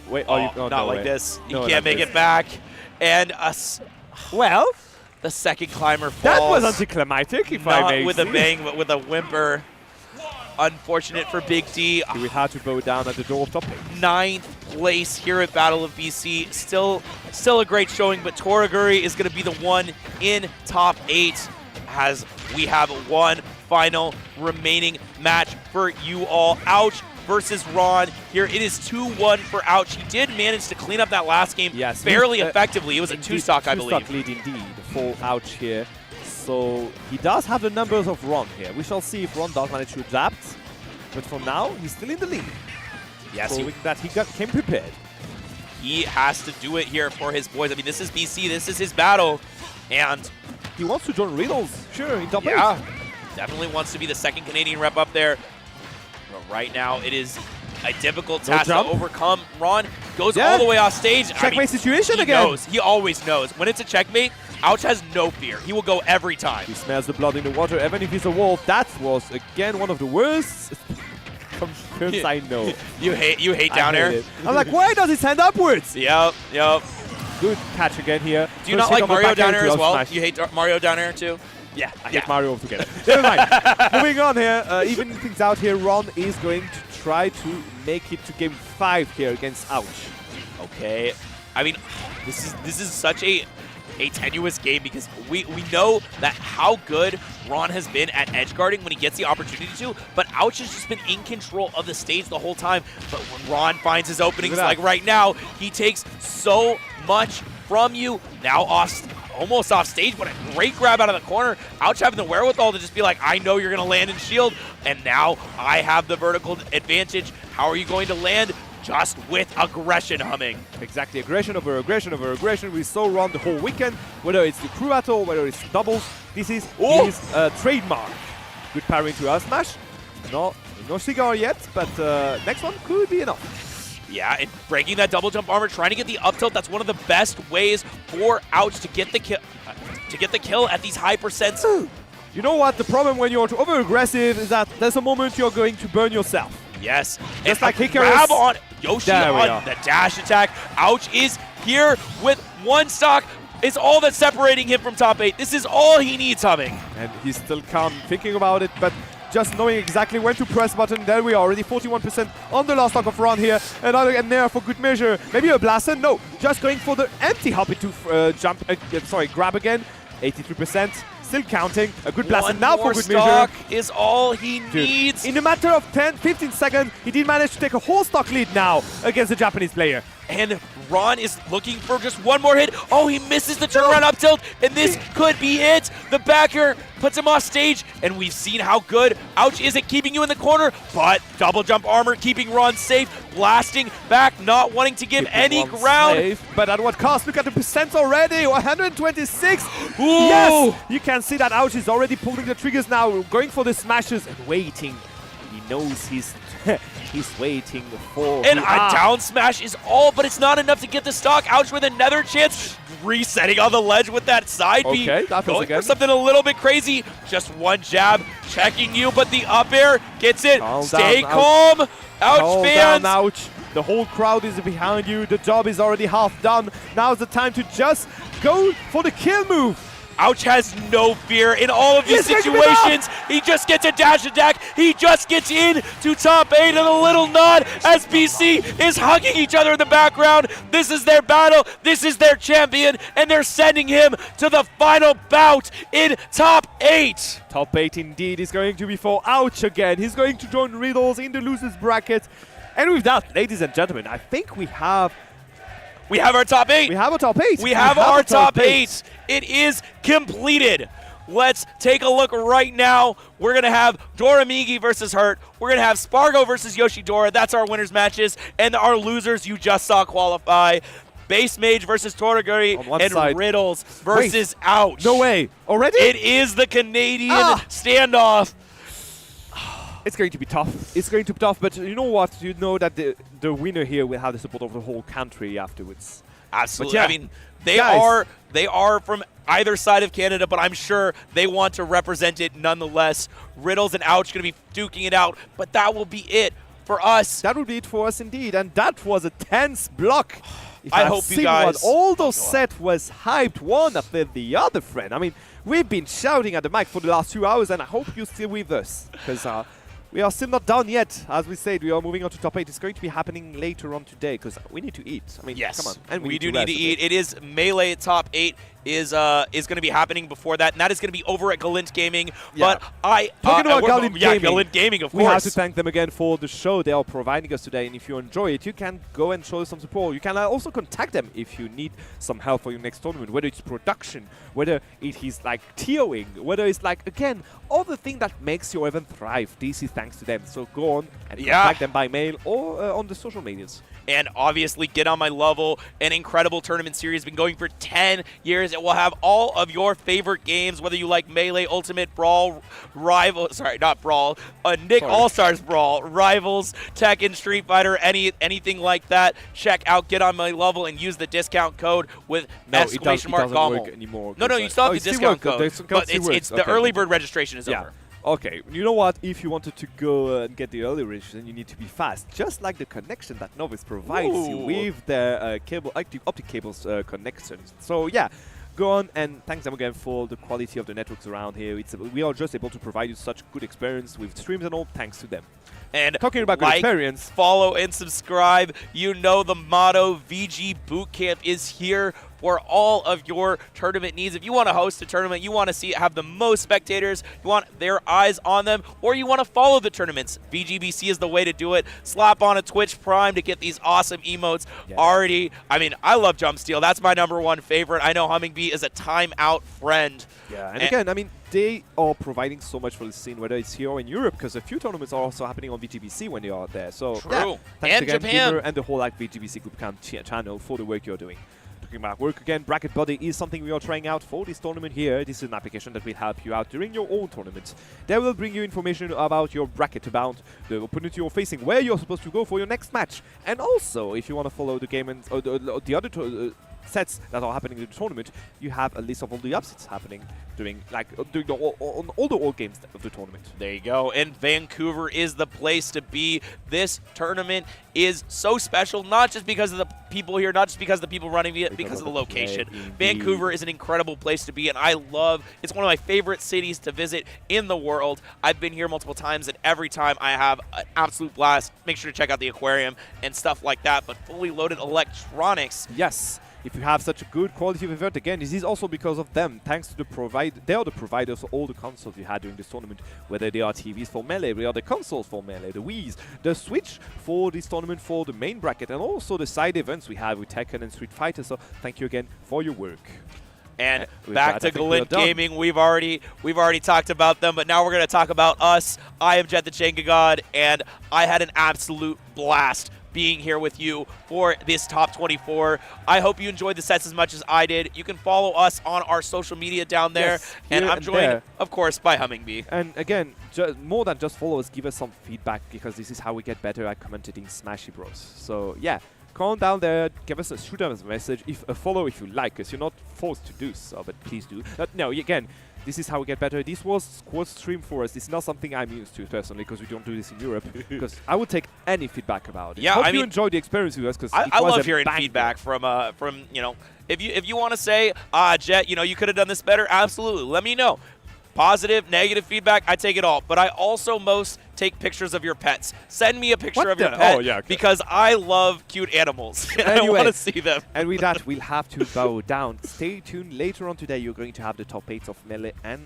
Wait, not no like way. this. He No, can't like make this. it back. And Well, the second climber falls. that was anticlimactic, if I Not may with a say. bang, but with a whimper. Unfortunate for Big D. He would have to bow down at the door of top 8. 9th place here at Battle of BC. Still a great showing, but Toraguri is going to be the one in top 8 as we have one final remaining match for you all. Ouch versus Ron. Here it is 2-1 for Ouch. He did manage to clean up that last game fairly effectively. It was a 2-stock, I believe. 2-stock lead indeed for Ouch here. So he does have the numbers of Ron here. We shall see if Ron does manage to adapt. But for now, he's still in the lead. Yes, proving that he came prepared. He has to do it here for his boys. I mean, this is BC. This is his battle. And he wants to join Riddles. Sure, in top 8. Definitely wants to be the second Canadian rep up there. But right now, it is a difficult task to overcome. Ron goes Yeah. all the way off stage. Checkmate situation he again. knows. He always knows. When it's a checkmate, Ouch has no fear. He will go every time. He smells the blood in the water, even if he's a wolf. That was, again, one of the worst confirms I know. You hate down I air. hate it. I'm like, why does he send upwards? Yep. Good catch again here. Do you First not hit like on the Mario back down end air to as well? smash. You hate Mario down air too? Yeah, I Yeah. hate Mario altogether. Never mind. Moving on here, even things out here, Ron is going to try to make it to game 5 here against Ouch. Okay. I mean, this is such a tenuous game because we know that how good Ron has been at edge guarding when he gets the opportunity to, but Ouch has just been in control of the stage the whole time. But when Ron finds his openings, Look at that. like right now, he takes so much from you. Now almost off stage, but a great grab out of the corner. Ouch having the wherewithal to just be like, I know you're going to land and shield, and now I have the vertical advantage. How are you going to land? Just with aggression humming. Exactly, aggression over aggression over aggression. We saw Ron the whole weekend, whether it's the crew battle, whether it's doubles. This is his trademark. Good parry into our smash. No cigar yet, but next one could be enough. Yeah, and breaking that double jump armor, trying to get the up tilt. That's one of the best ways for Ouch to get the kill at these high percents. You know what? The problem when you're over aggressive is that there's a moment you're going to burn yourself. Yes, Just and like a Hikaris. grab on Yoshi There we on are. the dash attack. Ouch is here with one stock. It's all that's separating him from top 8. This is all he needs, humming. And he's still calm, thinking about it, but just knowing exactly when to press button. There we are, already 41% on the last stock of Ron here. Another and there for good measure. Maybe a blaster? No, just going for the empty hop into grab again. 83%, still counting. A good blaster One now for more good stock measure. is all he Dude, needs. in a matter of 10-15 seconds, he did manage to take a whole stock lead now against the Japanese player. And Ron is looking for just one more hit. Oh, he misses the turnaround up tilt, and this could be it. The backer puts him off stage, and we've seen how good Ouch is at keeping you in the corner, but double jump armor keeping Ron safe, blasting back, not wanting to give Keeping any one ground. safe, but at what cost? Look at the percents already, 126. Ooh. Yes, you can see that Ouch is already pulling the triggers now, going for the smashes and waiting. He knows he's waiting for And the a down smash is all, but it's not enough to get the stock. Ouch with another chance, resetting on the ledge with that side B. Okay, that feels Going again. for something a little bit crazy. Just one jab, checking you, but the up air gets it. Calm Stay down, calm. Ouch Hold fans. down, Ouch. The whole crowd is behind you. The job is already half done. Now's the time to just go for the kill move. Ouch has no fear in all of these He's taking it off. situations. He just gets a dash attack. He just gets in to top 8 and a little nod as BC is hugging each other in the background. This is their battle. This is their champion, and they're sending him to the final bout in top 8. Top 8 indeed is going to be for Ouch again. He's going to join Riddles in the losers bracket. And with that, ladies and gentlemen, I think we have our top 8. a top 8. We have our top 8. It is completed. Let's take a look right now. We're going to have Doramigi versus Hurt. We're going to have Spargo versus Yoshidora. That's our winners matches. And our losers you just saw qualify. Base Mage versus Toraguri On one and side. Riddles versus Ouch. No way. Already? It is the Canadian Ah. standoff. It's going to be tough. It's going to be tough, but you know what? You know that the winner here will have the support of the whole country afterwards. Absolutely. But yeah, I mean, they guys. are from either side of Canada, but I'm sure they want to represent it nonetheless. Riddles and Ouch going to be duking it out, but that will be it for us. That would be it for us indeed, and that was a tense block. If I I've hope you seen guys- one, all those set was hyped one after the other, friend. I mean, we've been shouting at the mic for the last 2 hours, and I hope you're still with us, because we are still not done yet. As we said, we are moving on to top 8. It's going to be happening later on today, because we need to eat. I mean, Yes, come on. And we do rest need to a bit. eat. It is Melee top 8 is going to be happening before that, and that is going to be over at Galint Gaming. Yeah. But I Talking about Galint yeah, Gaming, Galint Gaming, of We have course. to thank them again for the show they are providing us today, and if you enjoy it, you can go and show some support. You can also contact them if you need some help for your next tournament, whether it's production, whether it is like TOing, whether it's like, again, all the thing that makes your event thrive. This is thanks to them. So go on and Yeah. contact them by mail or on the social medias. And obviously, Get On My Level, an incredible tournament series, been going for 10 years. It will have all of your favorite games, whether you like Melee, Ultimate, Brawl, not Brawl, Nick All-Stars Brawl, Rivals, Tekken, Street Fighter, anything like that. Check out Get On My Level and use the discount code with exclamation mark it doesn't GOMML. work anymore. No, you still have the discount code, but it's the Okay. early bird registration is over. Okay, you know what? If you wanted to go and get the early registration, you need to be fast. Just like the connection that Novus provides you with their optic cables connections. So yeah, go on and thanks them again for the quality of the networks around here. We are just able to provide you such good experience with streams and all thanks to them. And talking about good experience, follow and subscribe. You know the motto, VG Bootcamp is here for all of your tournament needs. If you want to host a tournament, you want to have the most spectators, you want their eyes on them, or you want to follow the tournaments, VGBC is the way to do it. Slap on a Twitch Prime to get these awesome emotes already. I mean, I love Jump Steal. That's my #1 favorite. I know Hummingbee is a timeout friend. Yeah, and again, I mean, they are providing so much for the scene, whether it's here or in Europe, because a few tournaments are also happening on VGBC when they are there. So, true. Yeah, thanks And again, Japan. Gamer and the whole VGBC Group channel for the work you're doing. Talking about work again, Bracket Buddy is something we are trying out for this tournament here. This is an application that will help you out during your own tournaments. They will bring you information about your bracket, about the opponent you're facing, where you're supposed to go for your next match. And also, if you want to follow the game and the other sets that are happening in the tournament, you have a list of all the upsets happening during all the all games of the tournament. There you go. And Vancouver is the place to be. This tournament is so special, not just because of the people here, not just because of the people running it, because of the location. Vancouver is an incredible place to be, and it's one of my favorite cities to visit in the world. I've been here multiple times, and every time I have an absolute blast. Make sure to check out the aquarium and stuff like that, but fully loaded electronics. Yes. If you have such a good quality of event, again, this is also because of them. Thanks to they are the providers of all the consoles you had during this tournament, whether they are TVs for Melee, they are the consoles for Melee, the Wii's, the Switch for this tournament for the main bracket, and also the side events we have with Tekken and Street Fighter. So thank you again for your work. And back to Glint Gaming, we've already talked about them, but now we're going to talk about us. I am Jet the Jenga God, and I had an absolute blast being here with you for this top 24. I hope you enjoyed the sets as much as I did. You can follow us on our social media down there. Yes, and I'm joined, of course, by Hummingbee. And again, more than just follow us, give us some feedback, because this is how we get better at commentating Smashy Bros. So yeah, come on down there, shoot us a message, follow if you like us. You're not forced to do so, but please do. No, again, this is how we get better. This was squad stream for us. This is not something I'm used to personally, because we don't do this in Europe. Because I would take any feedback about it. Yeah, Hope you enjoyed the experience with us, because I love hearing feedback from if you want to say, Jet, you could have done this better. Absolutely, let me know. Positive, negative feedback, I take it all. But I also most take pictures of your pets. Send me a picture of your pet because I love cute animals. And I want to see them. And with that, we'll have to bow down. Stay tuned. Later on today, you're going to have the top 8 of Melee and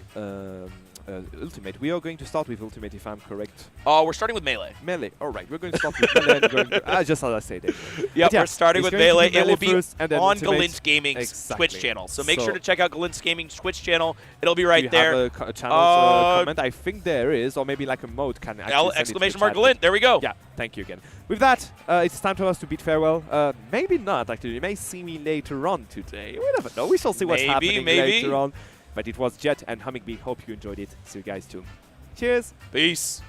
Ultimate. We are going to start with Ultimate, if I'm correct. We're starting with Melee. Melee. All right. We're going to start with Melee. And just as I said it. Yep, we're starting with Melee. It will be on Ultimate. Glint Gaming's Twitch channel. So make sure to check out Glint Gaming's Twitch channel. It'll be right there. Do you have a channel comment? I think there is, or maybe like a mode can exclamation mark Glint. There we go. Yeah, thank you again. With that, it's time for us to bid farewell. Maybe not, actually. You may see me later on today. We never know. We shall see what's happening later on. But it was Jet and Hummingbee. Hope you enjoyed it. See you guys soon. Cheers. Peace.